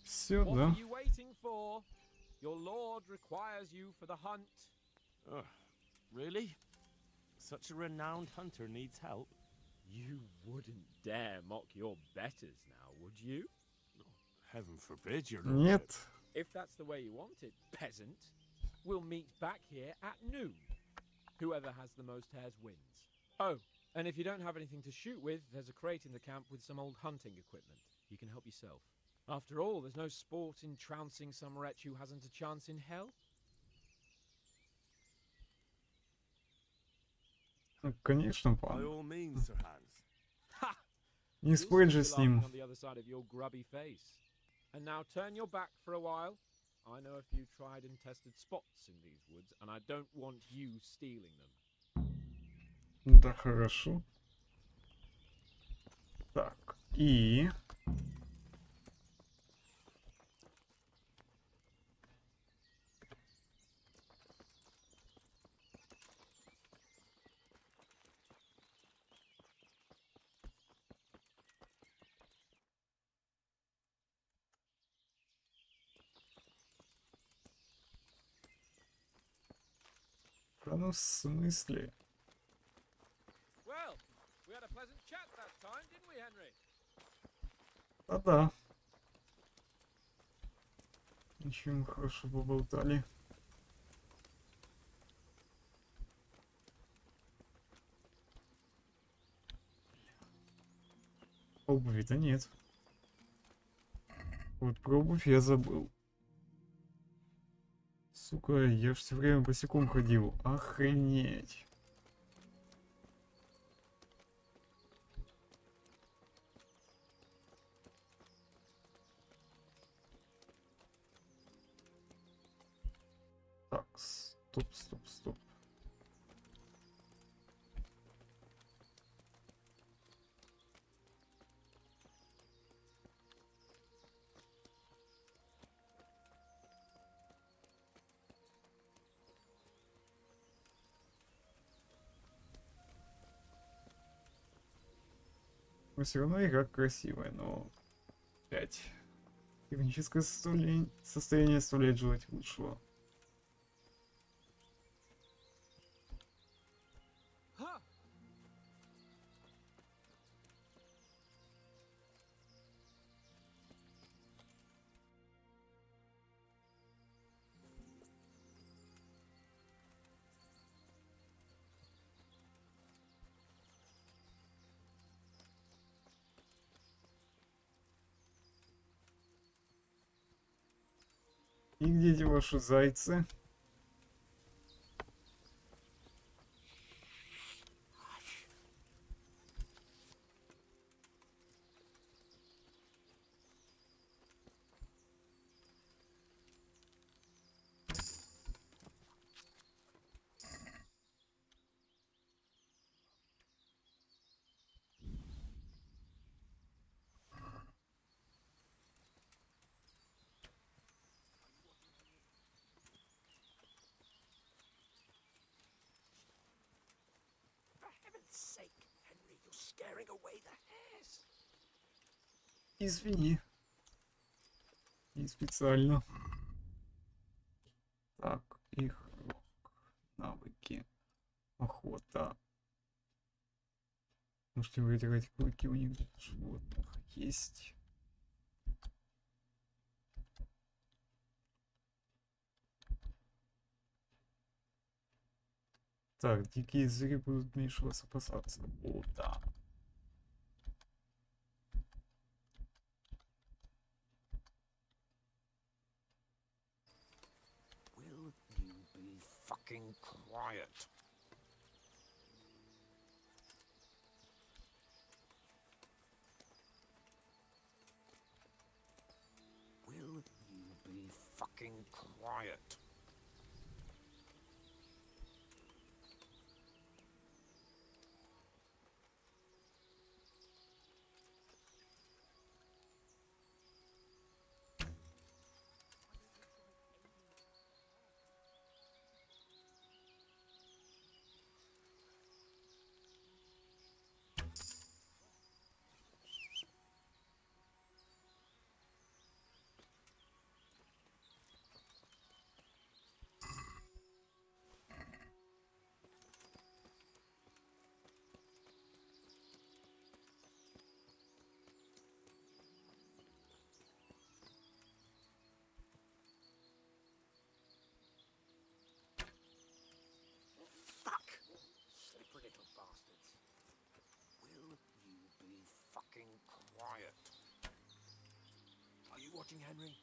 все, What да. are you waiting for? Your lord requires you for the hunt. Really? Such a renowned hunter needs help? You wouldn't dare mock your betters now, would you? Heaven forbid, your Нет. lordship. If that's the way you want it, peasant, we'll meet back here at noon. Whoever has the most hares wins. Oh, and if you don't have anything to shoot with, there's a crate in the camp with some old hunting equipment. You can help yourself. After all, there's no sport in trouncing some wretch who hasn't a chance in hell. Конечно, By пан. all means, Sir Hans. Ha! Не спорь же You'll с still be ним. laughing on the other side of your grubby face. And now turn your back for a while. I know a few tried and tested spots in these woods, and I don't want you stealing them. Да, хорошо. Так, и... Ну, в смысле? Well, we had a pleasant chat that time, didn't we, Henry? Да-да. Ничего, хорошо поболтали. Обуви-то нет. Вот про обувь я забыл. Сука, я ж все время босиком ходил. Охренеть. Так, стоп. Но все равно игра красивая, но 5. Техническое состояние оставляет желать лучшего. И где эти ваши зайцы? For heaven's sake, Henry, you're scaring away the hares. Извини. Не специально. Так, их навыки. Охота. Можете вытирать клыки у них животных. Есть. Так, дикие звери будут меньше вас опасаться. О, да. Will you be fucking quiet? Will you be fucking quiet? Slippery little bastards. Will you be fucking quiet? Are you watching, Henry?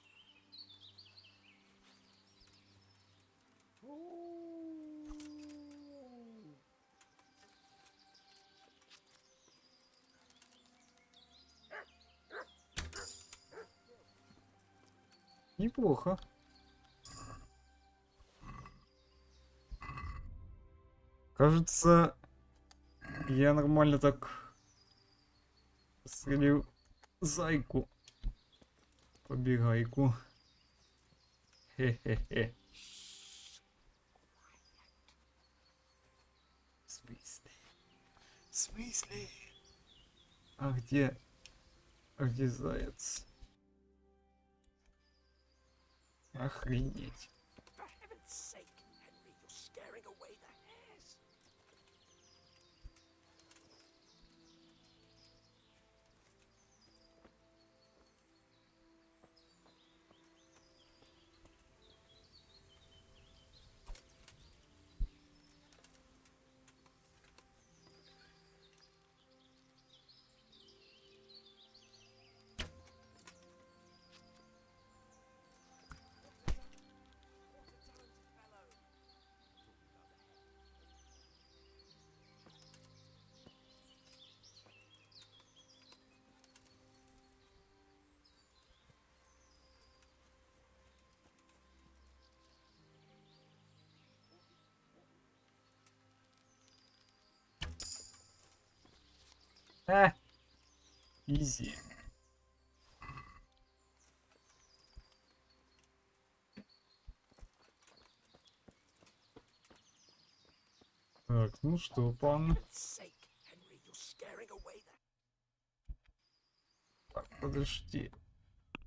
Неплохо. Кажется, я нормально так застрелил зайку. Побегайку. Хе-хе-хе. В смысле? В смысле? А где? А где заяц? Охренеть. For heaven's sake, Henry, you're scaring away the Изи. Так, ну что, пан? Так, подожди.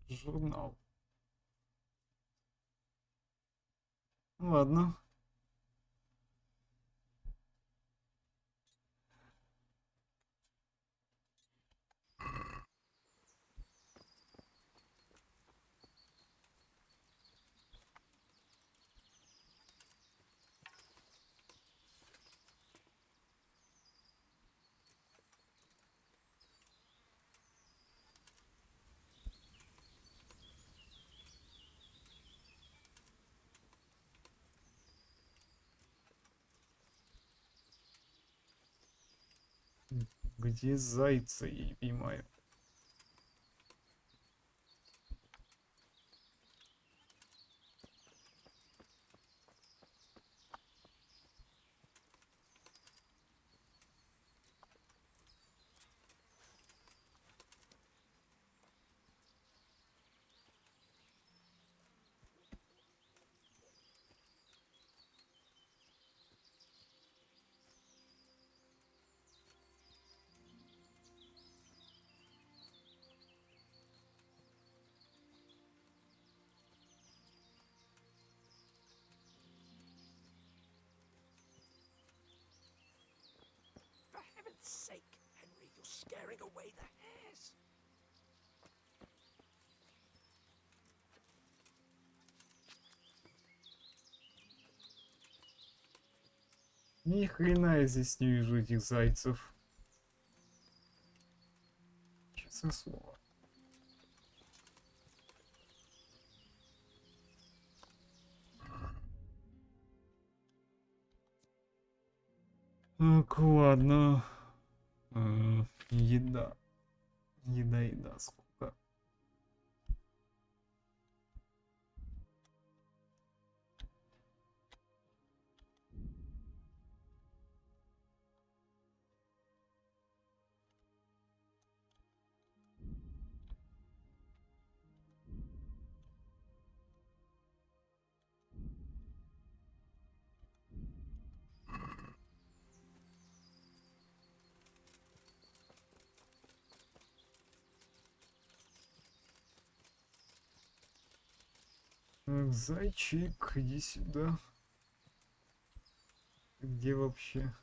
Журнал. Ладно. Где зайца, я не понимаю. For heaven's sake, Henry, you're scaring away the hares. Ни хрена я здесь не вижу этих зайцев. Честное слово. Так, ладно. Еда. Еда, сколько? Так, зайчик, иди сюда. Где вообще?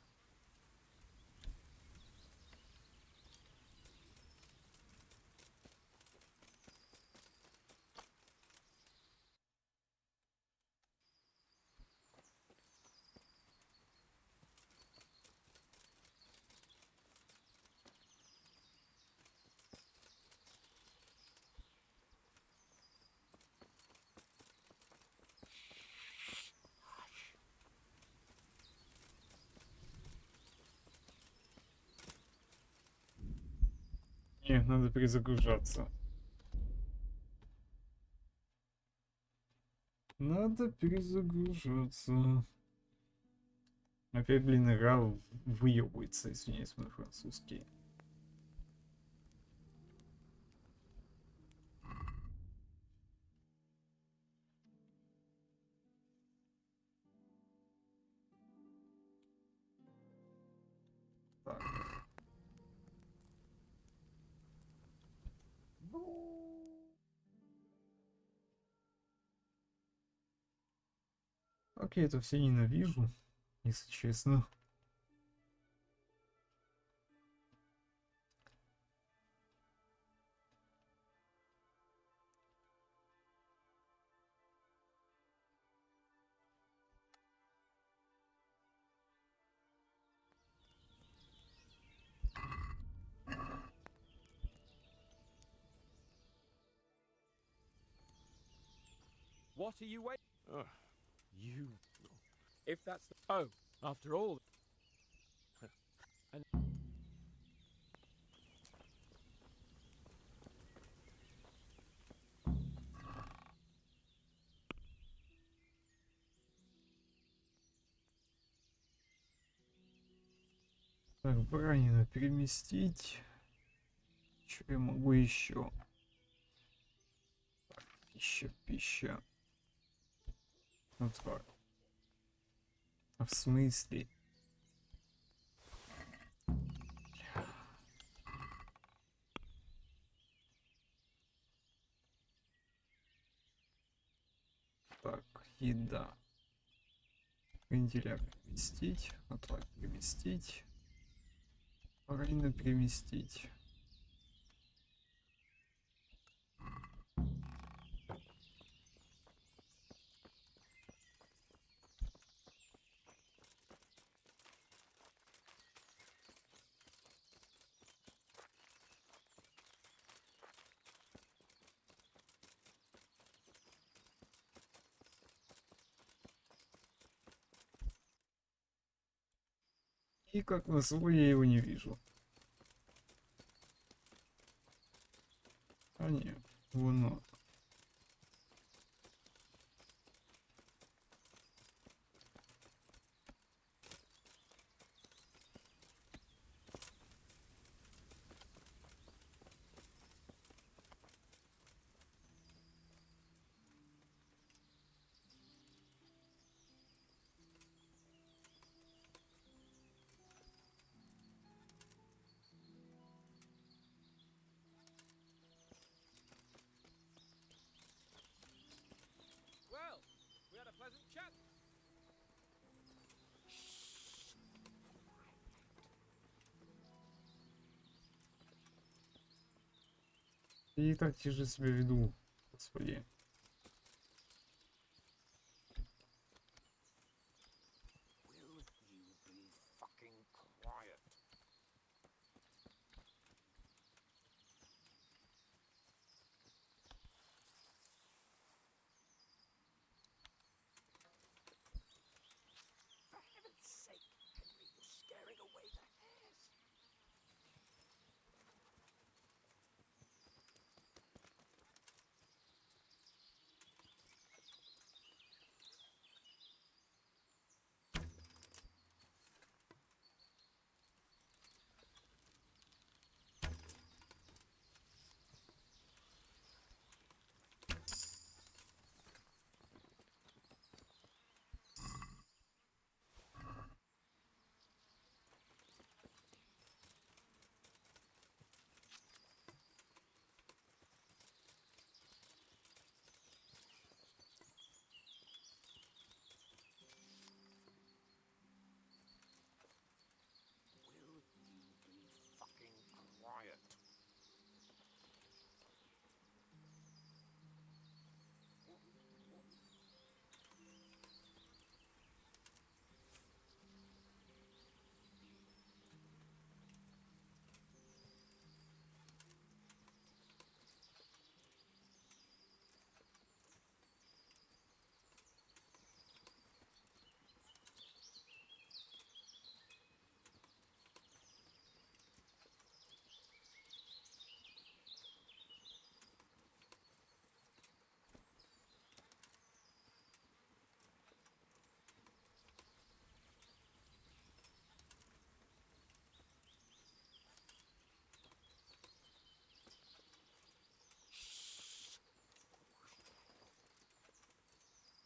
Не, надо перезагружаться. Надо перезагружаться. Опять, блин, игра выебывается, извиняюсь, мой французский. Так. Как я это все ненавижу, если честно. What are you waiting? You. If that's the... Oh, after all... and... Так, баранину переместить. Что я могу еще? Так, пища. Отвар. А в смысле? Так, еда. Вентиляр переместить. Отвар переместить. Рейна переместить. И как назло я его не вижу. А нет, вон он. Well, we had a pleasant chat. И так тяжело себя веду, господи. Fucking quiet. For heaven's sake, Henry, you're scaring away the hares. Fucking quiet.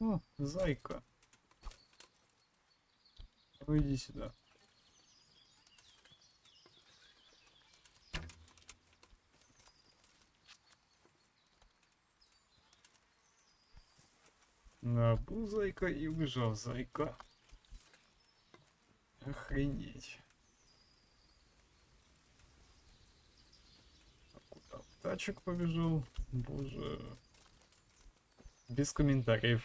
О, зайка. Ну иди сюда. Да, был зайка и убежал зайка. Охренеть. А куда птачек побежал? Боже. Без комментариев.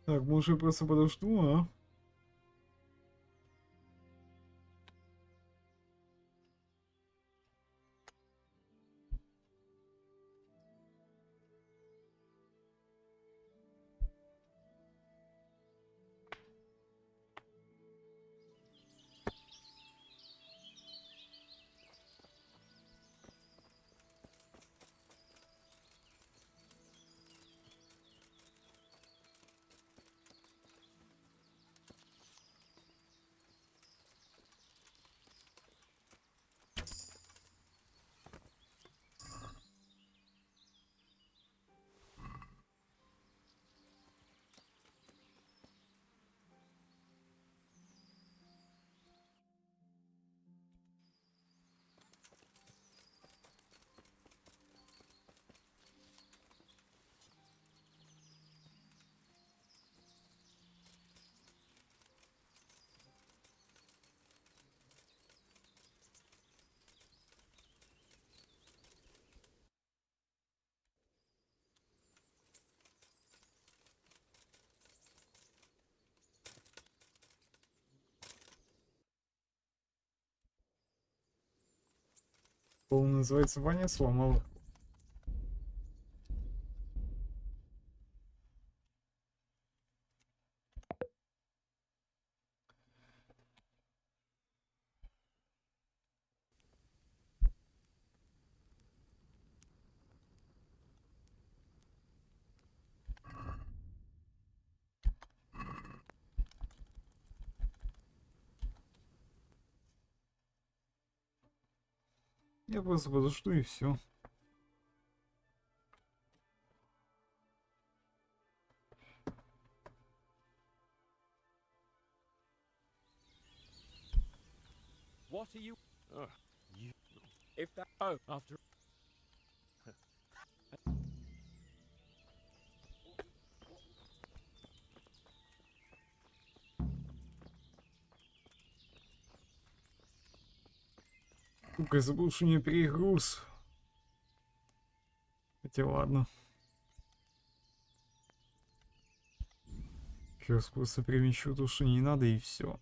Так, может я просто подожду, а? Он называется Ваня сломал. Я просто подожду и все. What are you? You. If that. Oh, after. Сука, я забыл, что у нее перегруз. Хотя ладно. Сейчас просто перемещу то, что не надо, и все.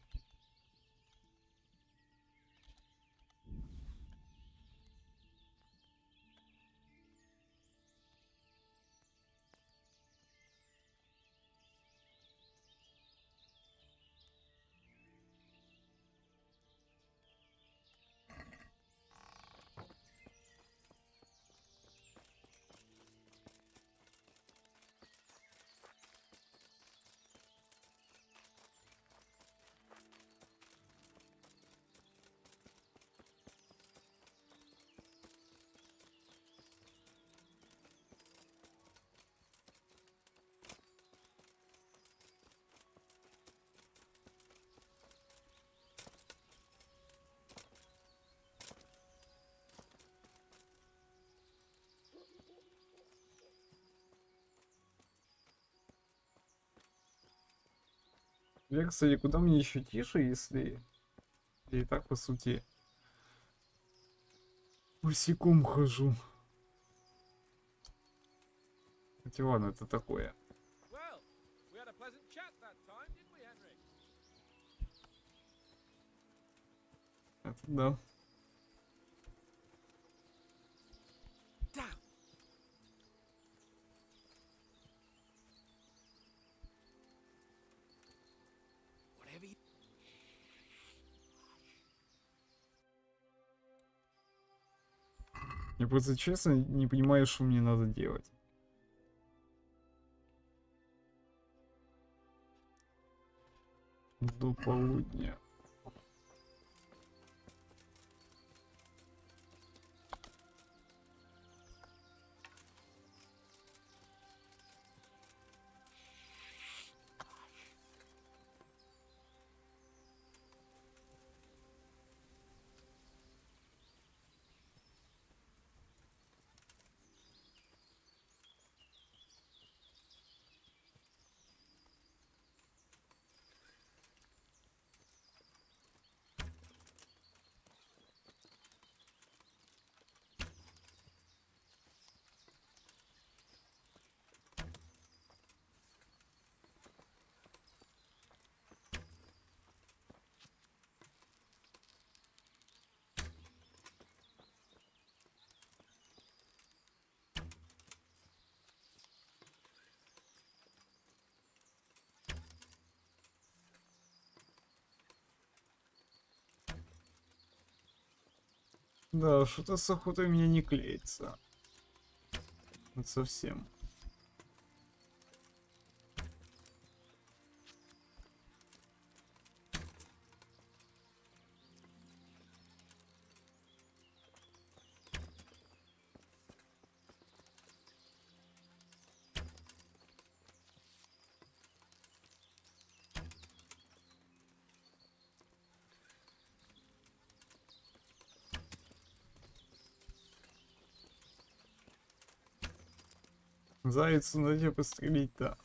Я, кстати, куда мне еще тише, если я и так, по сути, босиком хожу. Хотя ладно, это такое. Well, we had a pleasant chat that time, didn't we, Henry? Это да. Whatever you... Я просто честно не понимаю, что мне надо делать. До полудня. Да, что-то с охотой у меня не клеится. Вот совсем. Зайцу надо пострелить-то.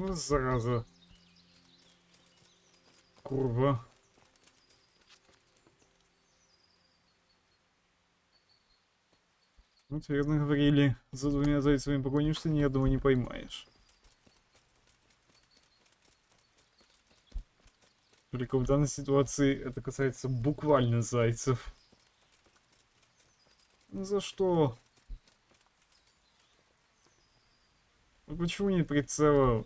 Ну, зараза. Курва. Вот верно говорили, за двумя зайцами погонишься, ни одного не поймаешь. Только в данной ситуации это касается буквально зайцев. Ну за что? Ну почему не прицела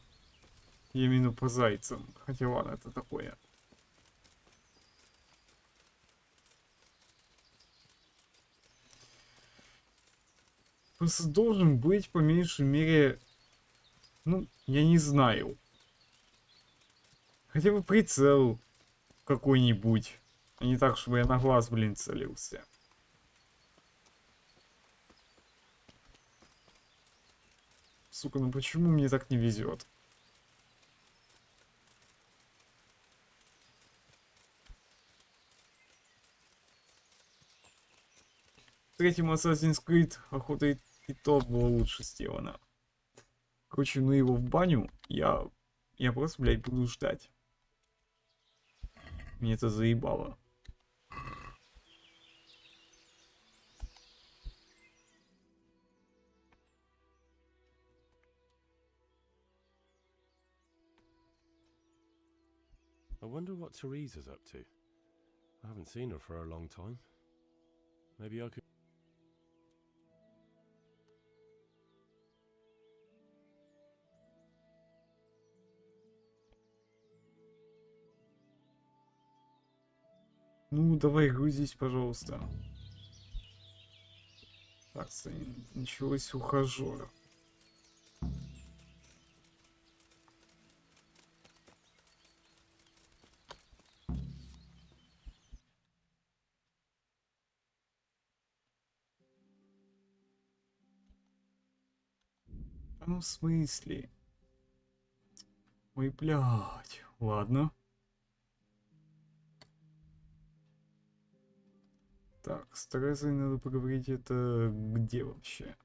именно по зайцам? Хотя ладно, это такое. Просто должен быть по меньшей мере, ну, я не знаю. Хотя бы прицел какой-нибудь. А не так, чтобы я на глаз, блин, целился. Сука, ну почему мне так не везет? В третьем Assassin's Creed охота и то было лучше сделано. Короче, ну его в баню, я просто, блядь, буду ждать. Мне это заебало. I wonder what Teresa's up to. I haven't seen her for a long time. Maybe I could... Ну, давай грузись, пожалуйста. Так, началось ухажера. Ну, в смысле? Ой, блядь. Ладно. Так, с Терезой надо поговорить, это где вообще?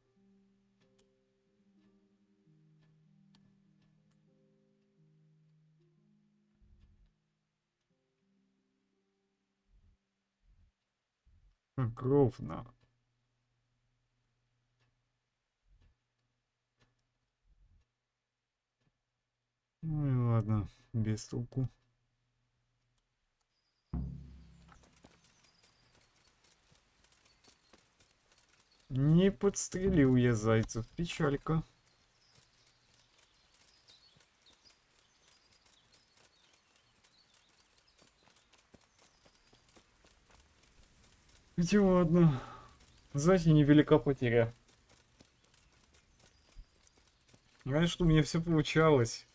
Ровно. Ну и ладно, без толку. Не подстрелил я зайцев, печалька. Хотя ладно, зайти невелика потеря. Знаешь, что у меня все получалось.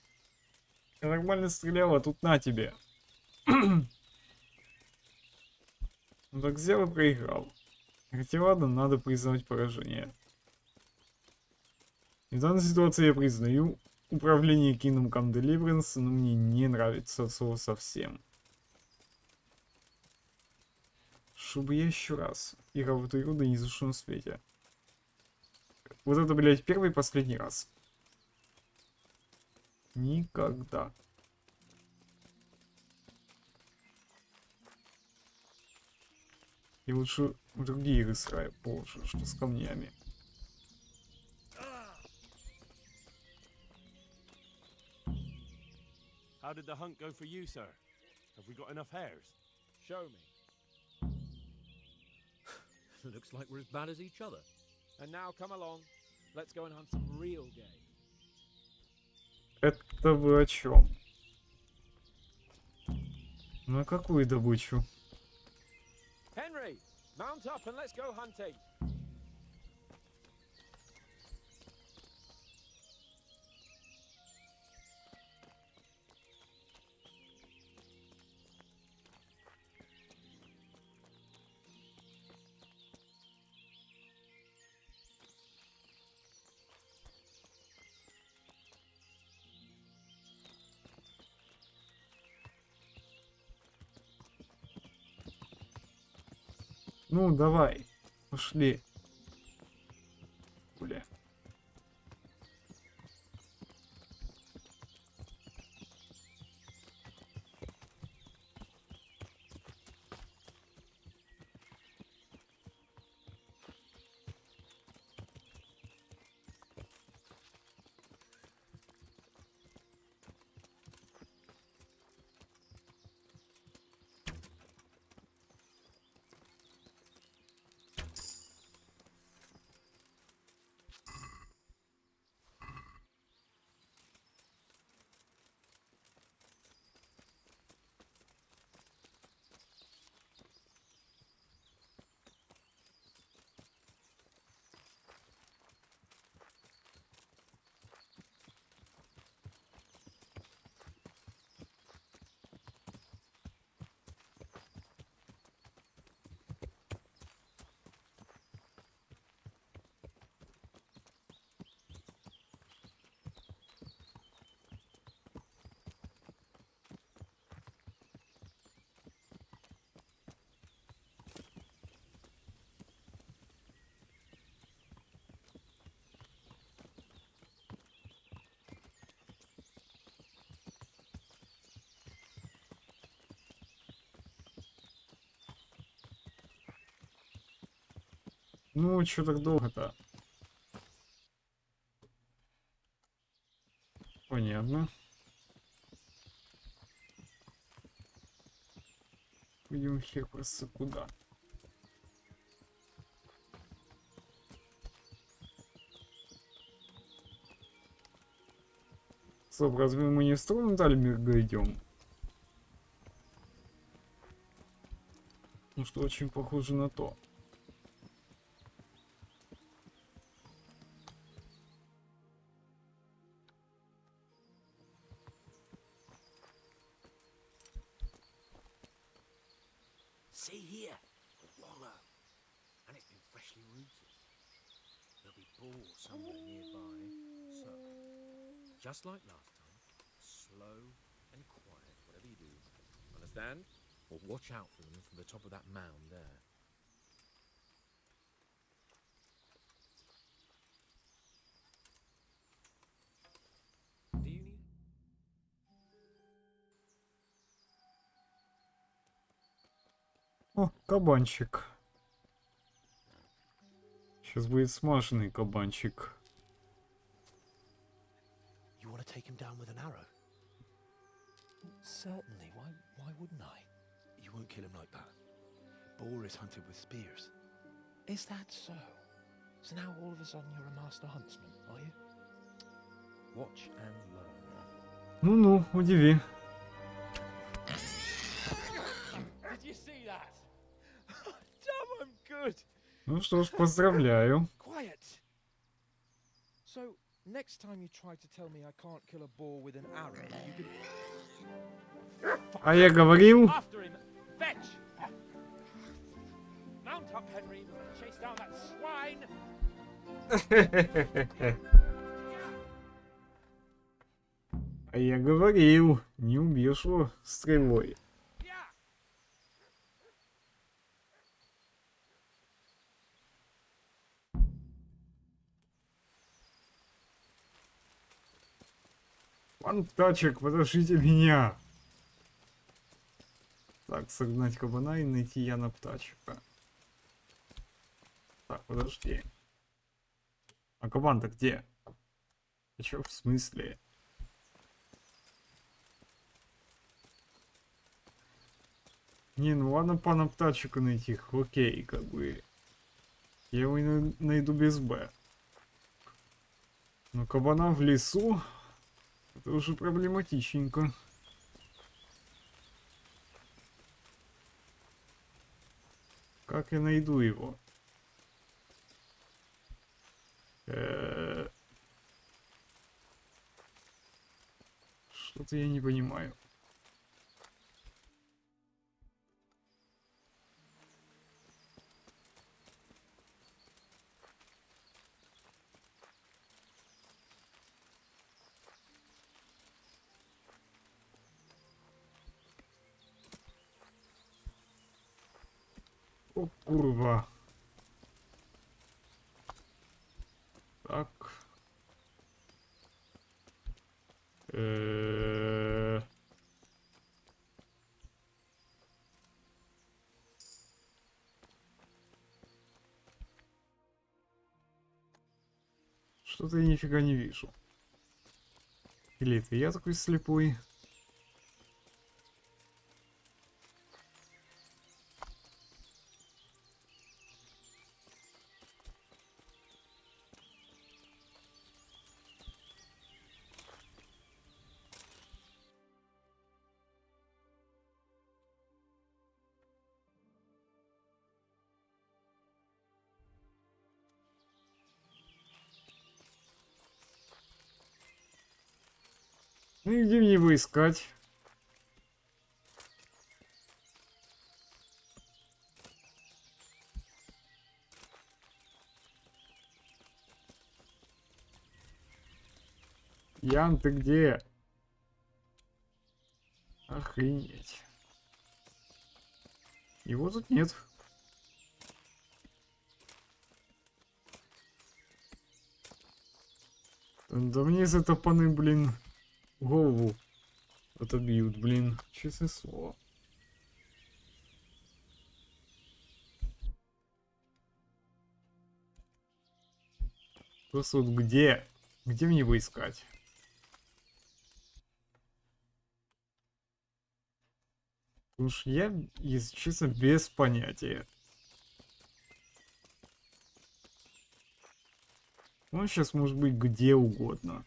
Я нормально стрелял, а тут на тебе. Ну так взял и проиграл. Хотя ладно, надо признавать поражение. В данной ситуации я признаю управление Kingdom Come Deliverance, но мне не нравится слово совсем. Чтобы я еще раз играл в эту игру, да ни за что на свете. Вот это, блядь, первый и последний раз. Никогда. И лучше в другие игры сраю позже, что с камнями. How did the hunt go for you, sir? Have we got enough hares? Show me. Looks like we're as bad as each other. And now come along. Let's go and hunt some real game. Это вы о чем? На какую добычу? Henry, mount up and let's go hunting. Ну, давай. Пошли. Бля. Ну, чё так долго-то? Понятно. Пойдем хер просто куда? Стоп, разве мы не в Струнтальмир идем? Ну что, очень похоже на то. See here, a wallow. And it's been freshly rooted. There'll be balls somewhere nearby. So, just like last time, slow and quiet, whatever you do. Understand? Or watch out for them from the top of that mound there. Do you need... О, кабанчик. Сейчас будет смаженный кабанчик. You want to take him down with an arrow? Certainly. Why wouldn't I? You won't kill him like that. Boar is hunted with spears. Is that so? So now all of a sudden you're a master huntsman, are you? Watch and learn. Ну-ну, удиви. Did you see that? Damn, I'm good. Ну что ж, поздравляю. Quiet. So, next time you try to tell me I can't kill a boar with an arrow, you can... А я говорил. After him. Fetch. Mount up, Henry. Chase down that swine. А я говорил, не убьешь его стрелой. Пан Птачек, подождите меня. Так, согнать кабана и найти Яна Птачека. Так, подожди. А кабан-то где? А чё, в смысле? Не, ну ладно, пана Птачека найти, окей, как бы. Я его и найду без Б. Но кабана в лесу, это уже проблематичненько. Как я найду его? Что-то я не понимаю. О, курва. Так. Что-то я нифига не вижу. Или это я такой слепой? Ну и где мне его искать? Ян, ты где? Охренеть. Его тут нет. Да мне за топаны, блин, голову отобьют, блин, честное слово. Просто вот где? Где мне его искать? Потому что я, если честно, без понятия. Он сейчас может быть где угодно.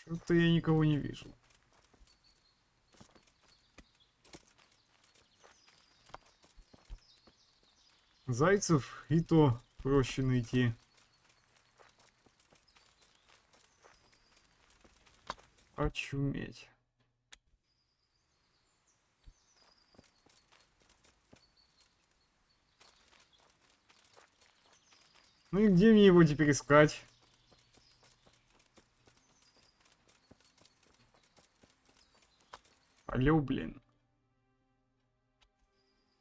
Что-то я никого не вижу. Зайцев и то проще найти. Очуметь. Ну и где мне его теперь искать? Алло, блин.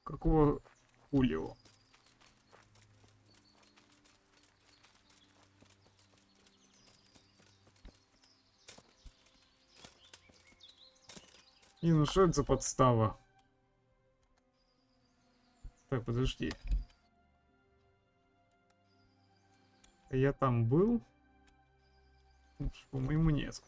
Какого хулио? Не, ну что это за подстава? Так, подожди. Я там был? По-моему, нет.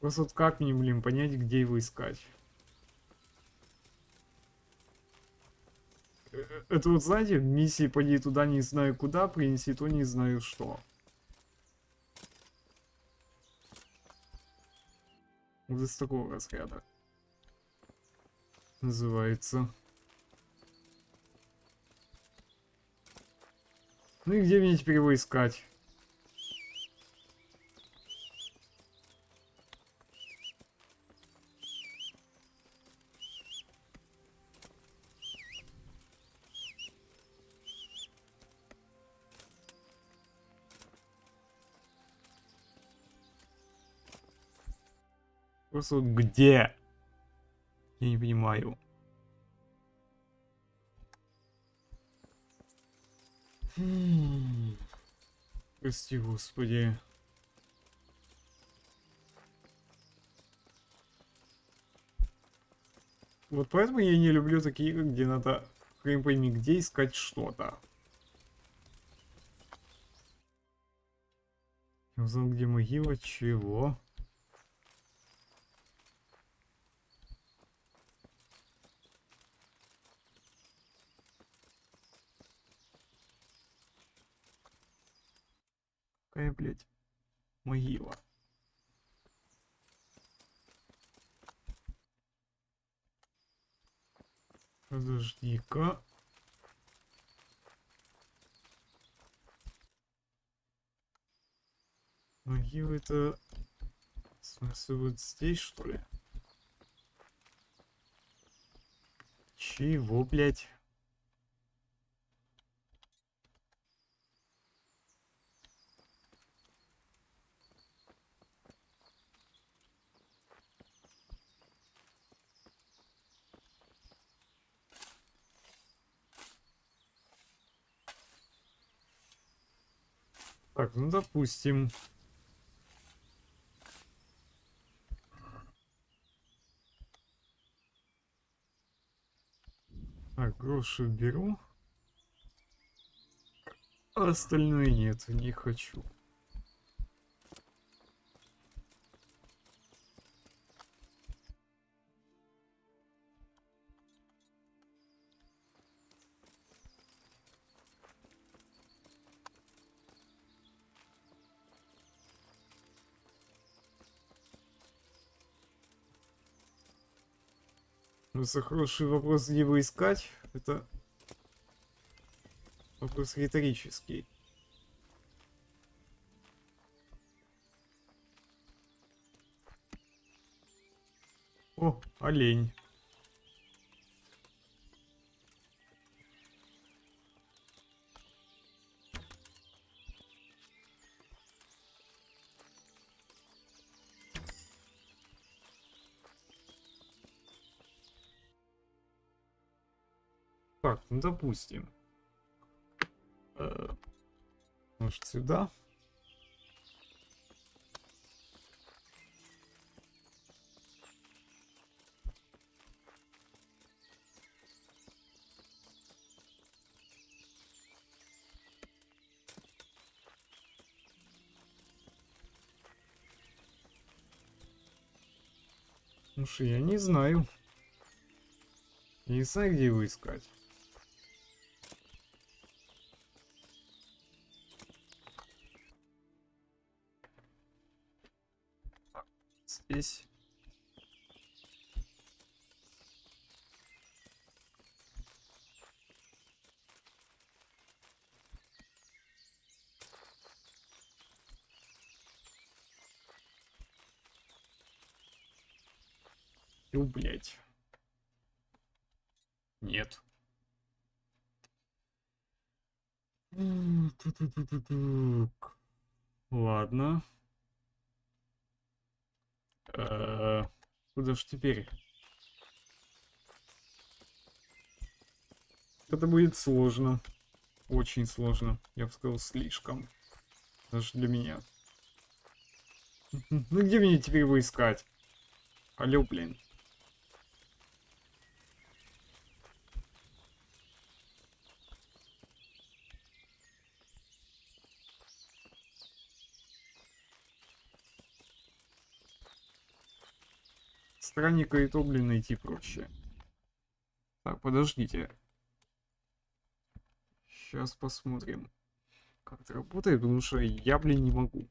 Просто вот как мне, блин, понять, где его искать? Это вот, знаете, миссии «Поди туда, не знаю куда, принеси то, не знаю что». Вот из такого разряда. Называется. Ну и где мне теперь его искать? Просто вот где? Я не понимаю. Прости, господи. Вот поэтому я не люблю такие игры, где надо, хрен пойми, где искать что-то. Я узнал, где могила, чего? Какая, блядь, могила? Подожди-ка. Могила это... В смысле, вот здесь, что ли? Чего, блядь? Так, ну допустим. Так, гроши беру. А остальное нет, не хочу. Просто хороший вопрос, где его искать. Это вопрос риторический. О, олень. Так, ну допустим. Может сюда? Ну что, я не знаю. Я не знаю, где его искать. Так, здесь. Блять. Нет. Ладно. Куда ж теперь? Это будет сложно. Очень сложно. Я бы сказал, слишком. Даже для меня. Ну где мне теперь его искать? Алло, блин. Странника и то, блин, найти проще. Так, подождите. Сейчас посмотрим, как это работает, потому что я, блин, не могу.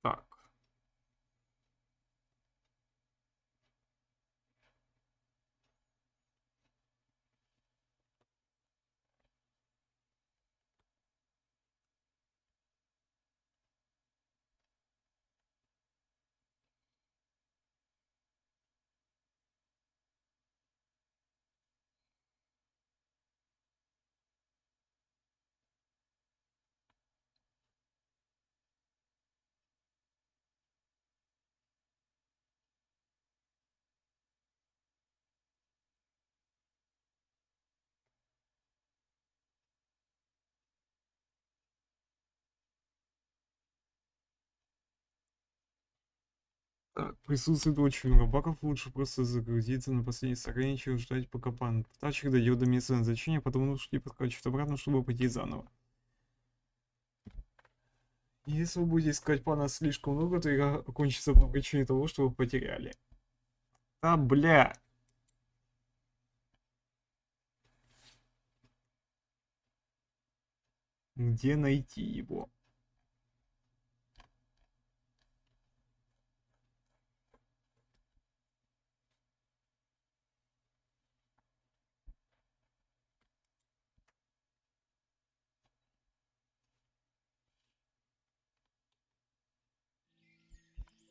Так. Так, присутствует очень много багов, лучше просто загрузиться на последней стороне, чем ждать, пока пан тачек дойдет до места назначения, потом нужно подкачивать обратно, чтобы пойти заново. Если вы будете искать пана слишком много, то игра окончится по причине того, что вы потеряли. А, бля! Где найти его?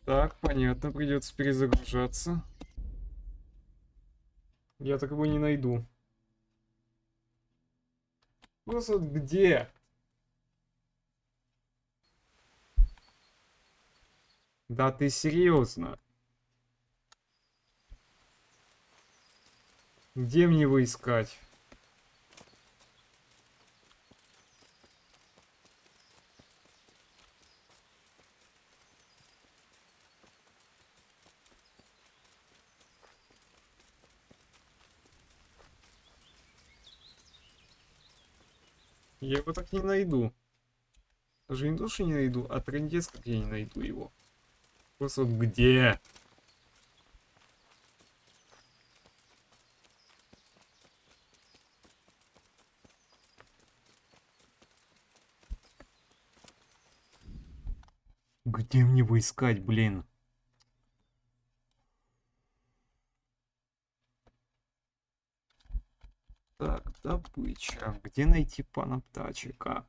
Так, понятно, придется перезагружаться. Я так его не найду. Просто вот где? Да ты серьезно? Где мне его искать? Я его так не найду. Даже не то, что не найду, а трындец, как я не найду его. Просто вот где? Где мне его искать, блин? Так, добыча. Где найти пана птачика?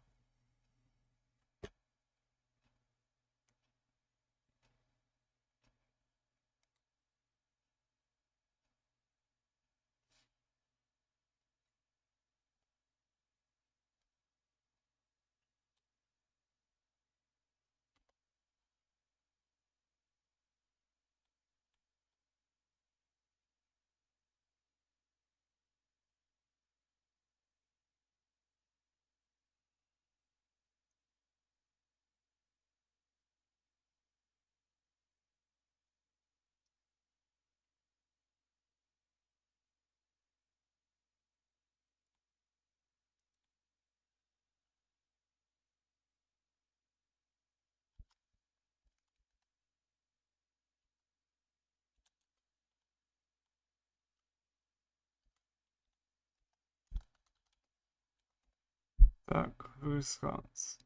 Так, Рысханс.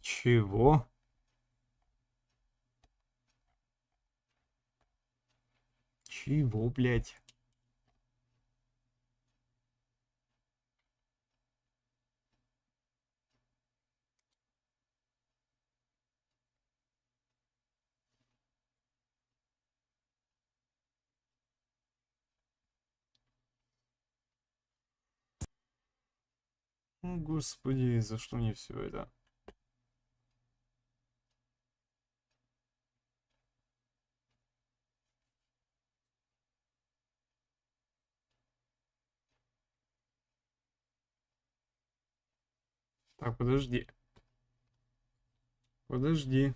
Чего? Чего, блядь? О, господи, за что мне все это? Так, подожди. Подожди.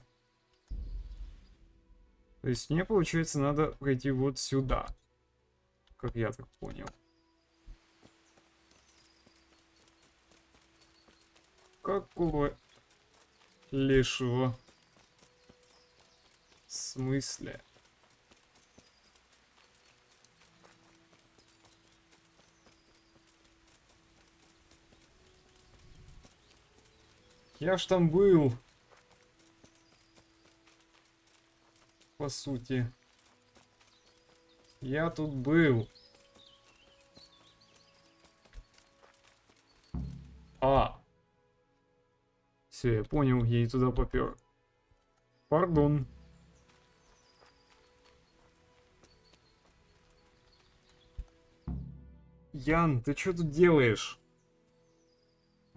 То есть мне, получается, надо пройти вот сюда. Как я так понял. Какого лешего? В смысле? Я ж там был. По сути. Я тут был. А. Все, я понял, я и туда попер. Пардон. Ян, ты что тут делаешь?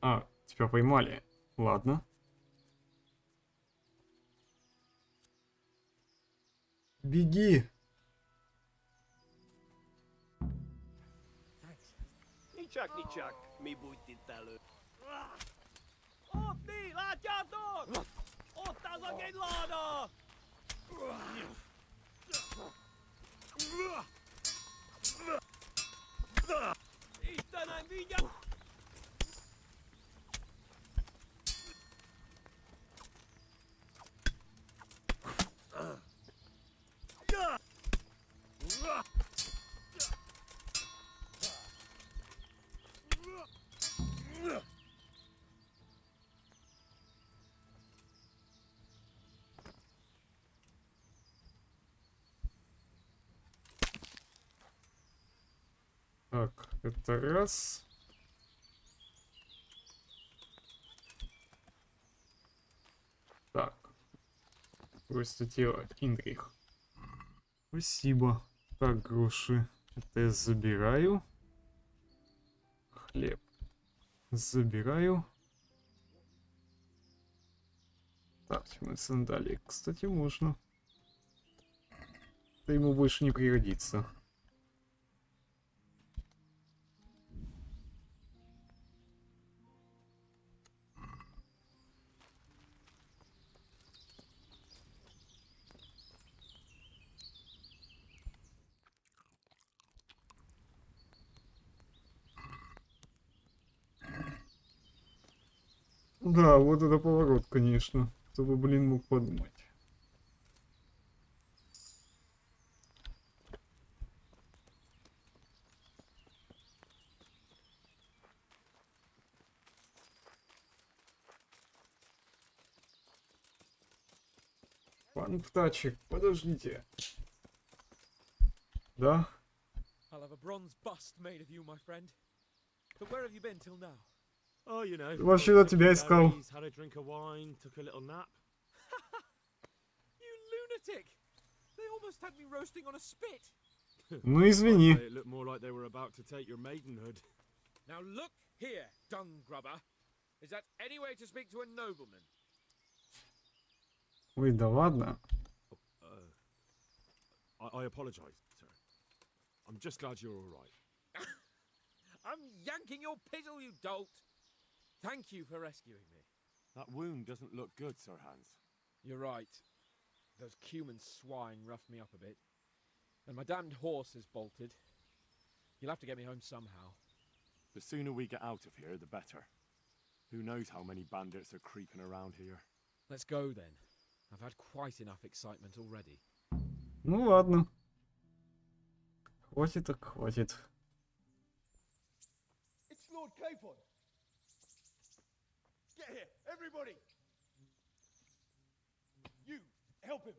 А, тебя поймали. Ладно. Беги. Нічак, нічак, мій будь талю. От ти, латятор! От та загидлана! Istenem, vigyázz! Так, это раз. Так. Просто тело. Индрих. Спасибо. Так, груши. Это я забираю. Хлеб. Забираю. Так, мы сандалии. Кстати, можно. Это ему больше не пригодится. Да, вот это поворот, конечно. Кто бы, блин, мог подумать. Пан Птачек, подождите. Да? I'll have a bronze bust made of you, my friend. But where have you been till now? Oh, you know. Вообще-то тебя искал. Had a drink of wine, took a little nap. You lunatic! They almost had me roasting on a spit. Ну извини. It looked more like they were about to take your maidenhood. Now look here, dung grubber. Is that any way to speak to a nobleman? Ой, да ладно. I apologize, sir. I'm just glad you're all right. I'm yanking your pizzle, you dolt. Thank you for rescuing me. That wound doesn't look good, Sir Hans. You're right. Those cumin swine roughed me up a bit. And my damned horse is bolted. You'll have to get me home somehow. The sooner we get out of here, the better. Who knows how many bandits are creeping around here. Let's go then. I've had quite enough excitement already. Ну ладно. Хватит так хватит. It's Lord Capon. Get here, everybody. You, help him.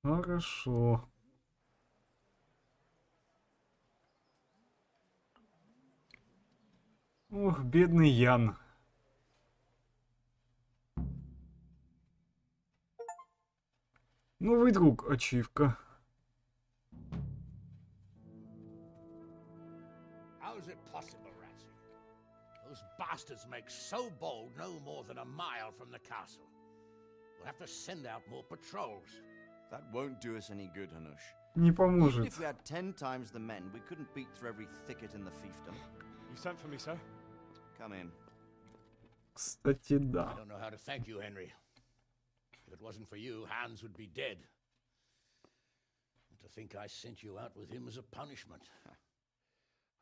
Хорошо. Ох, бедный Ян. Новый друг, ачивка. How's it possible, Ratsy? Those bastards make so bold no more than a mile from the castle. We'll have to send out more patrols. That won't do us any good, Hanush. Не Even поможет. if we had 10 times the men, we couldn't beat through every thicket in the fiefdom. You sent for me, sir? Come in. Кстати, I да. don't know how to thank you, Henry. If it wasn't for you, Hans would be dead. And to think I sent you out with him as a punishment.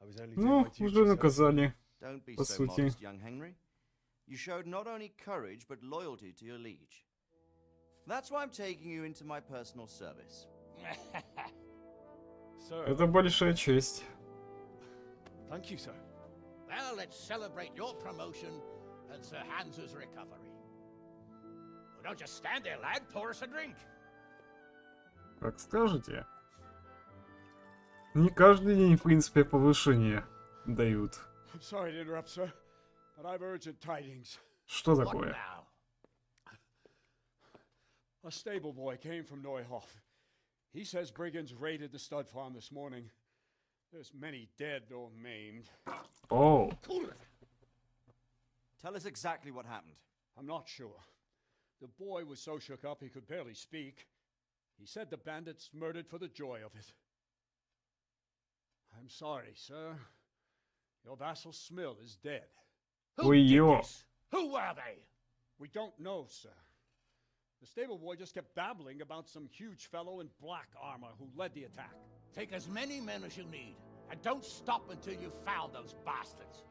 I was only Ну, уже наказали. Don't be По so сути. modest, young Henry. You showed not only courage, but loyalty to your liege. That's why I'm taking you into my personal service. Sir. Это большая честь. Thank you, sir. Well, let's celebrate your promotion and Sir Hans's recovery. Well, don't just stand there, lad. Pour us a drink. Как скажете. Не каждый день, в принципе, повышение дают. I'm sorry to interrupt, sir, but I've urgent tidings. Что такое? A stable boy came from Neuhof. He says brigands raided the stud farm this morning. There's many dead or maimed. Oh. Tell us exactly what happened. I'm not sure. The boy was so shook up he could barely speak. He said the bandits murdered for the joy of it. I'm sorry, sir. Your vassal Smill is dead. Ой, ё. Who were they? We don't know, sir. The stable boy just kept babbling about some huge fellow in black armor who led the attack. Take as many men as you need, and don't stop until you've found those bastards.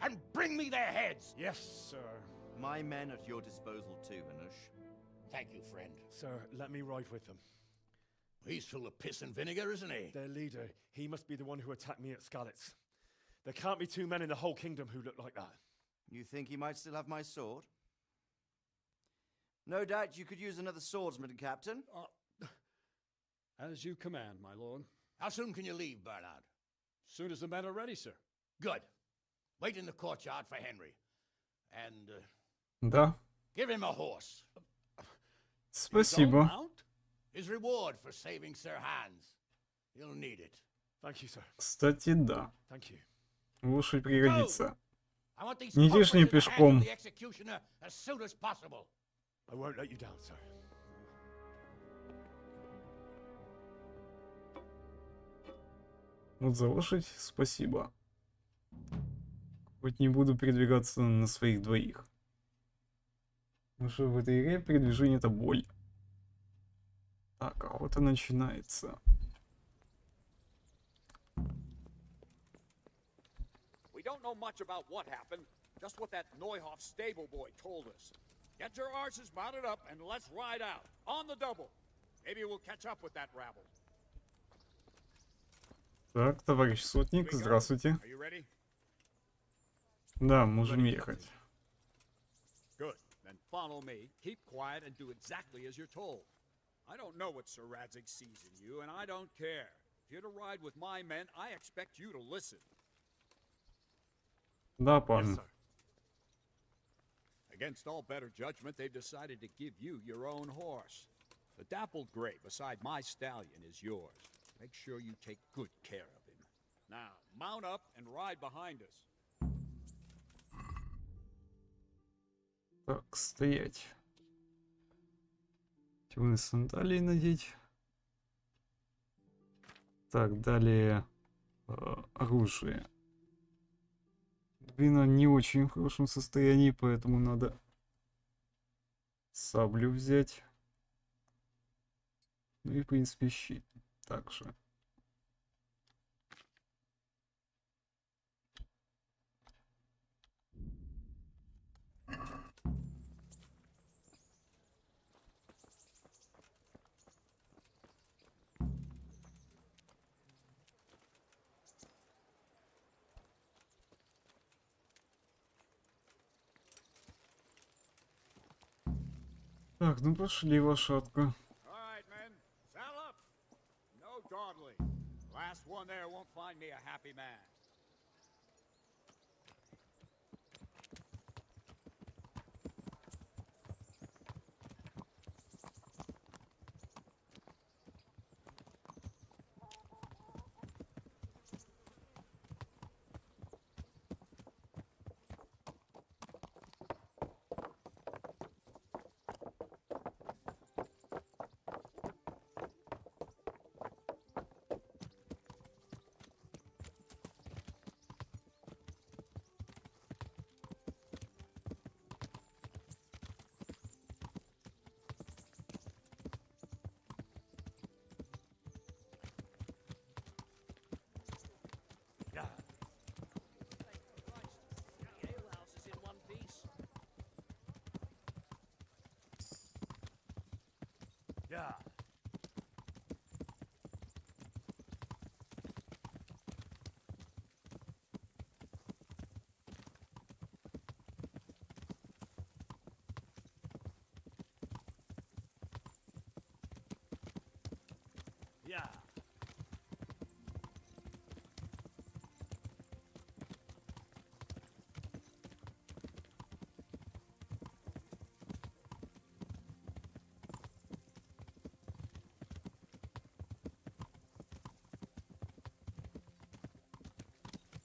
And bring me their heads! Yes, sir. My men at your disposal too, Hanush. Thank you, friend. Sir, let me ride with them. He's full of piss and vinegar, isn't he? Their leader, he must be the one who attacked me at Skalitz. There can't be two men in the whole kingdom who look like that. You think he might still have my sword? No doubt you could use another swordsman, Captain. As you command, my lord. How soon can you leave, Bernard? Soon as the men are ready, sir. Good. Wait in the courtyard for Henry. And, Да. give him a horse. Спасибо. His reward for saving Sir Hans. You'll need it. Thank you, sir. Кстати, да. Thank you. Лошадь пригодится. I want these Не идешь не culprits in the hands of пешком. the executioner as soon as possible. I won't let you down, sir. Вот за лошадь спасибо. Хоть не буду передвигаться на своих двоих. Потому что в этой игре передвижение это боль. Так, охота начинается. We don't know much about what happened, just what that Neuhof stable boy told us. Get your horses mounted up and let's ride out. On the double. Maybe we'll catch up with that rabble. Так, товарищ сотник, здравствуйте. Are you ready? Да, можем ехать. Good. Then follow me, keep quiet, and do exactly as you're told. I don't know what Sir Radzig sees in you, and I don't care. If you're to ride with my men, I expect you to listen. Да, парень. Against all better judgment, they've decided to give you your own horse. The dappled gray beside my stallion is yours. Make sure you take good care of him. Now, mount up and ride behind us. Так, стоять. Темные сандалии надеть. Так, далее оружие. Вина не очень в хорошем состоянии, поэтому надо саблю взять. Ну и, в принципе, щит также. Так, ну пошли, лошадка. All right, men, saddle up. No dawdling. Last one there won't find me a happy man. Yeah. Yeah.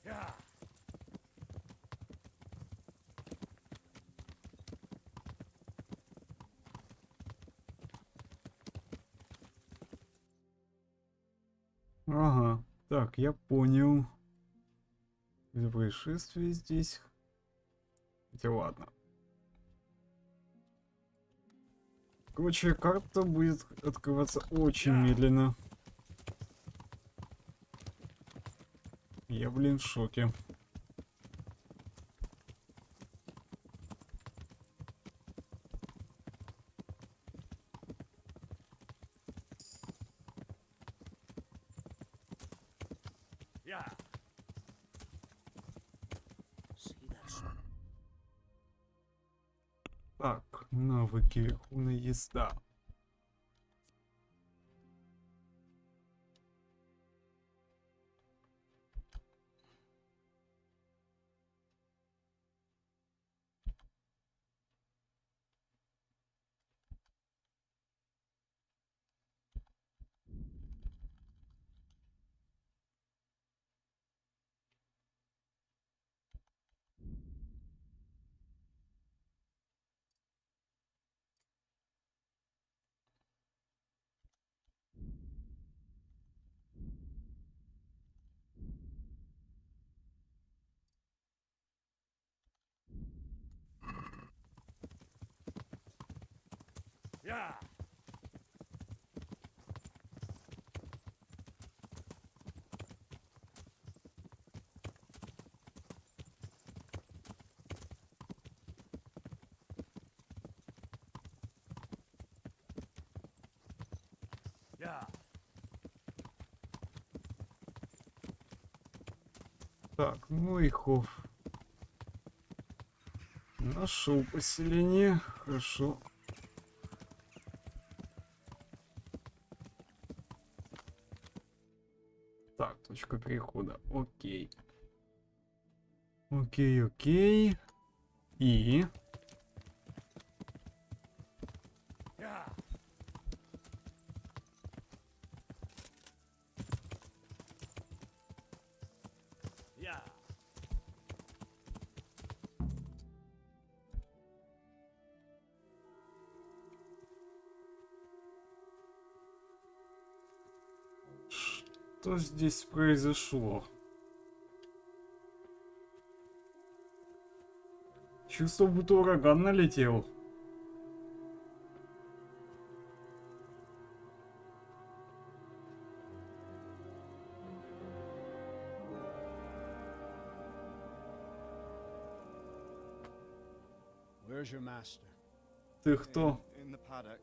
Yeah. Ага, так, я понял. Это происшествие здесь. Хотя ладно. Короче, карта будет открываться очень медленно. Я, блин, в шоке. Yeah. Так, навыки верховная езда. Yeah. Yeah. Так, ну и хов. Нашел поселение. Хорошо. Так, точка перехода. Окей. Окей, окей. И... Что здесь произошло? Чувство, будто ураган налетел. Where's your master? Ты кто? In the paddock.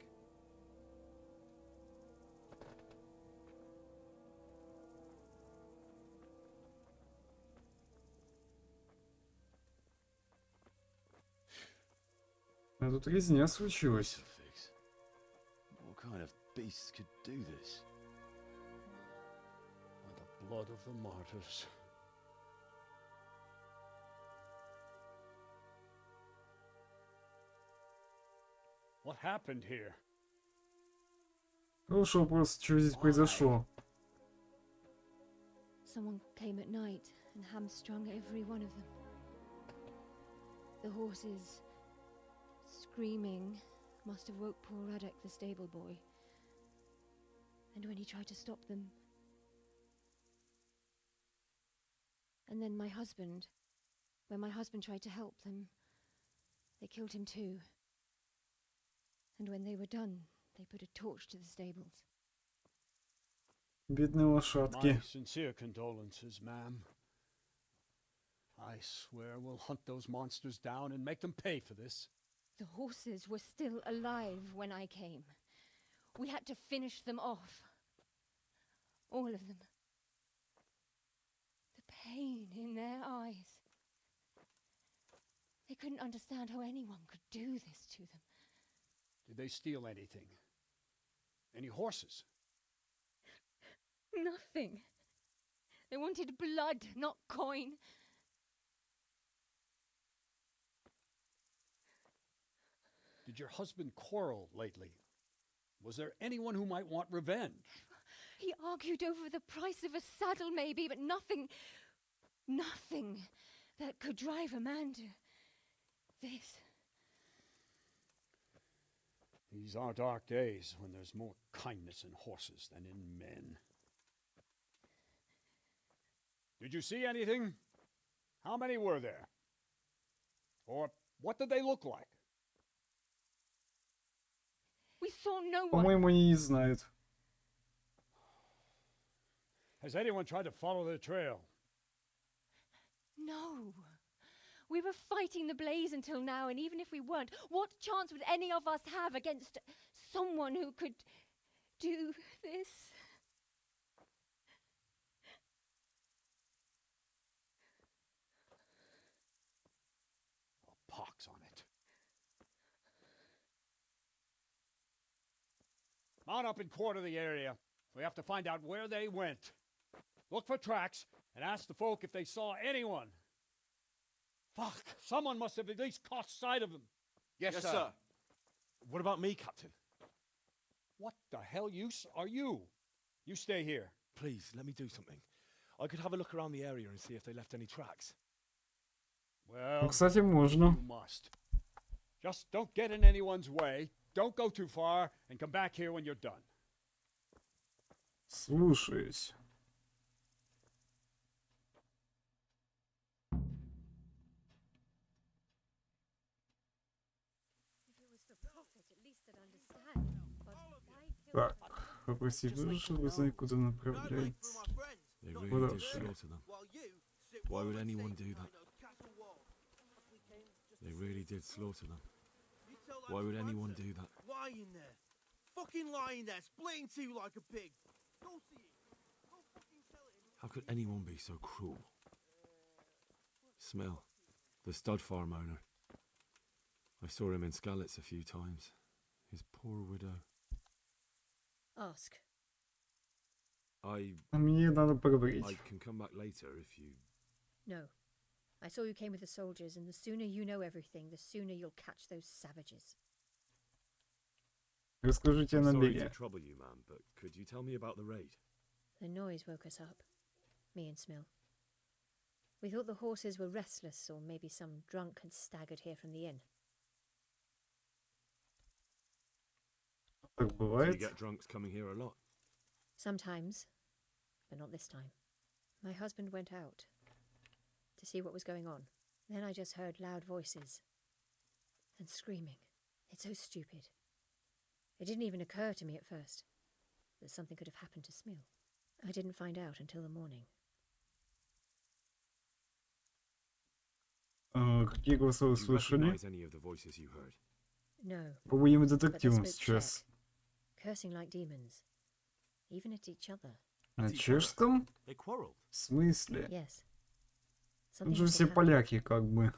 А тут резня случилась. What kind of beast could do this? By the blood of the martyrs. What happened here? Хороший вопрос, что здесь произошло? Someone came at night and hamstrung every one of them. The horses, screaming, must have woke poor Radek, the stable boy. And when he tried to stop them... And then my husband, when my husband tried to help them, they killed him too. And when they were done, they put a torch to the stables. Бедные лошадки. My sincere condolences, ma'am. I swear we'll hunt those monsters down and make them pay for this. The horses were still alive when I came. We had to finish them off. All of them. The pain in their eyes. They couldn't understand how anyone could do this to them. Did they steal anything? Any horses? Nothing. They wanted blood, not coin. Did your husband quarrel lately? Was there anyone who might want revenge? He argued over the price of a saddle, maybe, but nothing that could drive a man to this. These are dark days when there's more kindness in horses than in men. Did you see anything? How many were there? Or what did they look like? We saw no one. По-моему, они не знают. Has anyone tried to follow the trail? No. We were fighting the blaze until now, and even if we weren't, what chance would any of us have against someone who could do this? A pox on it. Mount up and quarter the area. We have to find out where they went. Look for tracks and ask the folk if they saw anyone. Fuck, someone must have at least caught sight of them. Yes, sir. What about me, Captain? What the hell use are you? You stay here. Please, let me do something. I could have a look around the area and see if they left any tracks. Well, Ну, кстати, можно. you must. Just don't get in anyone's way. Don't go too far, and come back here when you're done. Слушаюсь. Так, попроси выжить, чтобы знать, куда направляется. They really Куда? did slaughter them. Why would anyone do that? They really did slaughter them. Why would anyone do that? Lying there. Fucking lying there, splitting two like a pig. Go see it. Go fucking tell it. How could anyone be so cruel? Smell. The stud farm owner. I saw him in Skalitz a few times. His poor widow. Ask. А мне надо поговорить. I can come back later if you... No. I saw you came with the soldiers, and the sooner you know everything, the sooner you'll catch those savages. Расскажите о I'm sorry набеге. to trouble you, ma'am, but could you tell me about the raid? The noise woke us up. Me and Smill. We thought the horses were restless, or maybe some drunk had staggered here from the inn. Так Do you бывает. get drunks coming here a lot? Sometimes, but not this time. My husband went out to see what was going on. Then I just heard loud voices and screaming. It's so stupid. It didn't even occur to me at first that something could have happened to Smill. I didn't find out until the morning. Какие голоса вы Do you слышали? recognize any of the voices you heard? No. Побудем but the детективом split сейчас. check, cursing like demons, even at each other. На чешском? They quarreled. В смысле? Yes. Тут Something же must все have happened. поляки, как бы.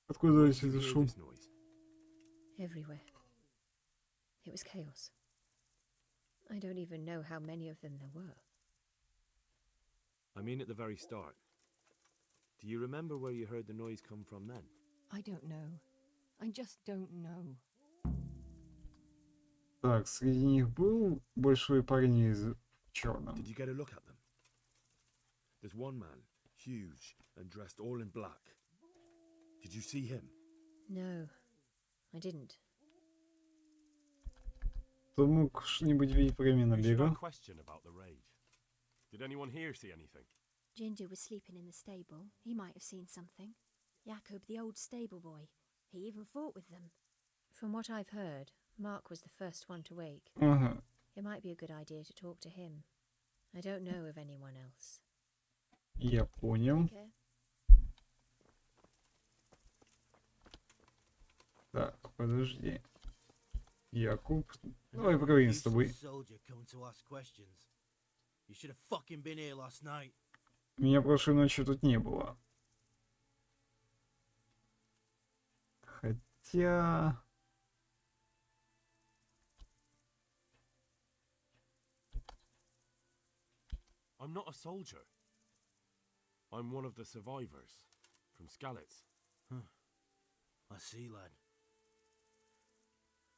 Откуда Where здесь did you этот hear шум? this noise? Everywhere. It was chaos. I don't even know how many of them there were. I mean at the very start. Do you remember where you heard the noise come from then? I don't know. I just don't know. Так, среди них был большой парень в черном. Did you get a look at them? There's one man, huge and dressed all in black. Did you see him? No, I didn't. Кто мог что-нибудь видеть во время Who should I набега? question about the raid? Did anyone here see anything? Ginger was sleeping in the stable. He might have seen something. Jakob, the old stable boy. He even fought with them. From what I've heard, Mark was the first one to wake. Ага. It might be a good idea to talk to him. I don't know of anyone else. Я понял. Okay. Так, подожди. Якуб, давай поговорим с тобой. Soldier coming to ask questions. You should have fucking been here last night. Меня прошлой ночью тут не было. Хотя... I'm not a soldier. I'm one of the survivors from Skalitz. I see, lad.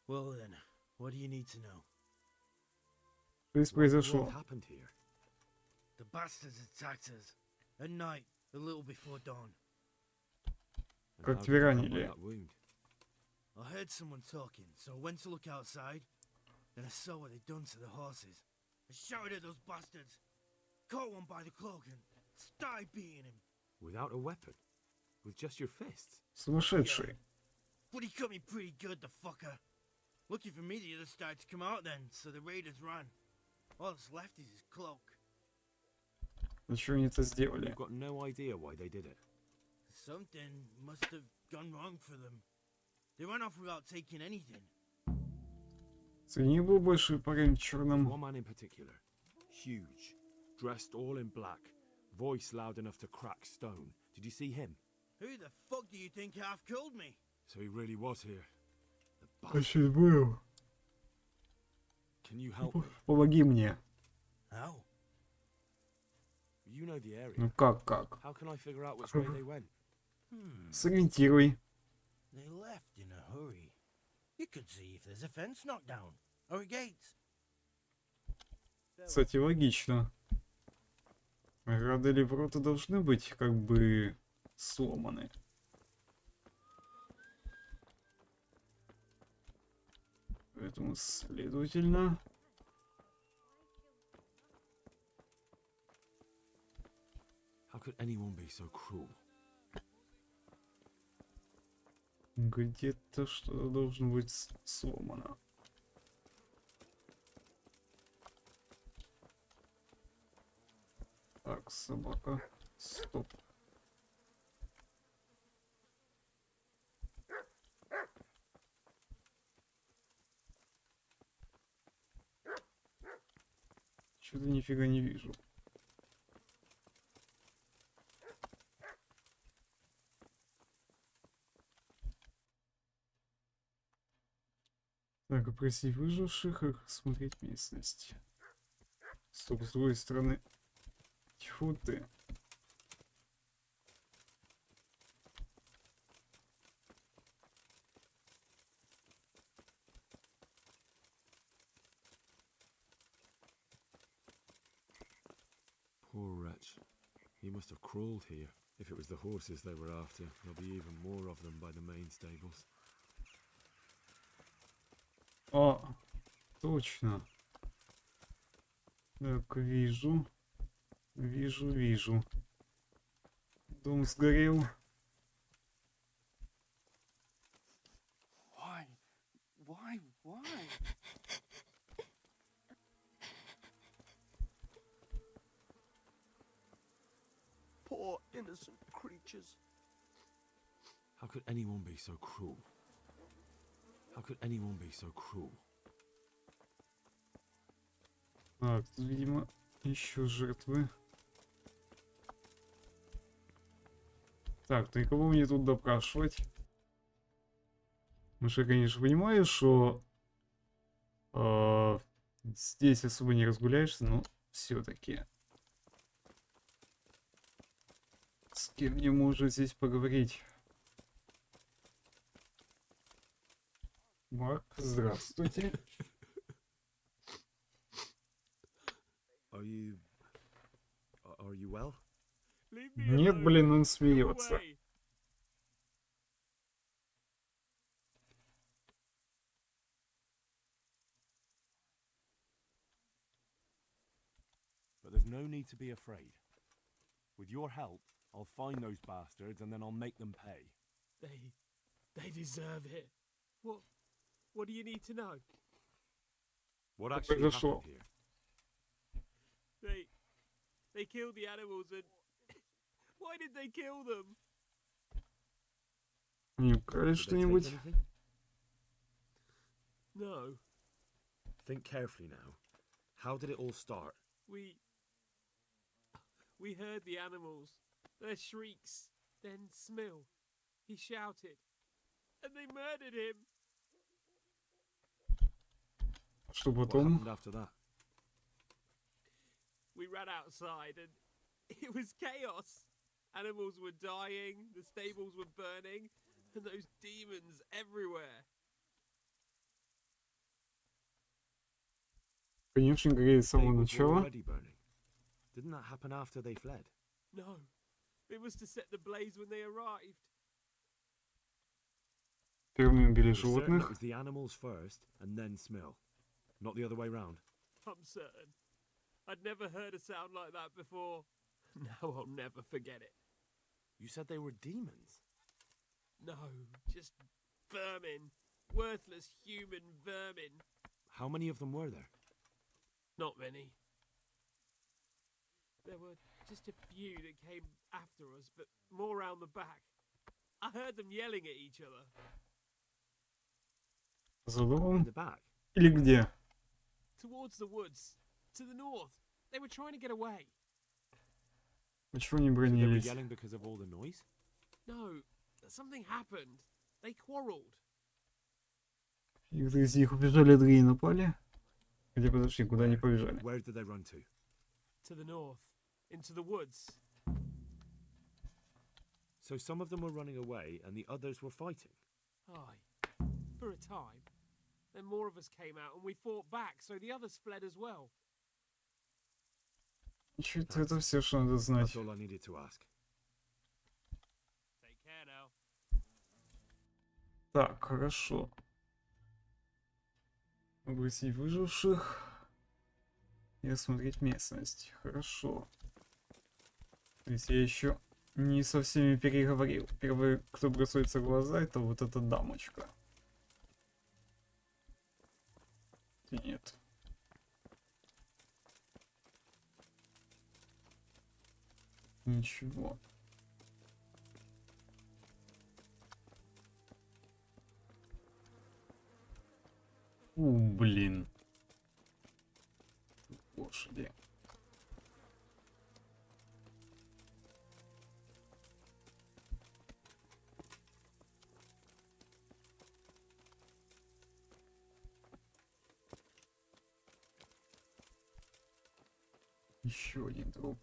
Well then, what do you need to know? Что здесь произошло? What happened here? The bastards attacked us. At night, a little before dawn. And Как how тебя did you help ранили? that wound? I heard someone talking, so I went to look outside. Then I saw what they'd done to the horses. I shouted at those bastards. Caught one by the cloak and started beating him. Without a weapon? With just your fists? Сумасшедший. But he cut me pretty good, the fucker. Lucky for me, the others started to come out then, so the raiders ran. All that's left is his cloak. Зачем они это сделали? You've got no idea why they did it. Something must have gone wrong for them. They ran off without taking anything. Среди них был большой парень в черном. One man in particular. Huge. Dressed all in black. Voice loud enough to crack stone. Did you see him? Who the fuck do you think half killed me? So he really was here. Очень был. Can you help me? Помоги мне. How? You know the area. Ну как? How can I figure out which way they went? Сориентируй. They left in a hurry. You could see if there's a fence knocked down. Or a gate. Кстати, логично. Ограды или ворота должны быть как бы сломаны. Поэтому, следовательно... How could anyone be so cruel? Где-то что-то должно быть сломано. Так, собака. Стоп. Что-то нифига не вижу. Опросить выживших и смотреть местность. Стоп, с другой стороны. Тьфу ты. Poor wretch. He must have crawled here. If it was the horses they were after, there'll be even more of them by the main stables. О, точно. Так, вижу. Вижу. Дом сгорел. Why? Poor innocent creatures. How could anyone be so cruel? How could anyone be so cruel? Так, тут, видимо, еще жертвы. Так, ты кого мне тут допрашивать? Маша, конечно, понимаю, что здесь особо не разгуляешься, но все-таки с кем мне можно здесь поговорить? Марк, здравствуйте. Are you well? Нет, блин, он смеется. But there's no need to be afraid. With your help, I'll find those bastards and then I'll make them pay. They deserve it. What do you need to know? What actually happened here? They killed the animals and why did they kill them? Не украли что-нибудь? No. Think carefully now. How did it all start? We heard the animals, their shrieks, then Smill. He shouted, and they murdered him. Что What потом? happened after that? We ran outside and it was chaos. Animals were dying, the stables were burning, and those demons everywhere. Конечно, говорит с самого начала. Already burning. Didn't that happen after they fled? No, it was to set the blaze when they arrived. Первыми убили You're certain it животных. was the animals first and then Smill, not the other way round. I'm certain. I'd never heard a sound like that before. Now I'll never forget it. You said they were demons. No, just vermin. Worthless human vermin. How many of them were there? Not many. There were just a few that came after us, but more round the back. I heard them yelling at each other. За домом? In the back? Или где? Towards the woods. To the north. They were trying to get away. Почему не So they were бронились? yelling because of all the noise? No, something happened. They quarreled. Их из них убежали, другие напали. Где подошли, куда они побежали? Where did they run to? To the north. Into the woods. So some of them were running away and the others were fighting. Aye. For a time. Then more of us came out and we fought back, so the others fled as well. Чуть это все, что надо знать. That's all I needed to ask. Take care now. Так, хорошо. Обратить выживших и осмотреть местность. Хорошо. То есть я еще не со всеми переговорил. Первый, кто бросается в глаза, это вот эта дамочка. Нет. Ничего. Блин. Лошади. Еще один труп.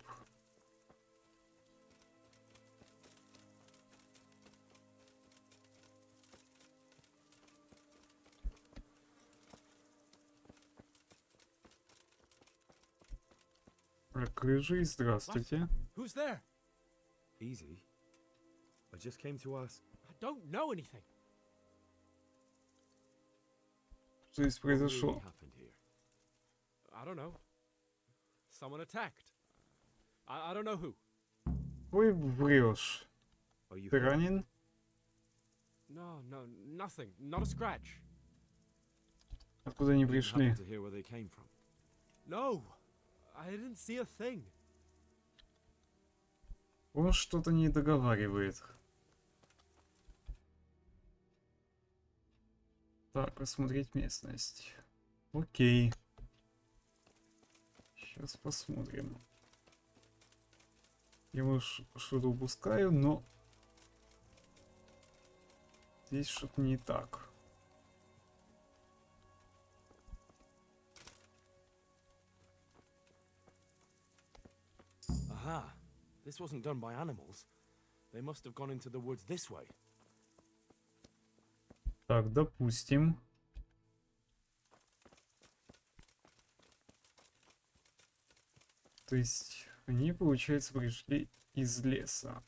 Рыжий, здравствуйте. Who's there? Easy. I just came to ask. I don't know anything. Что здесь произошло? I don't know. Someone attacked. I don't know who. Ой, врешь. Ты ранен? No, nothing. Not a scratch. Откуда они пришли? To hear where they came from. No, I didn't see a thing. Он что-то не договаривает. Так, осмотреть местность. Окей. Сейчас посмотрим. Я, может, что-то упускаю, но здесь что-то не так. Aha. This wasn't done by animals. They must have gone into the woods this way. Так, допустим. То есть они, получается, пришли из леса.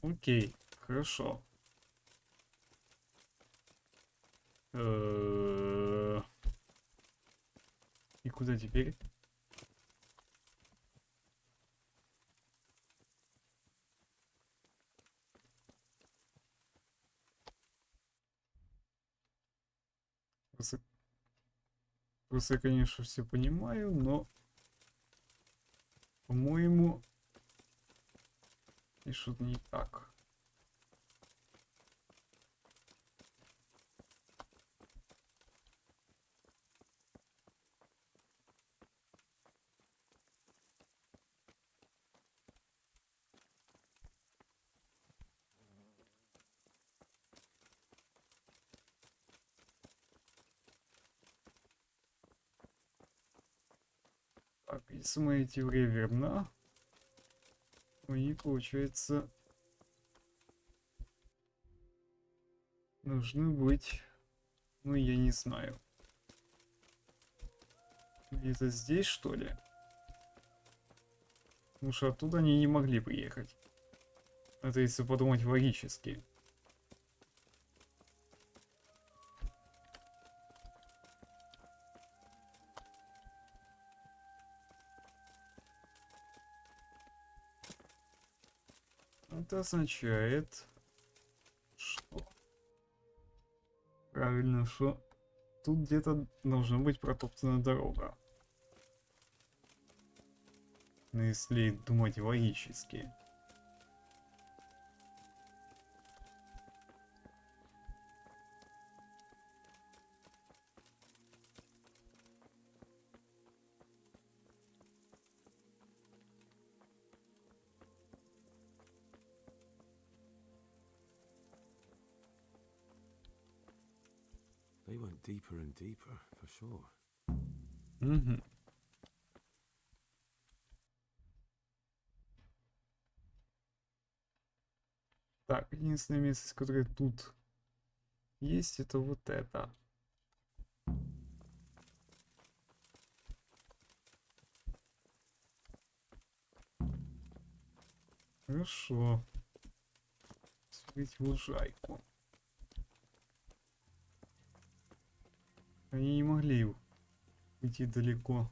Окей, хорошо. И куда теперь? Просто я, конечно, все понимаю, но, по-моему, и что-то не так. Так, если моя теория верна, они, получается, должны быть, ну, я не знаю, где-то здесь, что ли? Потому что оттуда они не могли приехать. Это если подумать логически. Это означает, что правильно, что тут где-то должна быть протоптана дорога. Но если думать логически. They went deeper and deeper, for sure. Угу. Так, единственное место, которое тут есть, это вот это. Хорошо. Смотрите лужайку. Они не могли уйти далеко.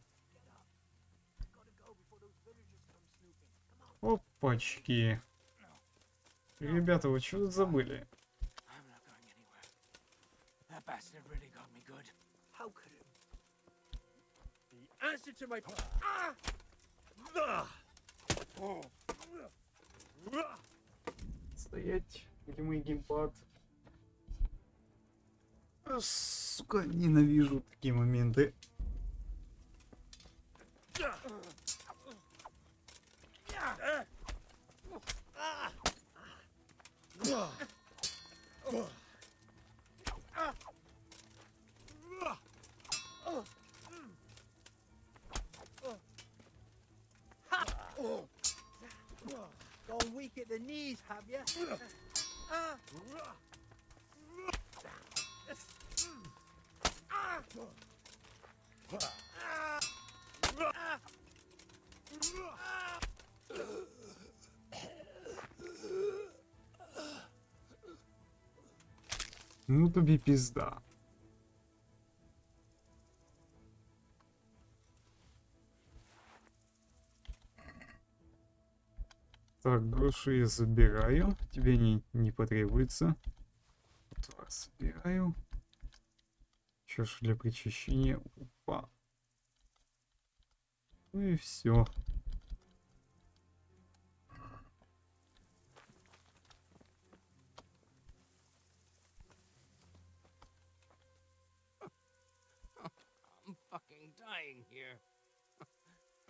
Опачки. Ребята, вы что тут забыли? That bastard really got me good. How could it? The answer to my... Стоять, где мой геймпад? Сука, ненавижу такие моменты. the knees, have you? Ну тобі пізда. Так, гроши я забираю. Тебе не потребуется. Вот вас забираю. Чашу для причащения. Опа. Ну и все. I'm fucking dying here.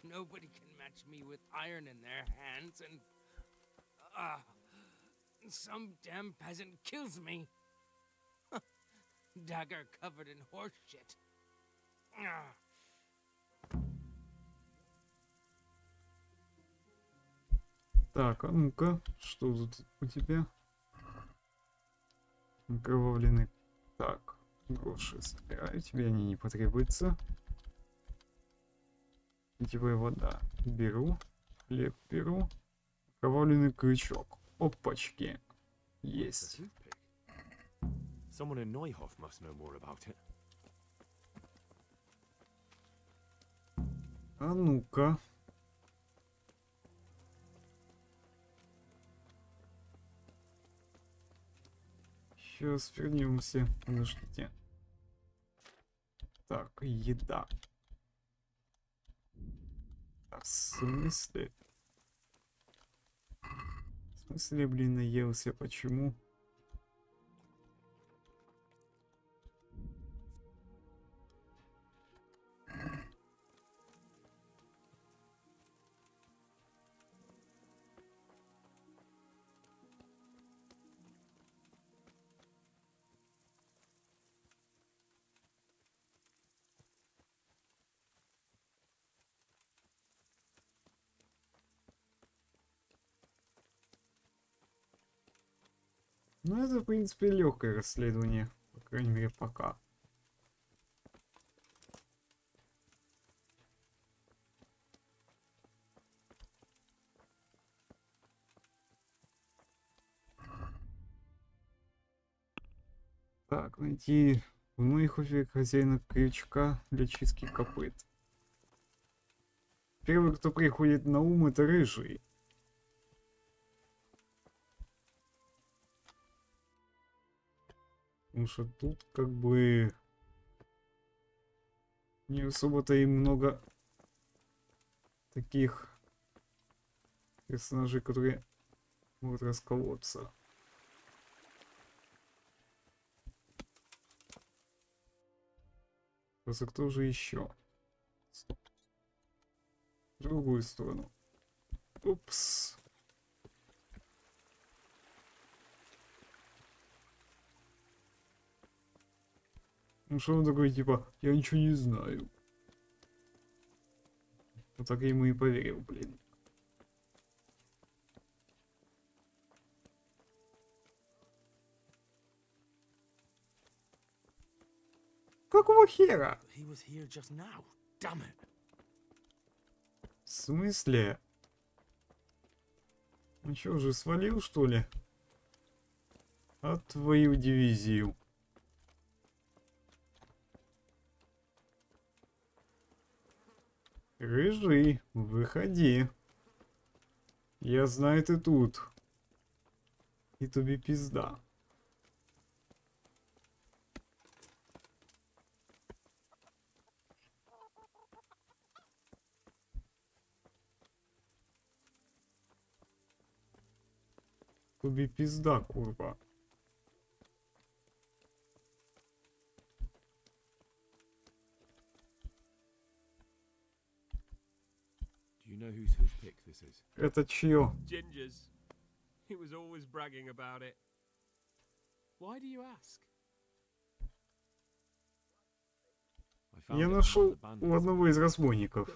Nobody can match me with iron in their hands, and some damn peasant kills me. Dagger covered in horse shit. Так, а ну-ка, что тут у тебя? Окровавленный. Так, гроши собираю, тебе они не потребуются. Питьевая вода беру, хлеб беру, окровавленный крючок. Опачки. Есть. Someone in Neuhof must know more about it. А ну-ка. Сейчас вернемся. Подождите. Так, еда. А в смысле? В смысле, блин, наелся? Почему? Ну, это, в принципе, легкое расследование. По крайней мере, пока. Так, найти в Нойхофе хозяина крючка для чистки копыт. Первый, кто приходит на ум, это рыжий. Потому что тут как бы не особо-то и много таких персонажей, которые могут расколоться. Просто кто же еще? Стоп. В другую сторону. Упс. Ну что он такой, типа, я ничего не знаю. Вот так я ему и поверил, блин. Какого хера? He was here just now. Damn it. В смысле? Ну что, уже свалил, что ли? А твою дивизию. Рыжий, выходи. Я знаю, ты тут. И тебе пизда. Тобі пизда, курва. Do you know whose toothpick this is? Это чье? Ginger's. He was always bragging about it. Why do you ask? Я нашел у одного из разбойников.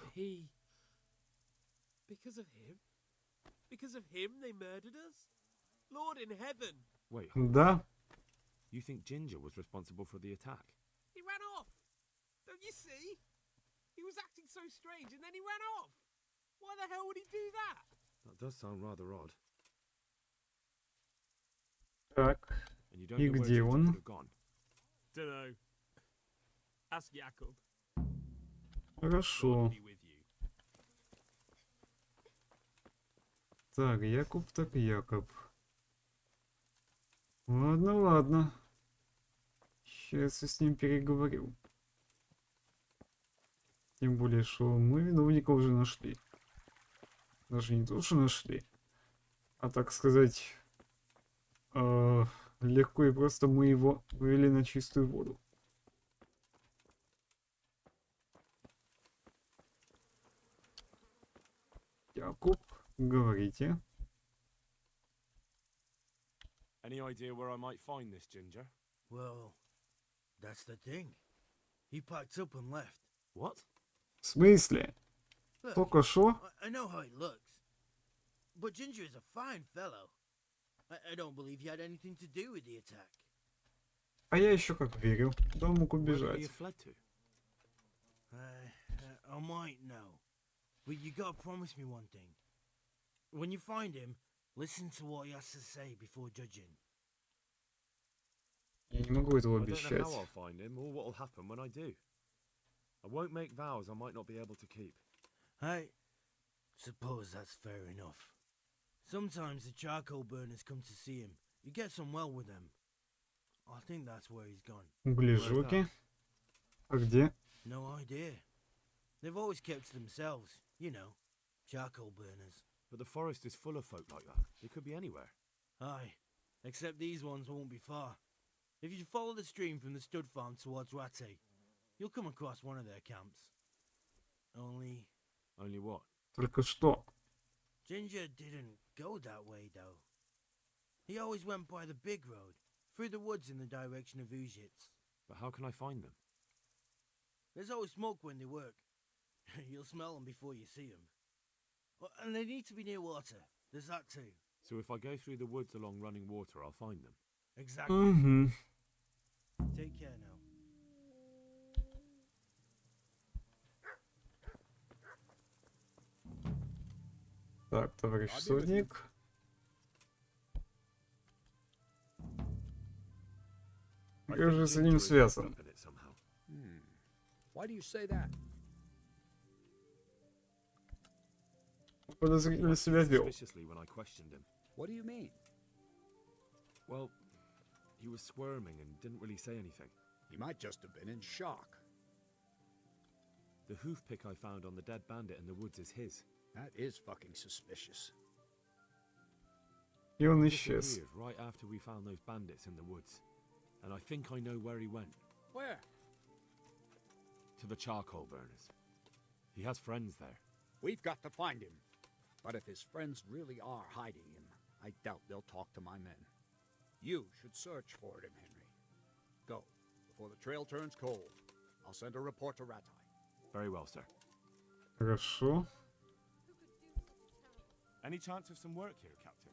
Because of him? Because of him, they murdered us? Lord in heaven! Wait, Да. you think Ginger was responsible for the attack? He ran off! Don't you see? He was acting so strange and then he ran off! Why the hell would he do that? That does sound rather odd. Так. And you don't И know where где Ginger он? could have gone. Dunno. Ask Jakob. Хорошо. Так, Якуб, так Якоб. Ладно, ладно. Сейчас я с ним переговорю. Тем более, что мы виновника уже нашли. Даже не то, что нашли, а так сказать, легко и просто мы его вывели на чистую воду. Якуб, говорите. Any idea where I might find this Ginger? Well, that's the thing. He packed up and left. What? В смысле? Look, Только что? I know how he looks. But Ginger is a fine fellow. I don't believe he had anything to do with the attack. А я еще как верю. Да он мог Where could he убежать. have fled to? I might know. But you gotta promise me one thing. When you find him, listen to what he has to say before judging. Я не могу этого I don't know обещать. how I'll find him or what will happen when I do. I won't make vows I might not be able to keep. I suppose that's fair enough. Sometimes the charcoal burners come to see him. He gets on well with them. I think that's where he's gone. Углежоки. А где? No idea. They've always kept to themselves, you know, charcoal burners. But the forest is full of folk like that. They could be anywhere. Aye, except these ones won't be far. If you follow the stream from the stud farm towards Rate, you'll come across one of their camps. Only what? Только что. Ginger didn't go that way, though. He always went by the big road, through the woods in the direction of Uzhitz. But how can I find them? There's always smoke when they work. You'll smell them before you see them. And they need to be near water. There's that too. So if I go through the woods along running water, I'll find them. Exactly. Угу. Take care now. Так, товарищ сотник. Я же с ним связан. Why do you say that? Подозрительно себя вел. Suspiciously when I questioned him. What do you mean? Well, he was squirming and didn't really say anything. He might just have been in shock. The hoof pick I found on the dead bandit in the woods is his. That is fucking suspicious. И он He исчез. disappeared right after we found those bandits in the woods. And I think I know where he went. Where? To the charcoal burners. He has friends there. We've got to find him. But if his friends really are hiding him, I doubt they'll talk to my men. You should search for him, Henry. Go, before the trail turns cold. I'll send a report to Ratai. Very well, sir. Хорошо. Any chance of some work here, Captain?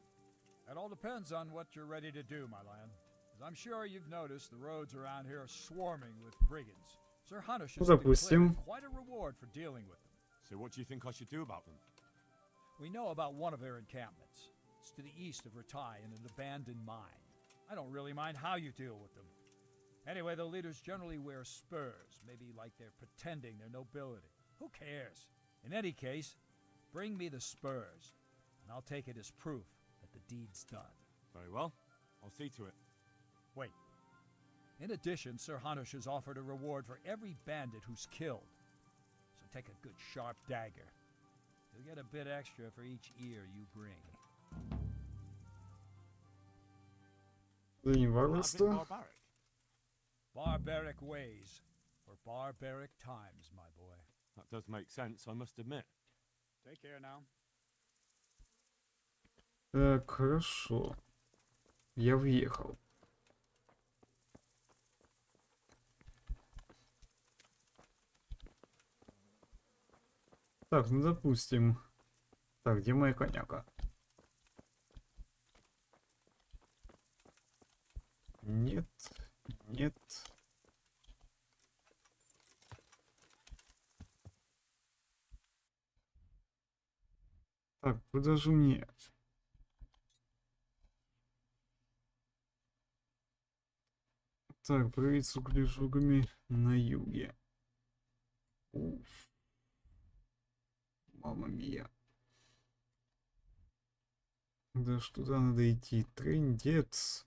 It all depends on what you're ready to do, my lad. As I'm sure you've noticed, the roads around here are swarming with brigands. Sir Hanush has Допустим. declared quite a reward for dealing with them. So what do you think I should do about them? We know about one of their encampments. It's to the east of Ratai in an abandoned mine. I don't really mind how you deal with them. Anyway, the leaders generally wear spurs, maybe like they're pretending they're nobility. Who cares? In any case, bring me the spurs, and I'll take it as proof that the deed's done. Very well. I'll see to it. Wait. In addition, Sir Hanush has offered a reward for every bandit who's killed. So take a good sharp dagger. You'll get a bit extra for each ear you bring. За неварварство. Barbaric. Barbaric ways for barbaric times, my boy. That does make sense, I must admit. Take care now. Так, хорошо. Я въехал. Так, ну допустим. Так, где моя коняка? Нет. Нет. Так, куда же мне? Так, проверить с углежогами на юге. Уф. Мамма мия. Да что туда надо идти? Трындец.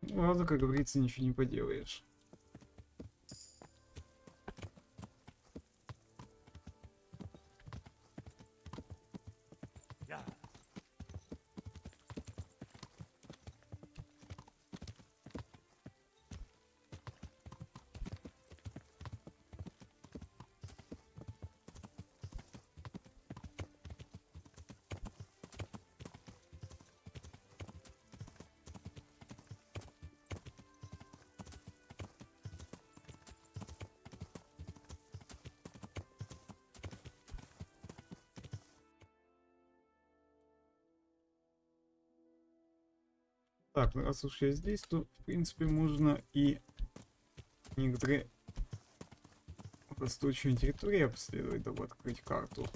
Ну, ладно, как говорится, ничего не поделаешь. Так, ну раз уж я здесь, то в принципе можно и некоторые восточные территории обследовать, дабы открыть карту.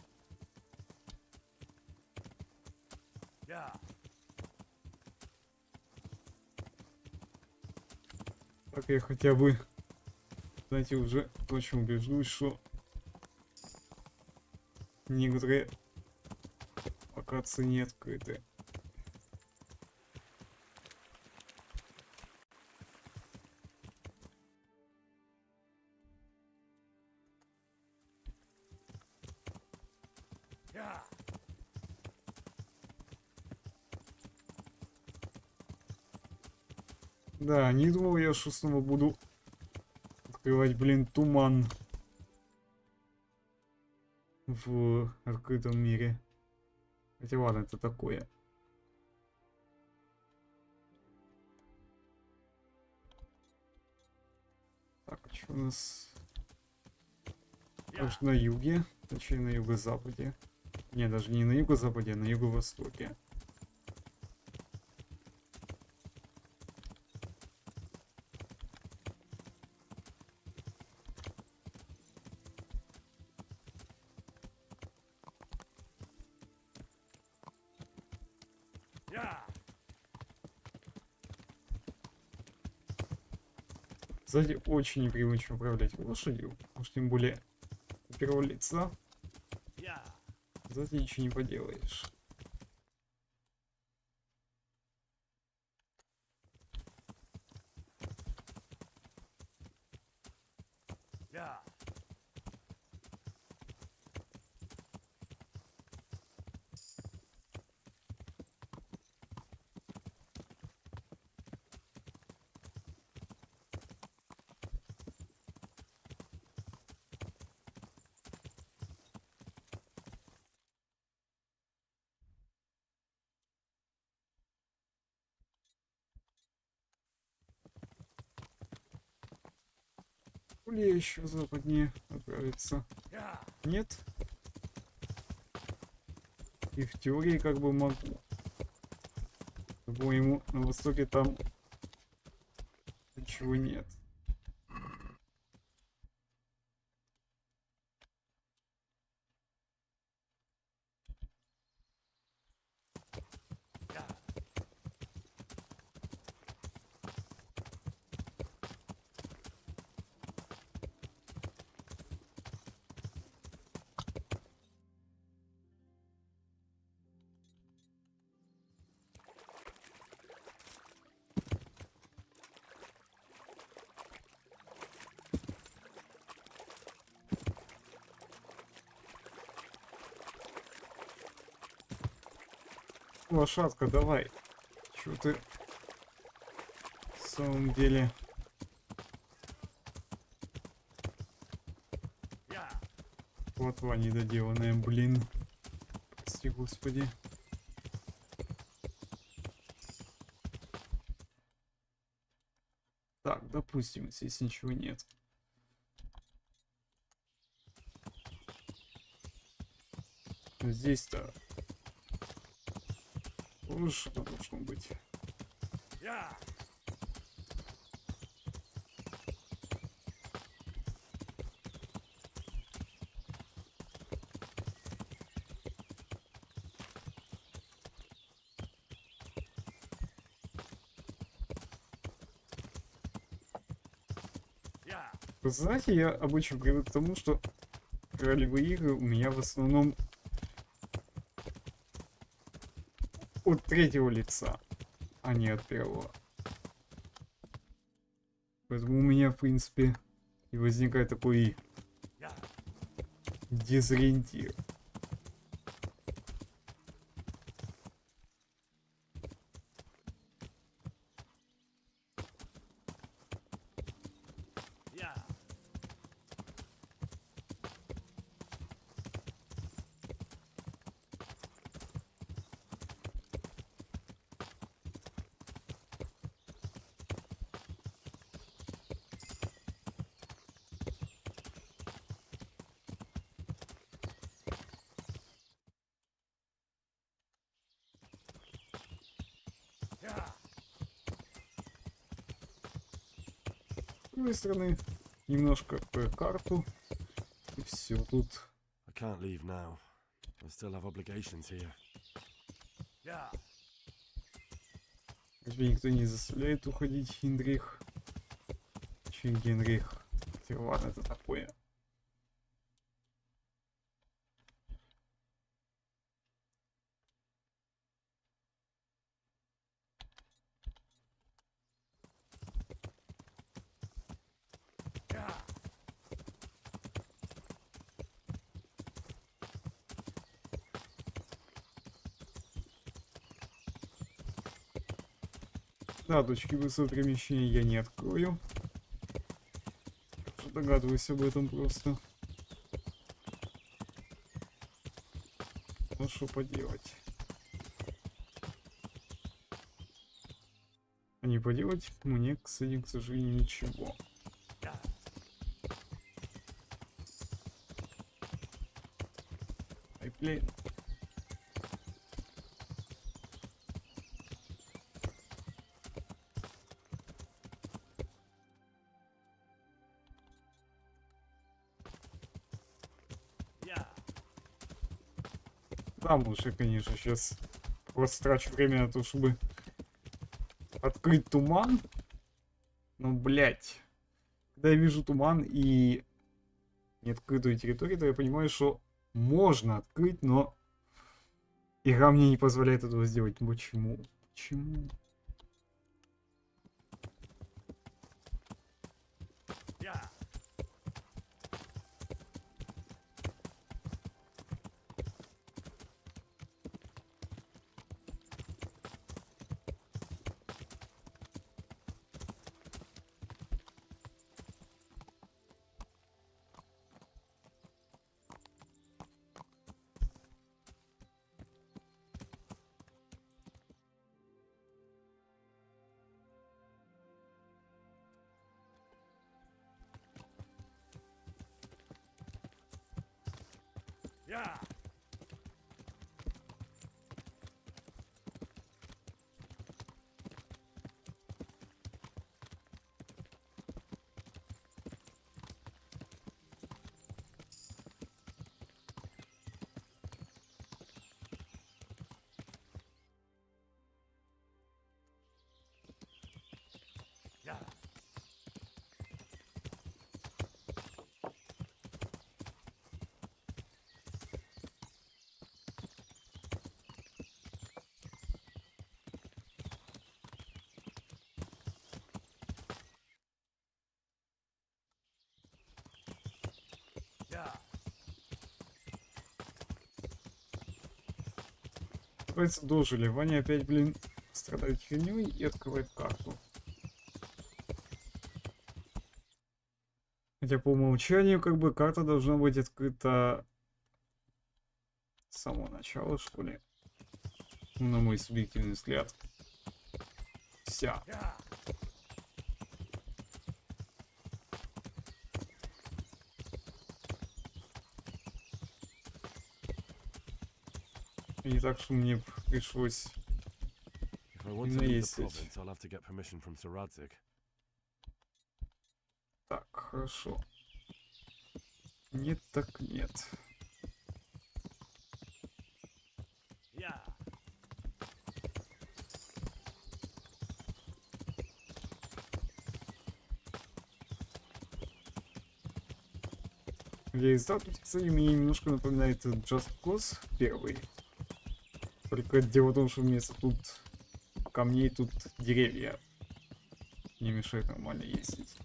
Так я хотя бы, знаете, уже точно убеждусь, что некоторые локации не открыты. Да, не думал я, что снова буду открывать, блин, туман в открытом мире. Хотя ладно, это такое. Так, а что у нас? Аж на юге, точнее на юго-западе. Не, даже не на юго-западе, а на юго-востоке. Кстати, очень непривычно управлять лошадью, уж тем более с первого лица. Кстати, ничего не поделаешь. Или еще западнее отправиться? Нет? И в теории как бы могу. По-моему, на востоке там ничего нет. Лошадка, давай. Чё ты в самом деле? Плотва недоделанная, блин. Прости, господи. Так, допустим, здесь ничего нет. Здесь-то тоже что-то должно быть. Вы знаете, я обычно привык к тому, что ролевые игры у меня в основном от третьего лица, а не от первого. Поэтому у меня, в принципе, и возникает такой дезориентир. С другой стороны, немножко про карту. И все тут. I can't leave now. I still have obligations here. Тебя никто не заставляет уходить, Хиндрих. Че Генрих? Хотя ладно, это такое. Да, точки быстрого перемещения я не открою. Что догадываюсь об этом просто. Ну что поделать? А не поделать мне, кстати, к сожалению, ничего. Ай, блин. Там лучше, конечно, сейчас просто трачу время на то, чтобы открыть туман. Но, блять, когда я вижу туман и неоткрытую территорию, то я понимаю, что можно открыть, но игра мне не позволяет этого сделать. Почему? Почему? Дожили. Ваня опять, блин, страдает херней и открывает карту. Хотя по умолчанию, как бы, карта должна быть открыта с самого начала, что ли. Ну, на мой субъективный взгляд. Вся. И не так, что мне пришлось If I want to leave the province, I'll have to get permission from Sir Radzig. Так, хорошо. Нет, так нет. Yeah. Реализатор, кстати, мне немножко напоминает Just Cause первый. Только дело в том, что вместо тут камней тут деревья. Не мешает нормально ездить.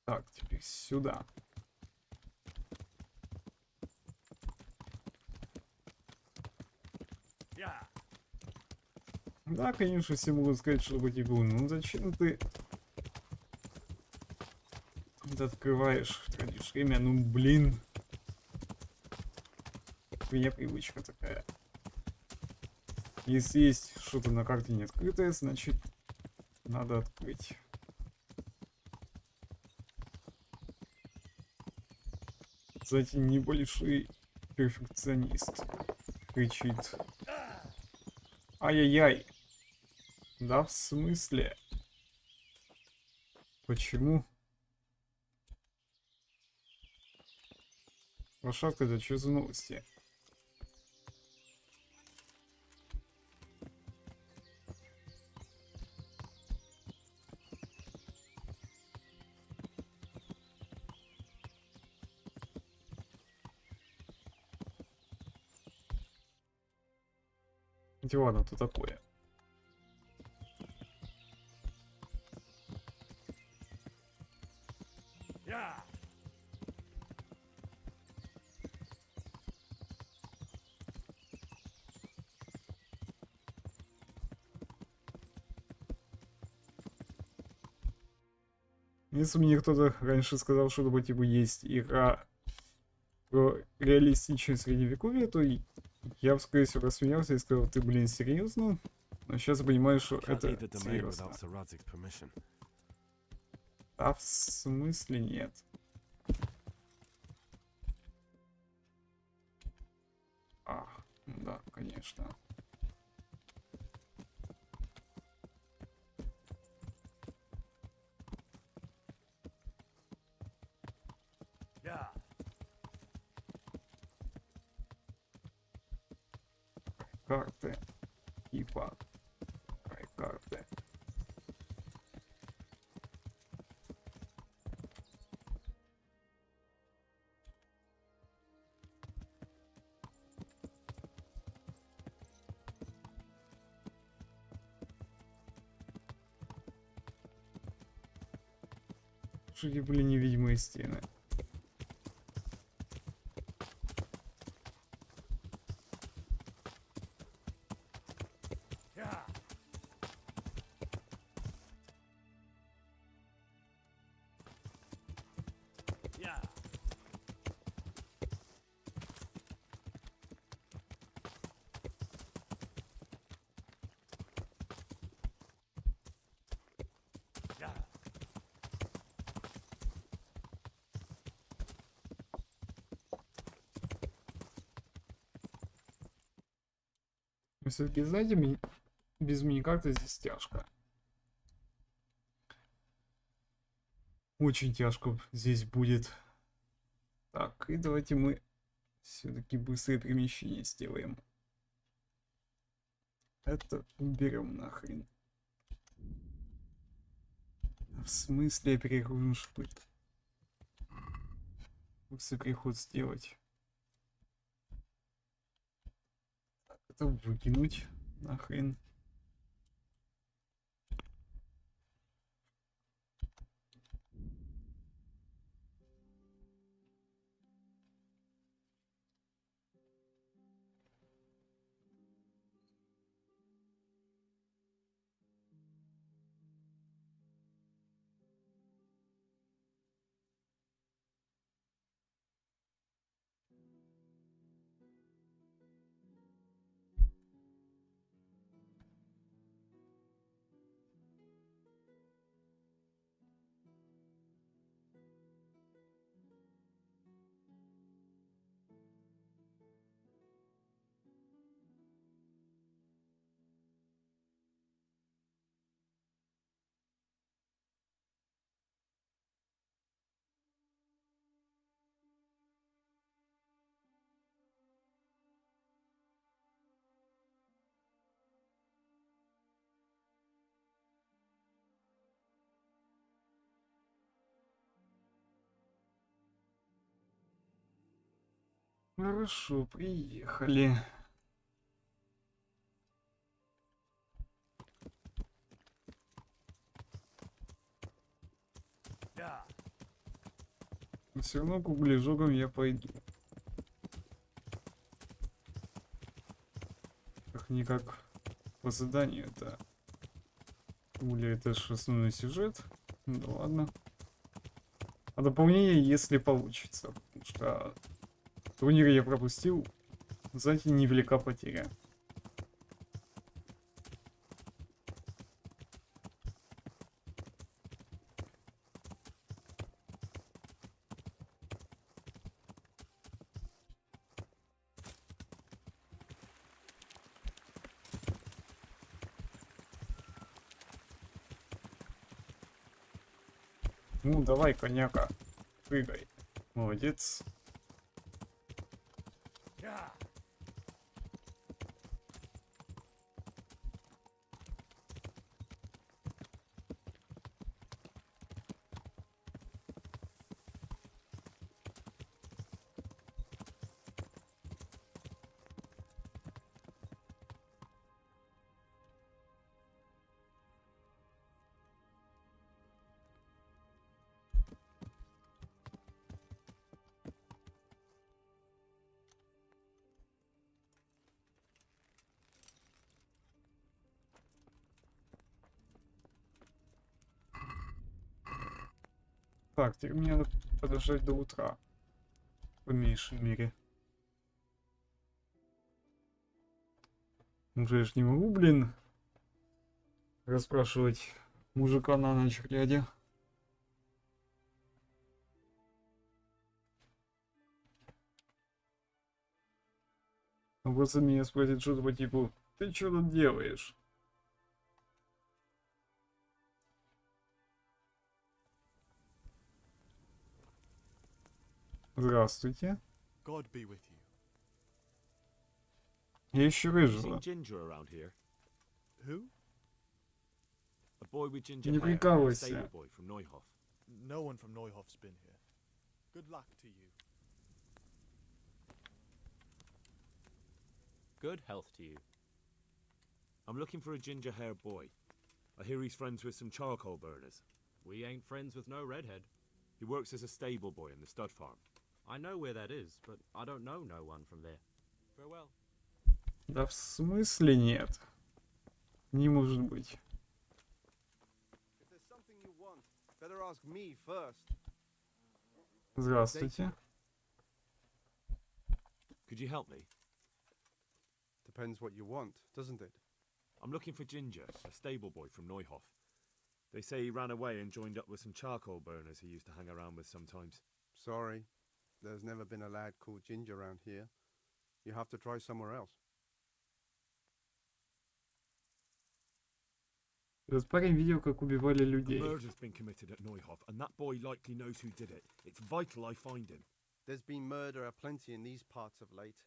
Так, теперь сюда. Да, конечно, все могут сказать, что типа, ну зачем ты это открываешь, тратишь время, ну блин. У меня привычка такая. Если есть что-то на карте не открытое, значит надо открыть. Кстати, небольшой перфекционист кричит. Ай-яй-яй. Да в смысле? Почему? Лошадка, это что за новости? Ладно, то такое. Если мне кто-то раньше сказал, что типа есть игра про реалистичное средневековье, то я бы, скорее всего, рассмеялся и сказал, ты, блин, серьезно? Но сейчас понимаю, что это серьезно. А в смысле нет? А, да, конечно. Карты. Типа. Карты. Что эти были невидимые стены? Все-таки, знаете, без мини-карты здесь тяжко. Очень тяжко здесь будет. Так, и давайте мы все-таки быстрое перемещение сделаем. Это уберем нахрен. В смысле я перегружен шпыт? Быстрый переход сделать. Так, это выкинуть нахрен. Хорошо, приехали. Все равно к углежогам я пойду. Как-никак по заданию это. Угли это же основной сюжет. Ну ладно. А дополнение, если получится. Потому что турнир я пропустил. Знаете, невелика потеря. Ну, давай, коняка, прыгай. Молодец. Так, теперь мне надо подождать до утра. По меньшей мере. Уже я ж не могу, блин, расспрашивать мужика на ночь глядя. Он просто меня спросит что-то по типу: ты что тут делаешь? Здравствуйте. God be with you. Я ищу Have you рыжего. seen Ginger around here? Who? A boy with ginger Не hair, a прикалывайся. stable boy from Neuhof. No one from Neuhof's been here. Good luck to you. Good health to you. I'm looking for a ginger-haired boy. I hear he's friends with some charcoal burners. We ain't friends with no redhead. He works as a stable boy in the stud farm. I know where that is, but I don't know no one from there. Farewell. Да в смысле нет? Не может быть. If there's something you want, better ask me first. Здравствуйте. Could you help me? Depends what you want, doesn't it? I'm looking for Ginger, a stable boy from Neuhof. They say he ran away and joined up with some charcoal burners he used to hang around with sometimes. Sorry, there's never been a lad called Ginger around here. You have to try somewhere else. Этот парень видел, как убивали A людей. murder's been committed at Neuhof, and that boy likely knows who did it. It's vital I find him. There's been murder aplenty in these parts of late,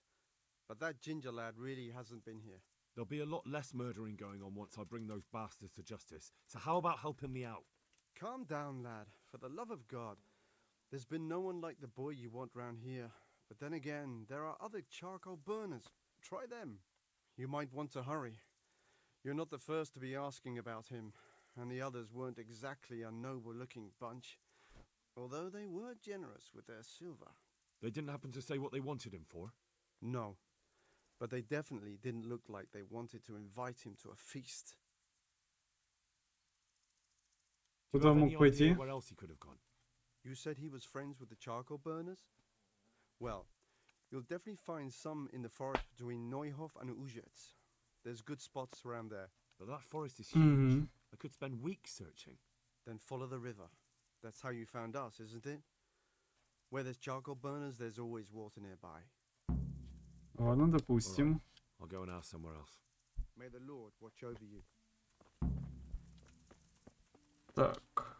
but that Ginger lad really hasn't been here. There'll be a lot less murdering going on once I bring those bastards to justice. So how about helping me out? Calm down, lad, for the love of God. There's been no one like the boy you want round here. But then again, there are other charcoal burners. Try them. You might want to hurry. You're not the first to be asking about him, and the others weren't exactly a noble-looking bunch, although they were generous with their silver. They didn't happen to say what they wanted him for? No, but they definitely didn't look like they wanted to invite him to a feast. Do you Куда have мог any пойти? idea where else he could have gone? You said he was friends with the charcoal burners? Well, you'll definitely find some in the forest between Neuhof and Ujetz. There's good spots around there. But that forest is huge. I could spend weeks searching. Then follow the river. That's how you found us, isn't it? Where there's charcoal burners, there's always water nearby. Ладно, допустим. I'll go and ask somewhere else. May the Lord watch over you. Так.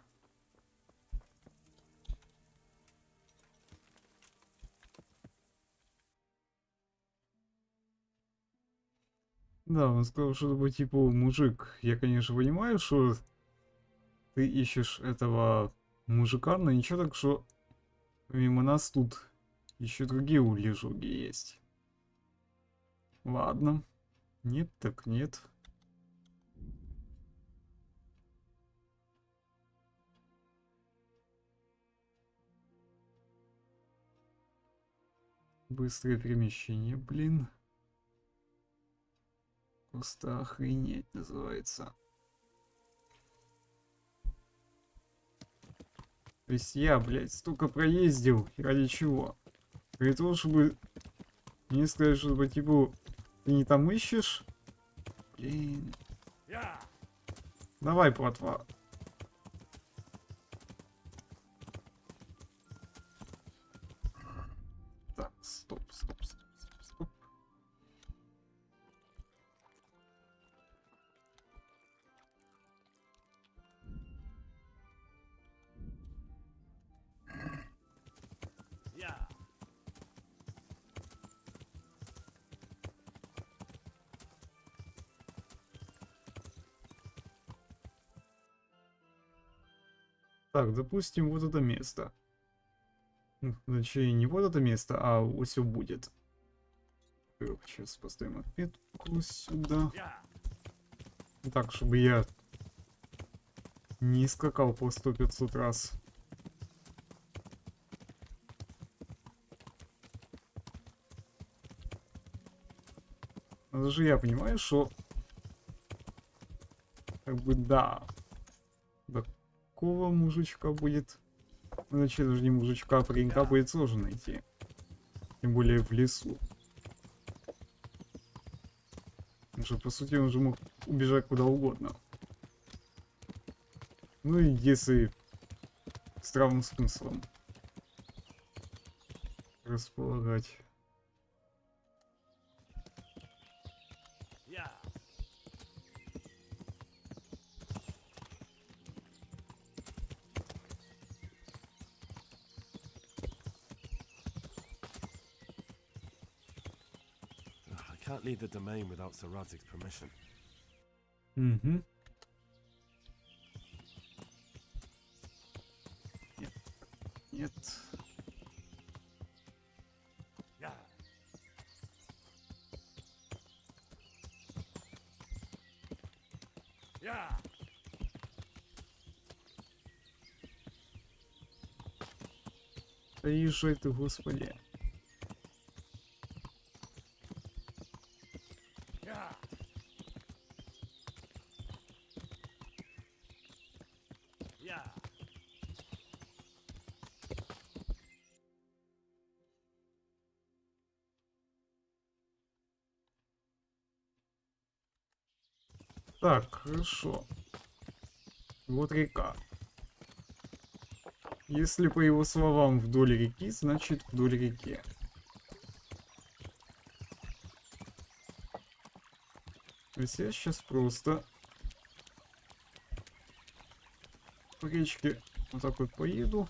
Да, он сказал что-то по типу: мужик, я, конечно, понимаю, что ты ищешь этого мужика, но ничего так, что мимо нас тут Еще другие улежуги есть. Ладно. Нет, так нет. Быстрое перемещение, блин. Просто охренеть называется. То есть я, блядь, столько проездил. И ради чего? Ради того, чтобы мне сказать, чтобы типа ты не там ищешь? Блин. Давай, плотва. Так, стоп. Так, допустим, вот это место. Значит, не вот это место, а вот все будет. Сейчас поставим отметку сюда. Так, чтобы я не скакал по 100-500 раз. Но даже я понимаю, что как бы да. Такого мужичка будет. Значит, даже не мужичка, а паренька будет сложно найти. Тем более в лесу. Потому что, по сути, он же мог убежать куда угодно. Ну и если с здравым смыслом располагать. I can't leave the domain without Sir Radzig's permission. Угу. Нет. Да езжай ты, господи. Так, хорошо. Вот река. Если по его словам вдоль реки, значит вдоль реки. То есть я сейчас просто по речке вот так вот поеду.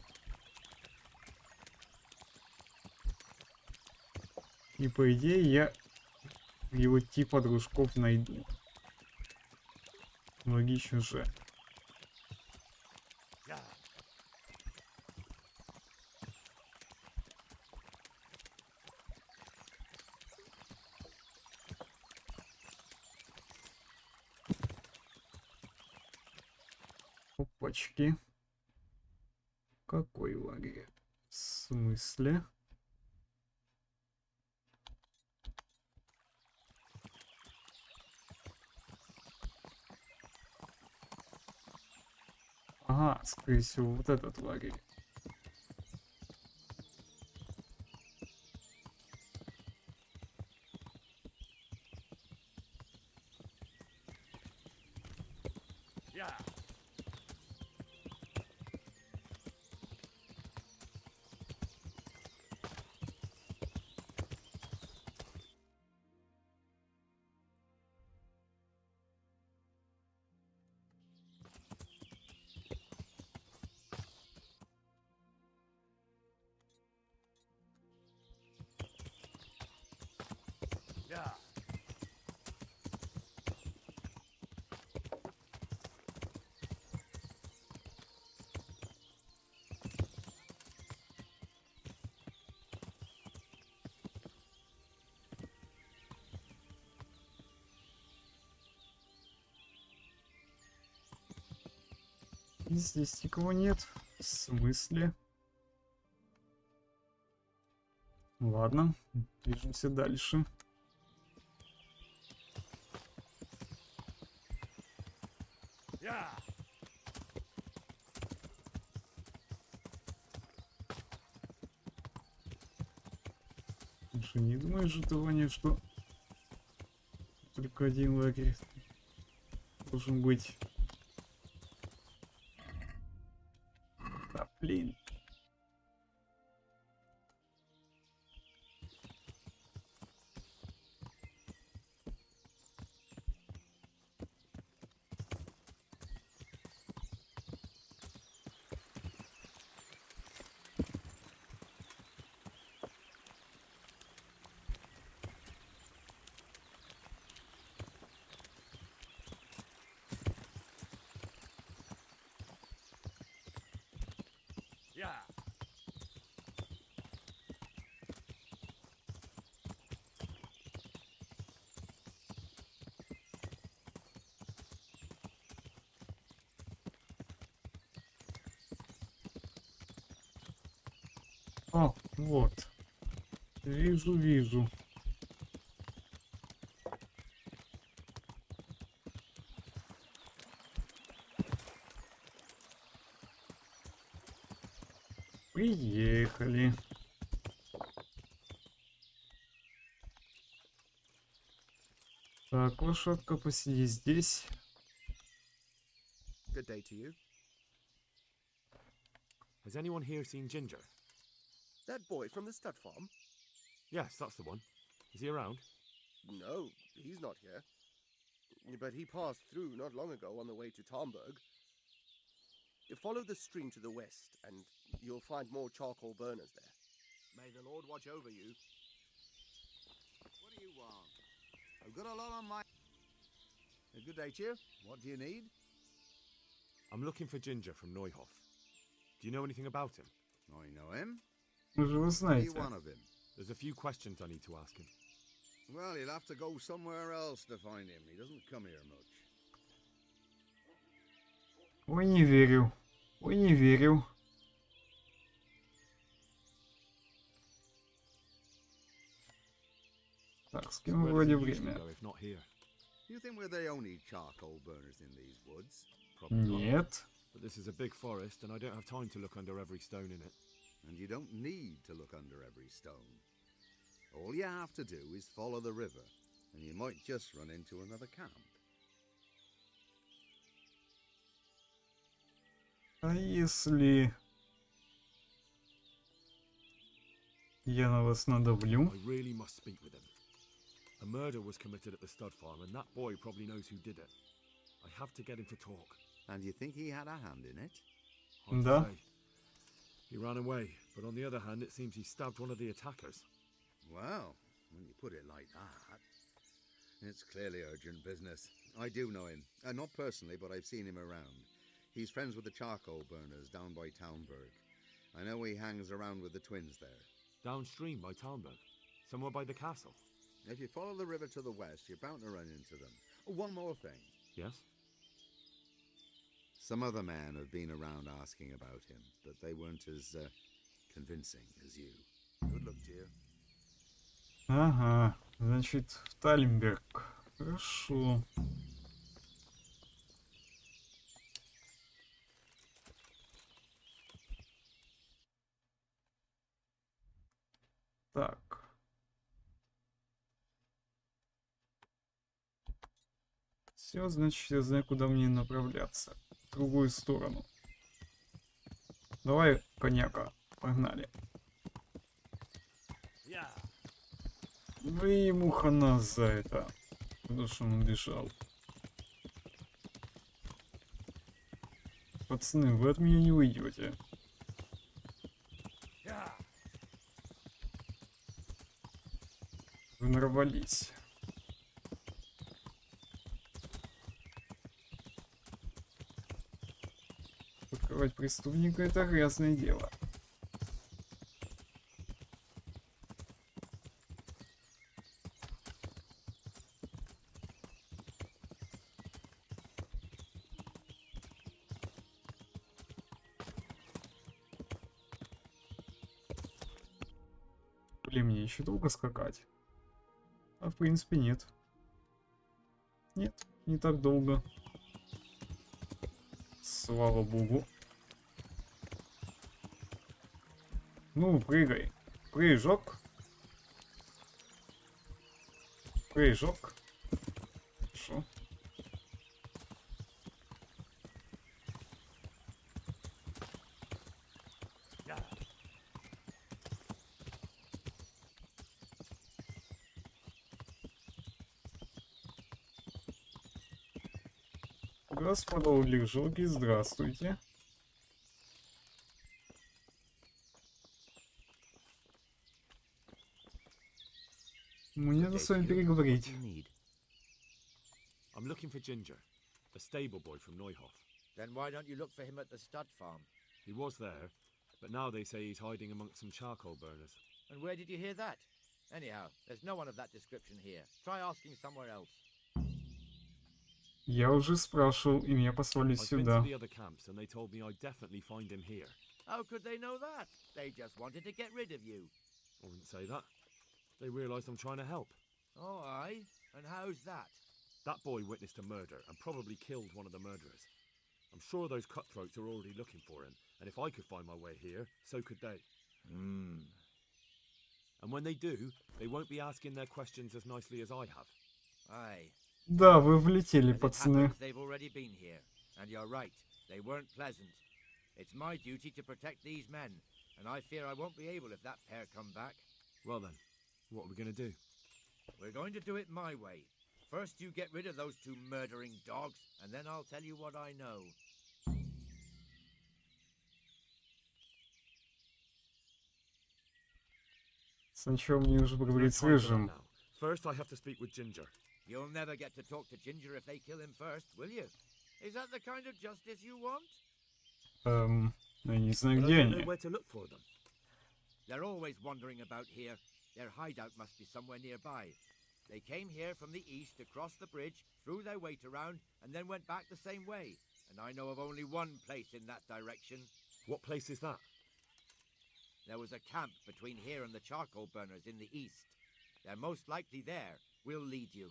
И по идее я его типа дружков найду. Логично же. Опачки. Какой лагерь? В смысле? Ага, скорее всего, вот этот лагерь. Здесь никого нет. В смысле? Ладно, движемся дальше. Слушай, не думаешь же ты, Ваня, что только один лагерь должен быть? Да, блин. О, вот. Вижу. Приехали. Так, лошадка, посиди здесь. Good day to you. Has anyone here seen Ginger? That boy from the stud farm? Yes, that's the one. Is he around? No, he's not here. But he passed through not long ago on the way to Tarnberg. You follow the stream to the west, and you'll find more charcoal burners there. May the Lord watch over you. What do you want? I've got a lot on my... Good day to you. What do you need? I'm looking for Ginger from Neuhof. Do you know anything about him? I know him. Вы же его Any знаете. one of him. There's a few questions I need to ask him. Well, you'll have to go somewhere else to find him. He doesn't come here much. Ой, не верю. Ой, не верю. Так, с кем Where does he вроде usually время? go if not here? You think we're the only charcoal burners in these woods? Probably not. Нет. But this is a big forest, and I don't have time to look under every stone in it. And you don't need to look under every stone. All you have to do is follow the river, and you might just run into another camp. А если я на вас надавлю? I really must speak with him. A murder was committed at the stud farm, and that boy probably knows who did it. I have to get him to talk. And you think he had a hand in it? Hard to Да. say. He ran away, but on the other hand, it seems he stabbed one of the attackers. Well, when you put it like that, it's clearly urgent business. I do know him. Not personally, but I've seen him around. He's friends with the charcoal burners down by Townburg. I know he hangs around with the twins there. Downstream by Townburg, somewhere by the castle. If you follow the river to the west, you're bound to run into them. Oh, one more thing. Yes? Some other men have been around asking about him, but they weren't as convincing as you. Good luck to you. Ага, значит, в Тальмберг. Хорошо. Так. Все, значит, я знаю, куда мне направляться. В другую сторону. Давай, коняка, погнали. Вы ему хана за это. Потому что он убежал. Пацаны, вы от меня не уйдете. Вы нарвались. Открывать преступника — это грязное дело. Или мне еще долго скакать? А в принципе нет. Нет, не так долго. Слава богу. Ну, прыгай. Прыжок. Прыжок. Хорошо. Господа улежоги, здравствуйте. Мне надо с вами переговорить. I'm looking for Ginger, a stable boy from Neuhof. Then why don't you look for him at the stud farm? He was there, but now they say he's hiding amongst some charcoal burners. And where did you hear that? Anyhow, there's no one of that description here. Try asking somewhere else. Я уже спрашивал, и меня послали I've been сюда. to the other camps, and they told me I'd definitely find him here. How could they know that? They just wanted to get rid of you. I wouldn't say that. They realised I'm trying to help. Oh, aye? And how's that? That boy witnessed a murder and probably killed one of the murderers. I'm sure those cutthroats are already looking for him, and if I could find my way here, so could they. And when they do, they won't be asking their questions as nicely as I have. Aye. Да, вы влетели, As it пацаны. happens, they've already been here. And you're right, they weren't pleasant. It's my duty to protect these men, and I fear I won't be able if that pair come back. Well then, what are we going to do? We're going to do it my way. First you get rid of those two murdering dogs, and then I'll tell you what I know. Сначала мне нужно поговорить с Рыжим. First I have to speak with Ginger. You'll never get to talk to Ginger if they kill him first, will you? Is that the kind of justice you want? Я не знаю, But I где don't know они. where to look for them. They're always wandering about here. Their hideout must be somewhere nearby. They came here from the east, across the bridge, threw their weight around, and then went back the same way. And I know of only one place in that direction. What place is that? There was a camp between here and the charcoal burners in the east. They're most likely there. We'll lead you.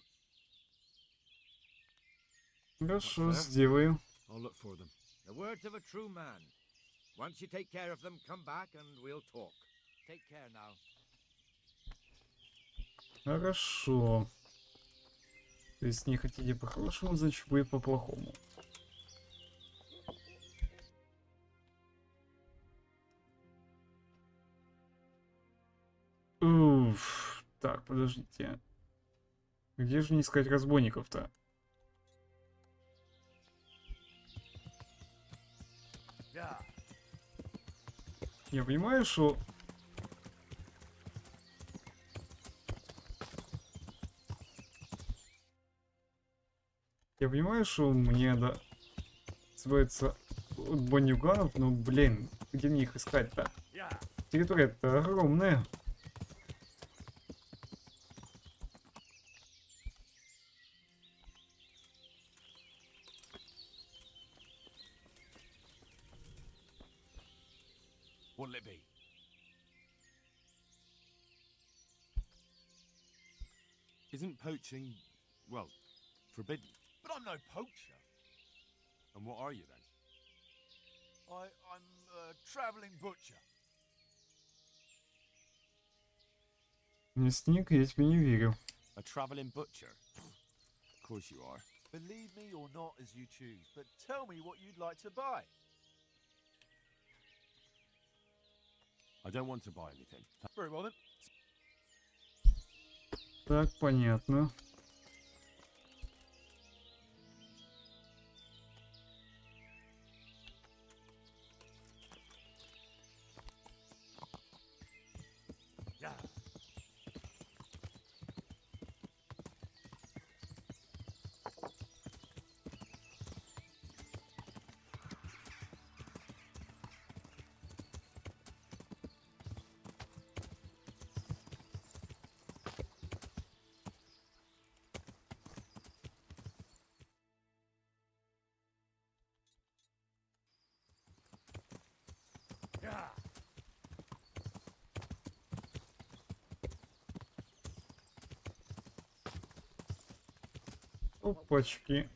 Хорошо, сделаю. I'll look for them. The words of a true man. Once you take care of them, come back and we'll talk. Take care now. Хорошо. То есть не хотите по-хорошему, значит будет по-плохому. Уф. Так, подождите. Где же мне искать разбойников-то? Я понимаю, что... Я понимаю, что мне надо избавиться от бандюганов, но, блин, где мне их искать-то? Территория-то огромная. What'll it be? Isn't poaching, well, forbidden? But I'm no poacher. And what are you then? I'm a travelling butcher. Мясник, я тебе не верю. A travelling butcher? Of course you are. Believe me or not as you choose, but tell me what you'd like to buy. I don't want to buy anything. Very well then. Так, понятно. Опачки.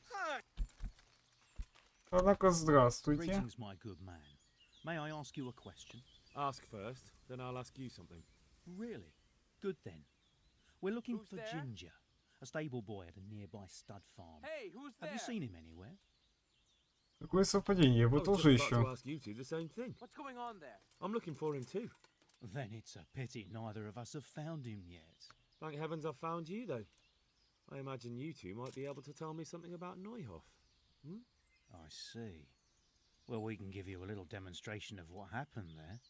Однако, здравствуйте. Greetings, my good man. May I ask you a question? Ask first, then I'll ask you something. Really? Good then. We're looking Who's for there? Ginger, a stable boy at a nearby stud farm. Hey, who's Have there? you seen him anywhere? Какое совпадение, я бы I was just тоже about to ищу. ask you two the same thing. What's going on there? I'm looking for him too. Then it's a pity neither of us have found him yet. Thank heavens I've found you, though. I imagine you two might be able to tell me something about Neuhoff. Hmm? I see. Well, we can give you a little demonstration of what happened there.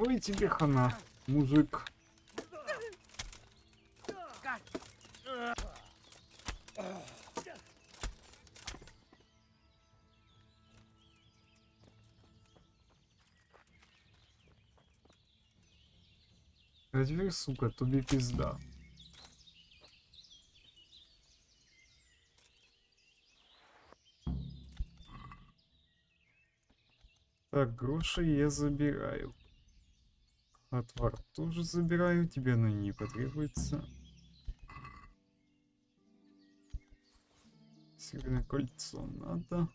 Ой, тебе хана, мужик. А теперь, сука, тобі пизда. Так, гроши я забираю. Отвар тоже забираю, тебе оно не потребуется. Северное кольцо надо.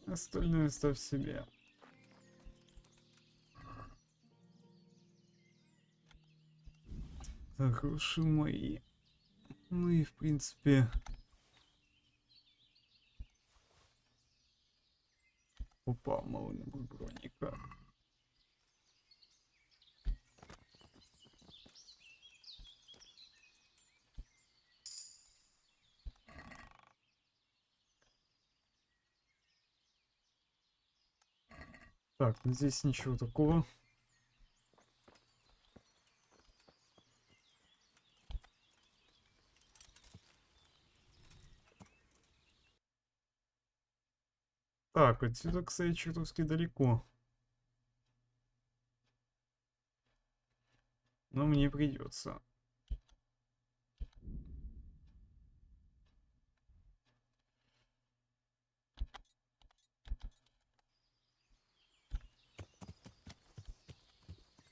Остальное оставь себе. Так, гроши мои. Ну и в принципе... Опа, мало не будет броника. Так, ну здесь ничего такого. Так, отсюда, кстати, чертовски далеко. Но мне придется.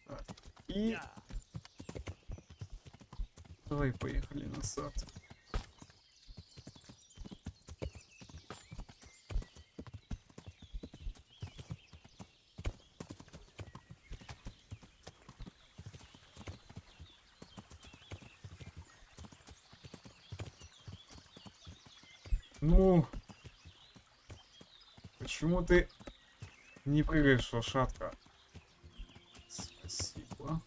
Так, и... Давай, поехали назад. Ну, почему ты не прыгаешь, лошадка? Спасибо.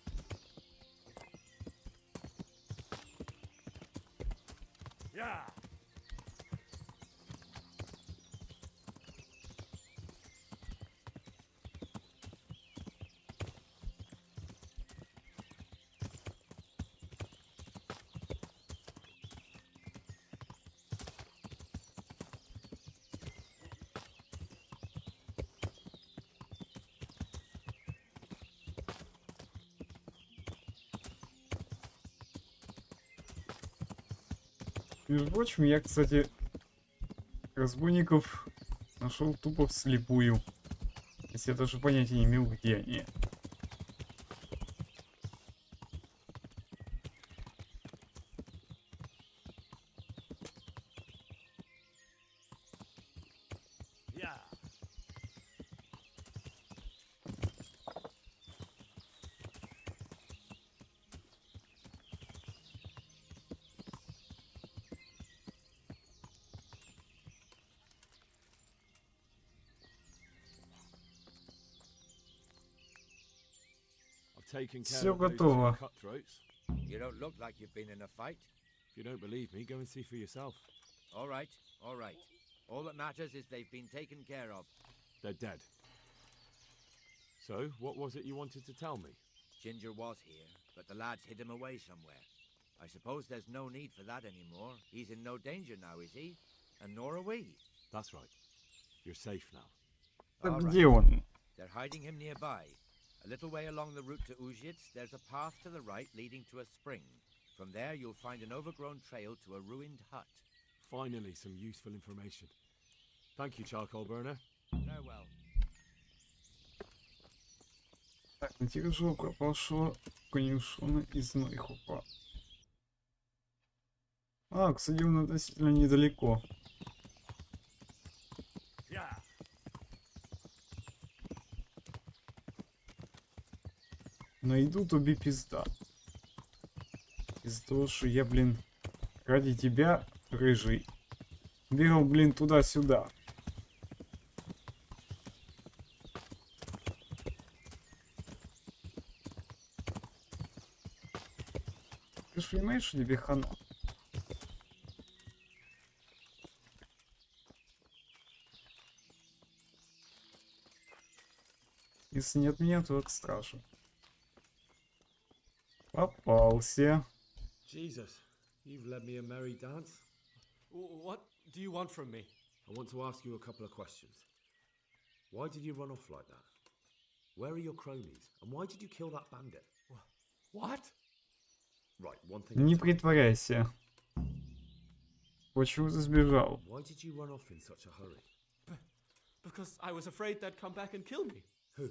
Между прочим, я, кстати, разбойников нашел тупо вслепую. Если я даже понятия не имел, где они. Все готово. You don't look like you've been in a fight. If you don't believe me, go and see for yourself. All right, all right. All that matters is they've been taken care of. They're dead. So, what was it you wanted to tell me? Ginger was here, but the lads hid him away somewhere. I suppose there's no need for that anymore. He's in no danger now, is he? And nor are we. That's right. You're safe now. Так где он? They're hiding him nearby. A little way along the route to Uzhitz, there's a path to the right leading to a spring. From there, you'll find an overgrown trail to a ruined hut. Finally, some useful information. Thank you, charcoal burner. Farewell. Так, найти рыжего пропавшего конюшона из Нойхопа. А, кстати, он относительно недалеко. Найду, тоби пизда. Из-за того, что я, блин, ради тебя, рыжий, бегал, блин, туда-сюда. Ты же понимаешь, что тебе хана? Если нет меня, то к стражу. Попался. Jesus, you've led me a merry dance. What do you want from me? I want to ask you a couple of questions. Why did you run off like that? Where are your cronies? And why did you kill that bandit? What? Right, one thing. Не притворяйся. Почему ты сбежал? Why did you run off in such a hurry? Because I was afraid they'd come back and kill me. Who?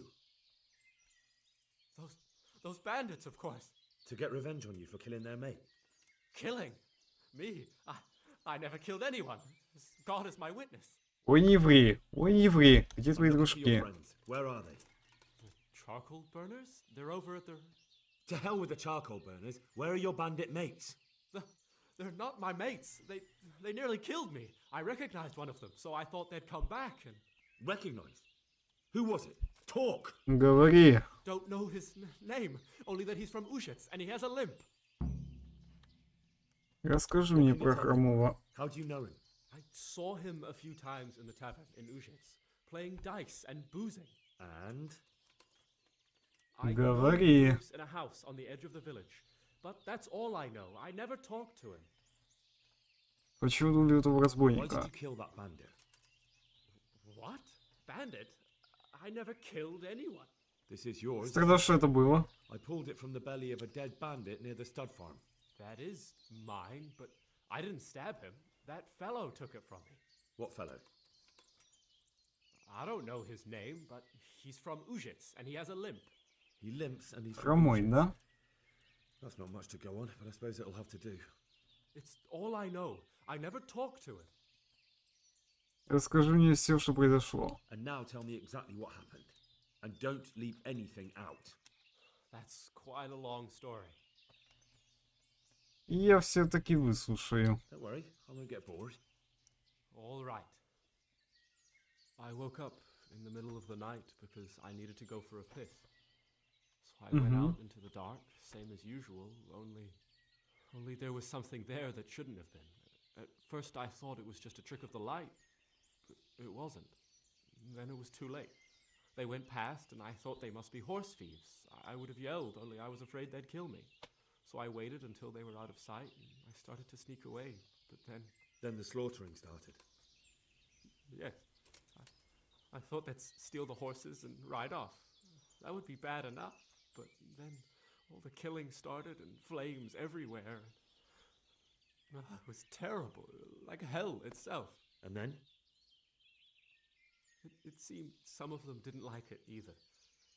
Those bandits, of course. To get revenge on you for killing their mate? Killing? Me? I never killed anyone. God is my witness. Ой, не ври. Ой, не ври. Где твои дружки? Where are they? The charcoal burners? They're over at the... To hell with the charcoal burners. Where are your bandit mates? They're not my mates. They nearly killed me. I recognized one of them, so I thought they'd come back and... Recognized? Who was it? Talk! Говори. Don't know his name, only that he's from Uzhitz and he has a limp. Расскажи мне про Хромова. How do you know him? I saw him a few times in the tavern in Uzhitz, playing dice and boozing. And? I Говори. know he lives in a house on the edge of the village, but that's all I know. I never talked to him. Почему ты убил этого Why did разбойника? you kill that bandit? What? Bandit? I never killed anyone. This is yours. Тогда что это было? I pulled it from the belly of a dead bandit near the stud farm. That is mine, but I didn't stab him. That fellow took it from me. What fellow? I don't know his name, but he's from Uzhitz and he has a limp. He limps and he's Хромой, да? That's not much to go on, but I suppose it'll have to do. It's all I know. I never talked to him. Расскажи мне все, что произошло. And now tell me exactly what happened. And don't leave anything out. That's quite a long story. Я все-таки выслушаю. Don't worry, I won't get bored. All right. I woke up in the middle of the night because I needed to go for a piss. So I went out into the dark, same as usual, only there was something there that shouldn't have been. At first I thought it was just a trick of the light, but it wasn't. Then it was too late. They went past and I thought they must be horse thieves. I would have yelled, only I was afraid they'd kill me. So I waited until they were out of sight and I started to sneak away, but then... Then the slaughtering started. Yes. I thought they'd steal the horses and ride off. That would be bad enough, but then all the killing started and flames everywhere. It was terrible, like hell itself. And then? It seemed some of them didn't like it either.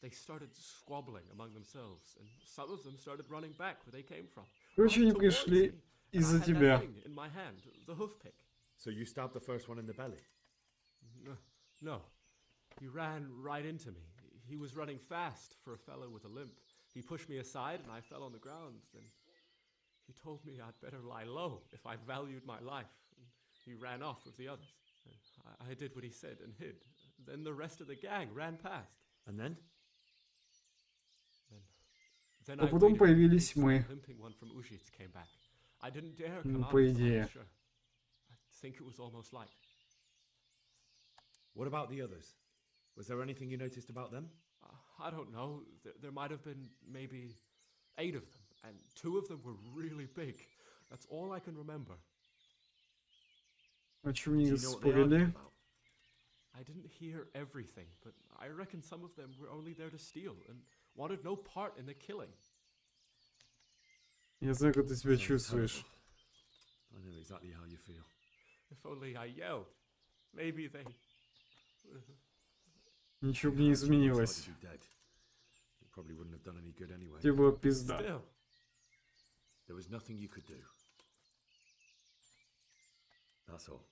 They started squabbling among themselves, and some of them started running back where they came from. Короче, они пришли из-за тебя. In my hand, the hoof pick. So you stabbed the first one in the belly? No. He ran right into me. He was running fast for a fellow with a limp. He pushed me aside and I fell on the ground. Then he told me I'd better lie low if I valued my life. And he ran off with the others. I did what he said and hid. Then the rest of the gang ran past. And then? Then А I потом waited появились until мы. the limping one from Uzhitz came back. I didn't dare come Ну, out по until I идее. was sure. I think it was almost light. What about the others? Was there anything you noticed about them? I don't know. There might have been maybe 8 of them. and 2 of them were really big. That's all I can remember. О чем они Do you know what they спорили? argued about? I didn't hear everything, but I reckon some of them were only there to steal and wanted no part in the killing. Я знаю, как ты себя Sounds чувствуешь. terrible. I know exactly how you feel. If only I yelled. Maybe they... Ничего бы не изменилось. Tried to be dead. It probably wouldn't have done any good anyway. Тебе была пизда. Still. There was nothing you could do. That's all.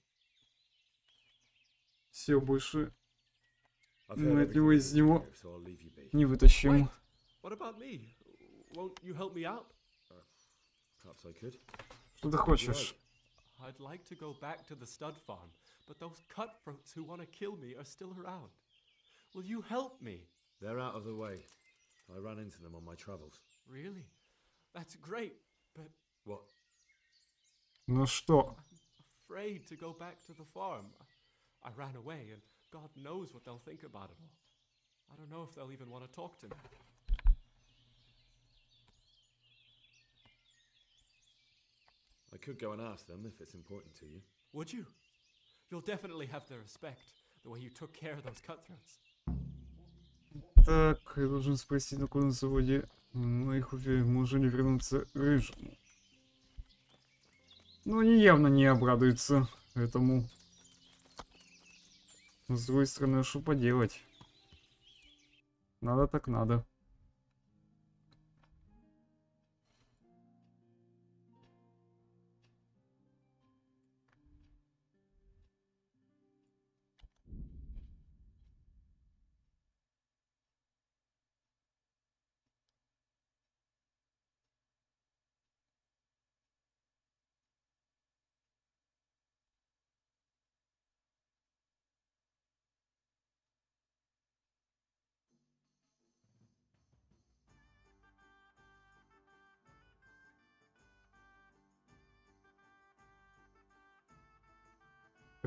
Все, больше I've мы heard от него everything из you него do, so I'll leave you be. не вытащим. Wait, what about me? Won't you help me out? Perhaps I could. Что ты хочешь? I'd like to go back to the stud farm, but those cutthroats who want to kill me are still around. Will you help me? They're out of the way. I ran into them on my travels. Really? That's great, but What? Ну что? afraid to go back to the farm. I ran away, and God knows what they'll think about it all. I don't know if they'll even want to talk to me. I could go and ask them if it's important to you. Would you? You'll definitely have their respect, the way you took care of those cutthroats. Так, я должен спросить на кодовом заводе моих уверен, можно ли вернуться к рыжему. Но они явно не обрадуются этому. Но с другой стороны, что поделать? Надо так надо.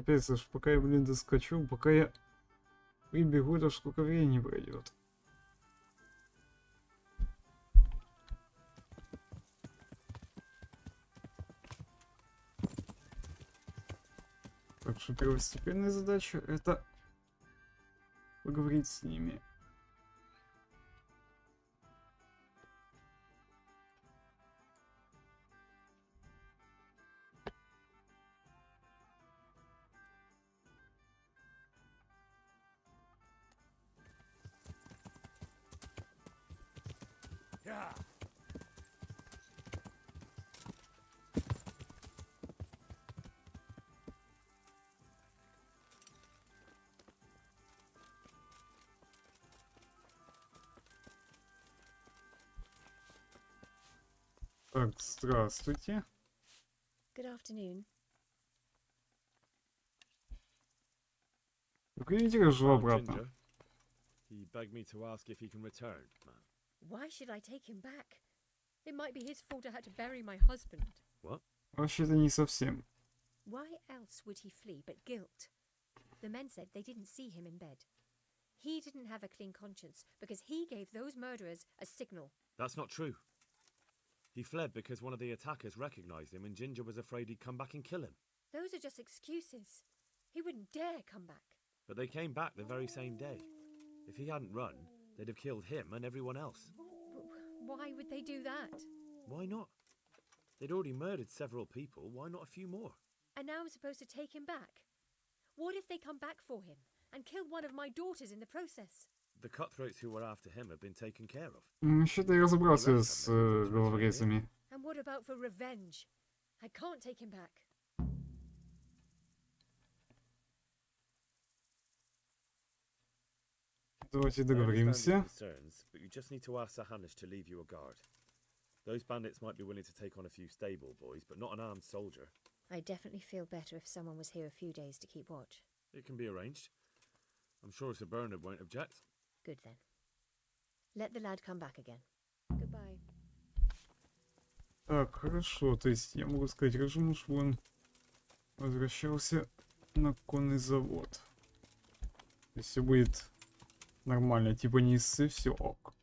Капец, аж пока я, блин, доскочу, пока я прибегу, то сколько времени пройдет. Так что первостепенная задача это поговорить с ними. Yeah. Так, здравствуйте. Good afternoon. Приведите Рыжего Found обратно. Ginger. He begged me to ask if he can return, man. Why should I take him back? It might be his fault I had to bury my husband. What? Вообще-то не совсем. Why else would he flee but guilt? The men said they didn't see him in bed. He didn't have a clean conscience because he gave those murderers a signal. That's not true. He fled because one of the attackers recognized him and Ginger was afraid he'd come back and kill him. Those are just excuses. He wouldn't dare come back. But they came back the very same day. If he hadn't run, they'd have killed him and everyone else. Why would they do that? Why not? They'd already murdered several people. Why not a few more? And now I'm supposed to take him back? What if they come back for him and kill one of my daughters in the process? The cutthroats who were after him have been taken care of. Вообще-то я разобрался с головорезами. And what about for revenge? I can't take him back. Давайте I understand договоримся. your concerns, but you just need to ask Sahanish to leave you a guard. Those bandits might be willing to take on a few stable boys, but not an armed soldier. I'd definitely feel better if someone was here a few days to keep watch. It can be arranged. I'm sure Sir Bernard won't object. Good then. Let the lad come back again. Goodbye. Так, хорошо, то есть я могу сказать Рыжему, что он возвращался на конный завод. То есть все будет нормально, типа не ссы, все ок.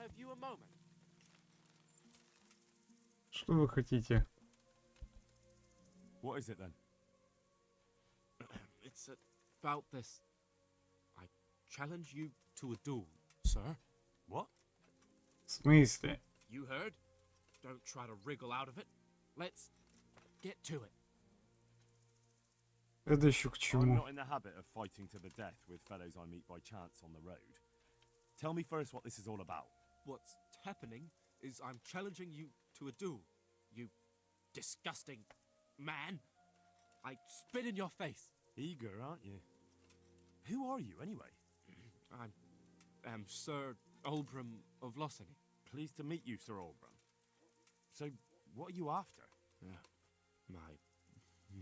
have you a moment? Что вы хотите? What is it then? It's about this. I challenge you to a duel, sir. What? В смысле? You heard? Don't try to wriggle out of it. Let's get to it. Это еще к I'm чему? not in the habit of fighting to the death with fellows I meet by chance on the road. Tell me first what this is all about. What's happening is I'm challenging you to a duel. You disgusting man. I spit in your face. Eager, aren't you? Who are you, anyway? I'm Sir Oldbram of Lossing. Pleased to meet you, Sir Oldbram. So, what are you after? My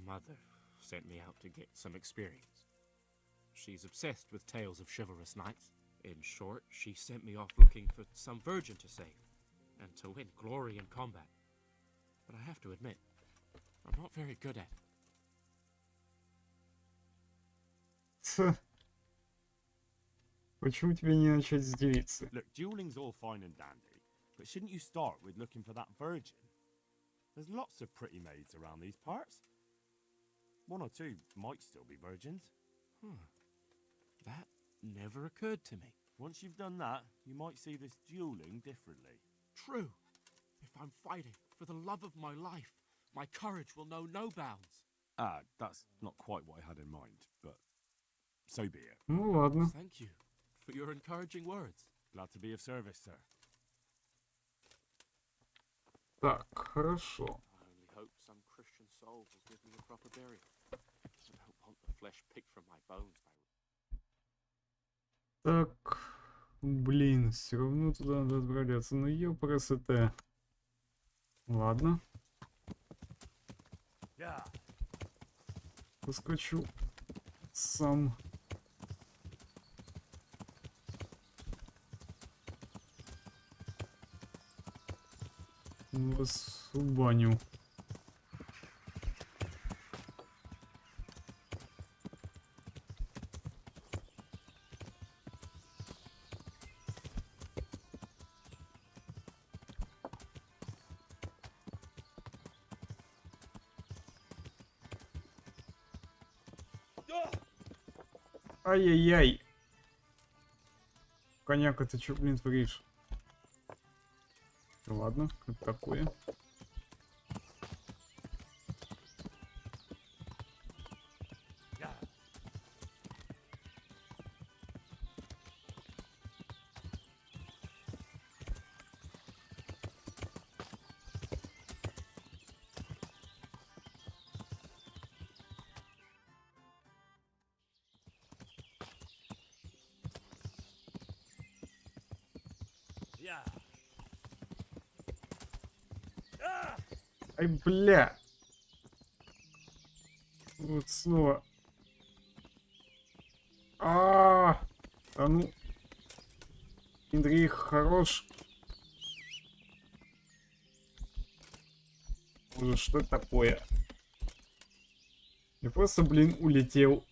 mother sent me out to get some experience. She's obsessed with tales of chivalrous knights. In short, she sent me off looking for some virgin to save and to win glory in combat. But I have to admit, I'm not very good at it. Почему тебе не начать с девицы? Look, dueling's all fine and dandy, but shouldn't you start with looking for that virgin? There's lots of pretty maids around these parts. One or two might still be virgins. That never occurred to me. Once you've done that, you might see this dueling differently. True. If I'm fighting for the love of my life, my courage will know no bounds. That's not quite what I had in mind, but so be it. Ну ладно. Thank you for your encouraging words. Glad to be of service, sir. Так, хорошо. I only hope some Christian soul will give me a proper burial. I don't want the flesh picked from my bones by... Так, блин, все равно туда надо отправляться. Ну ёпрст. Ладно. Поскочу сам. Вас в баню. Ай-яй-яй. Коняка, ты чё, блин, творишь? Ладно, это такое. Ай, бля. Вот снова. А ну. Индрих хорош. Боже, что это такое? Я просто, блин, улетел.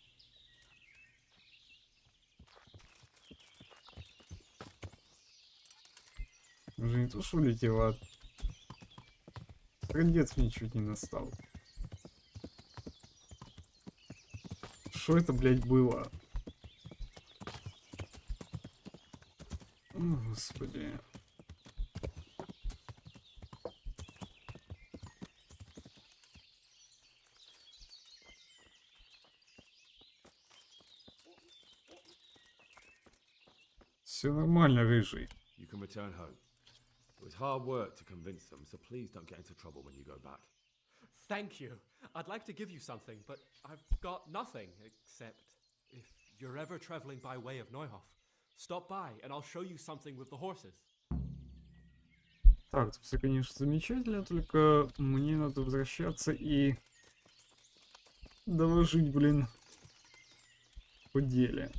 Уже не то, что улетел, а трындец мне чуть не настал. Что это, блядь, было? О, господи. Все нормально, рыжий. You can return home. It was hard work to convince them, so please don't get into trouble when you go back. Thank you. I'd like to give you something, but I've got nothing except if you're ever traveling by way of Neuhof, stop by and I'll show you something with the horses. Так, это все, конечно, замечательно, только мне надо возвращаться и доложить, блин, о деле.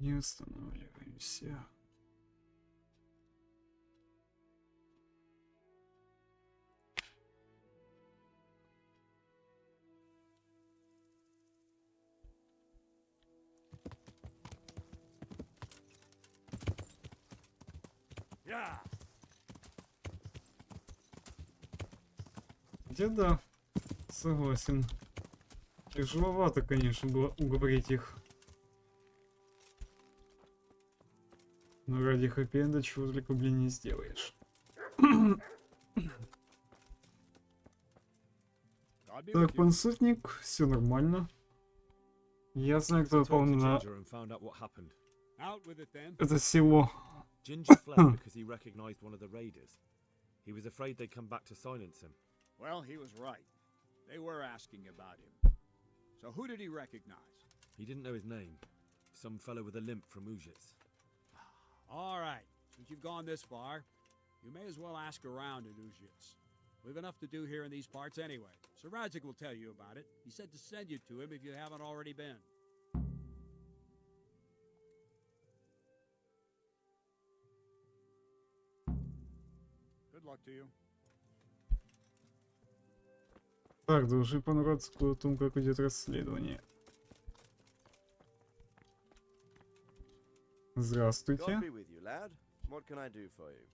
Не останавливаемся. Где да, согласен. Тяжеловато, конечно, было уговорить их. Но ради хэппи-энда чего только, блин, не сделаешь. Так, пансутник, все нормально. Я знаю, кто напал на это село. Ginger fled because he recognized one of the raiders. He was afraid they'd come back to silence him. Well, he was right. They were asking about him. So who did he recognize? He didn't know his name. Some fellow with a limp from Ujits. All right. Since you've gone this far, you may as well ask around at Ujits. We've enough to do here in these parts anyway. Sir Radzik will tell you about it. He said to send you to him if you haven't already been. Good luck to you. Так, должны понравиться о том, как идет расследование. Здравствуйте. God be with you, lad. What can I do for you?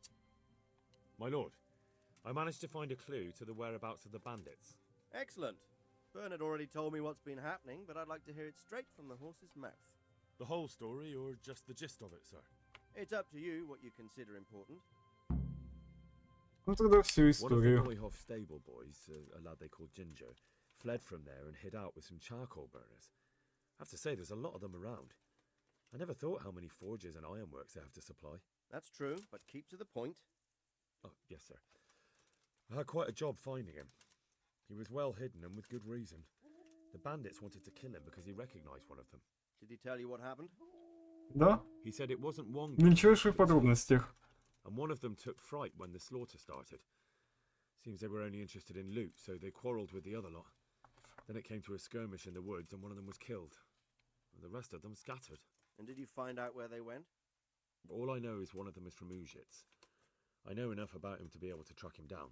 My lord, I managed to find a clue to the whereabouts of the bandits. Excellent. Bernard already told me what's been happening, but I'd like to hear it straight from the horse's mouth. The whole story or just the gist of it, sir? It's up to you what you consider important. Ну тогда всю One of the историю. Neuhoff stable boys, a lad they called Ginger, fled from there and hid out with some charcoal burners. I have to say, there's a lot of them around. I never thought how many forges and ironworks they have to supply. That's true, but keep to the point. Oh, yes, sir. I had quite a job finding him. He was well hidden and with good reason. The bandits wanted to kill him because he recognized one of them. Did he tell you what happened? Да? He said it wasn't one guy, Мельчайших подробностях. and one of them took fright when the slaughter started. Seems they were only interested in loot, so they quarreled with the other lot. Then it came to a skirmish in the woods, and one of them was killed. And the rest of them scattered. And did you find out where they went? All I know is one of them is from Ujits. I know enough about him to be able to track him down.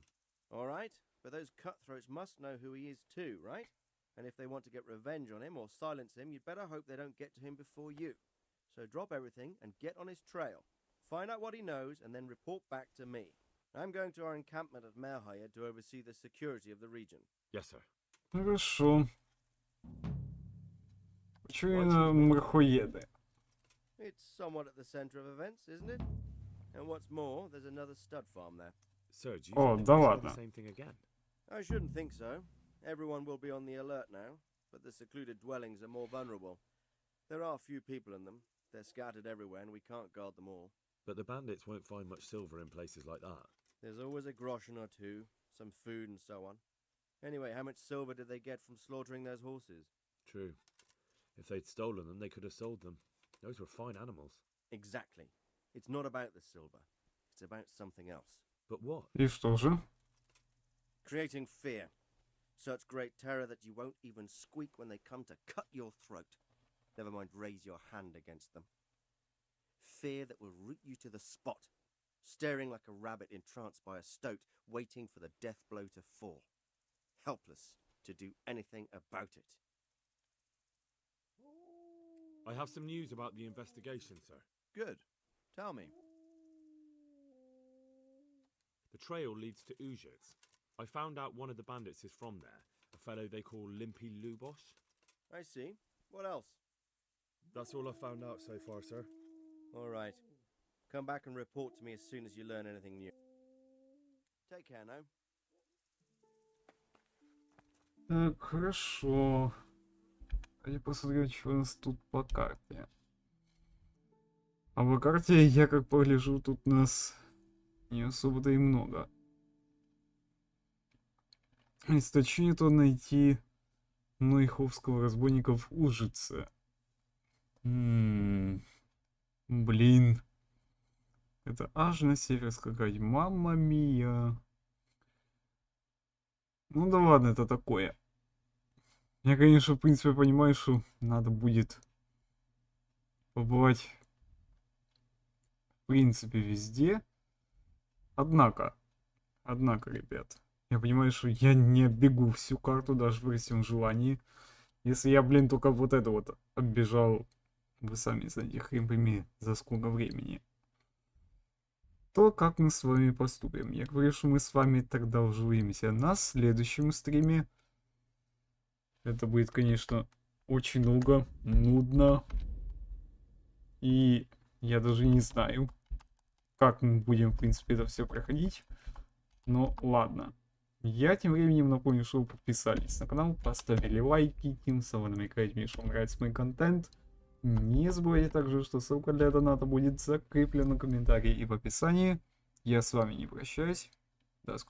All right, but those cutthroats must know who he is too, right? And if they want to get revenge on him or silence him, you'd better hope they don't get to him before you. So drop everything and get on his trail. Find out what he knows and then report back to me. I'm going to our encampment at Merhaya to oversee the security of the region. Yes, sir. Хорошо. Почему именно мрахоеды? It's somewhat at the center of events, isn't it? And what's more, there's another stud farm there. Sir, do you О, think да they might do ладно. the same thing again? I shouldn't think so. Everyone will be on the alert now, but the secluded dwellings are more vulnerable. There are few people in them. They're scattered everywhere and we can't guard them all. But the bandits won't find much silver in places like that. There's always a groschen or two, some food and so on. Anyway, how much silver did they get from slaughtering those horses? True. If they'd stolen them, they could have sold them. Those were fine animals. Exactly. It's not about the silver. It's about something else. But what? И что же? Creating fear. Such great terror that you won't even squeak when they come to cut your throat. Never mind raise your hand against them. Fear that will root you to the spot, staring like a rabbit entranced by a stoat, waiting for the death blow to fall. Helpless to do anything about it. I have some news about the investigation, sir. Good. Tell me. The trail leads to Ujits. I found out one of the bandits is from there, a fellow they call Limpy Lubosh. I see. What else? That's all I've found out so far, sir. All right. Come back and report to me as soon as you learn anything new. Take care now. Так, хорошо. Я посмотрю, что у нас тут по карте. А по карте, я как погляжу, тут нас не особо-то и много. Источник то найти Нойховского разбойника в Ужице. Блин. Это аж на север скакать. Мамма мия. Ну да ладно, это такое. Я, конечно, в принципе, понимаю, что надо будет побывать в принципе везде. Однако, ребят, я понимаю, что я не оббегу всю карту даже при всем желании. Если я, блин, только вот это вот оббежал, вы сами знаете, хрен пойми, за сколько времени. То как мы с вами поступим? Я говорю, что мы с вами тогда увидимся на следующем стриме. Это будет, конечно, очень долго, нудно. И я даже не знаю, как мы будем, в принципе, это все проходить. Но ладно. Я тем временем напомню, что вы подписались на канал, поставили лайки, тем самым намекаете мне, что вам нравится мой контент. Не забывайте также, что ссылка для доната будет закреплена в комментарии и в описании. Я с вами не прощаюсь. До скорого.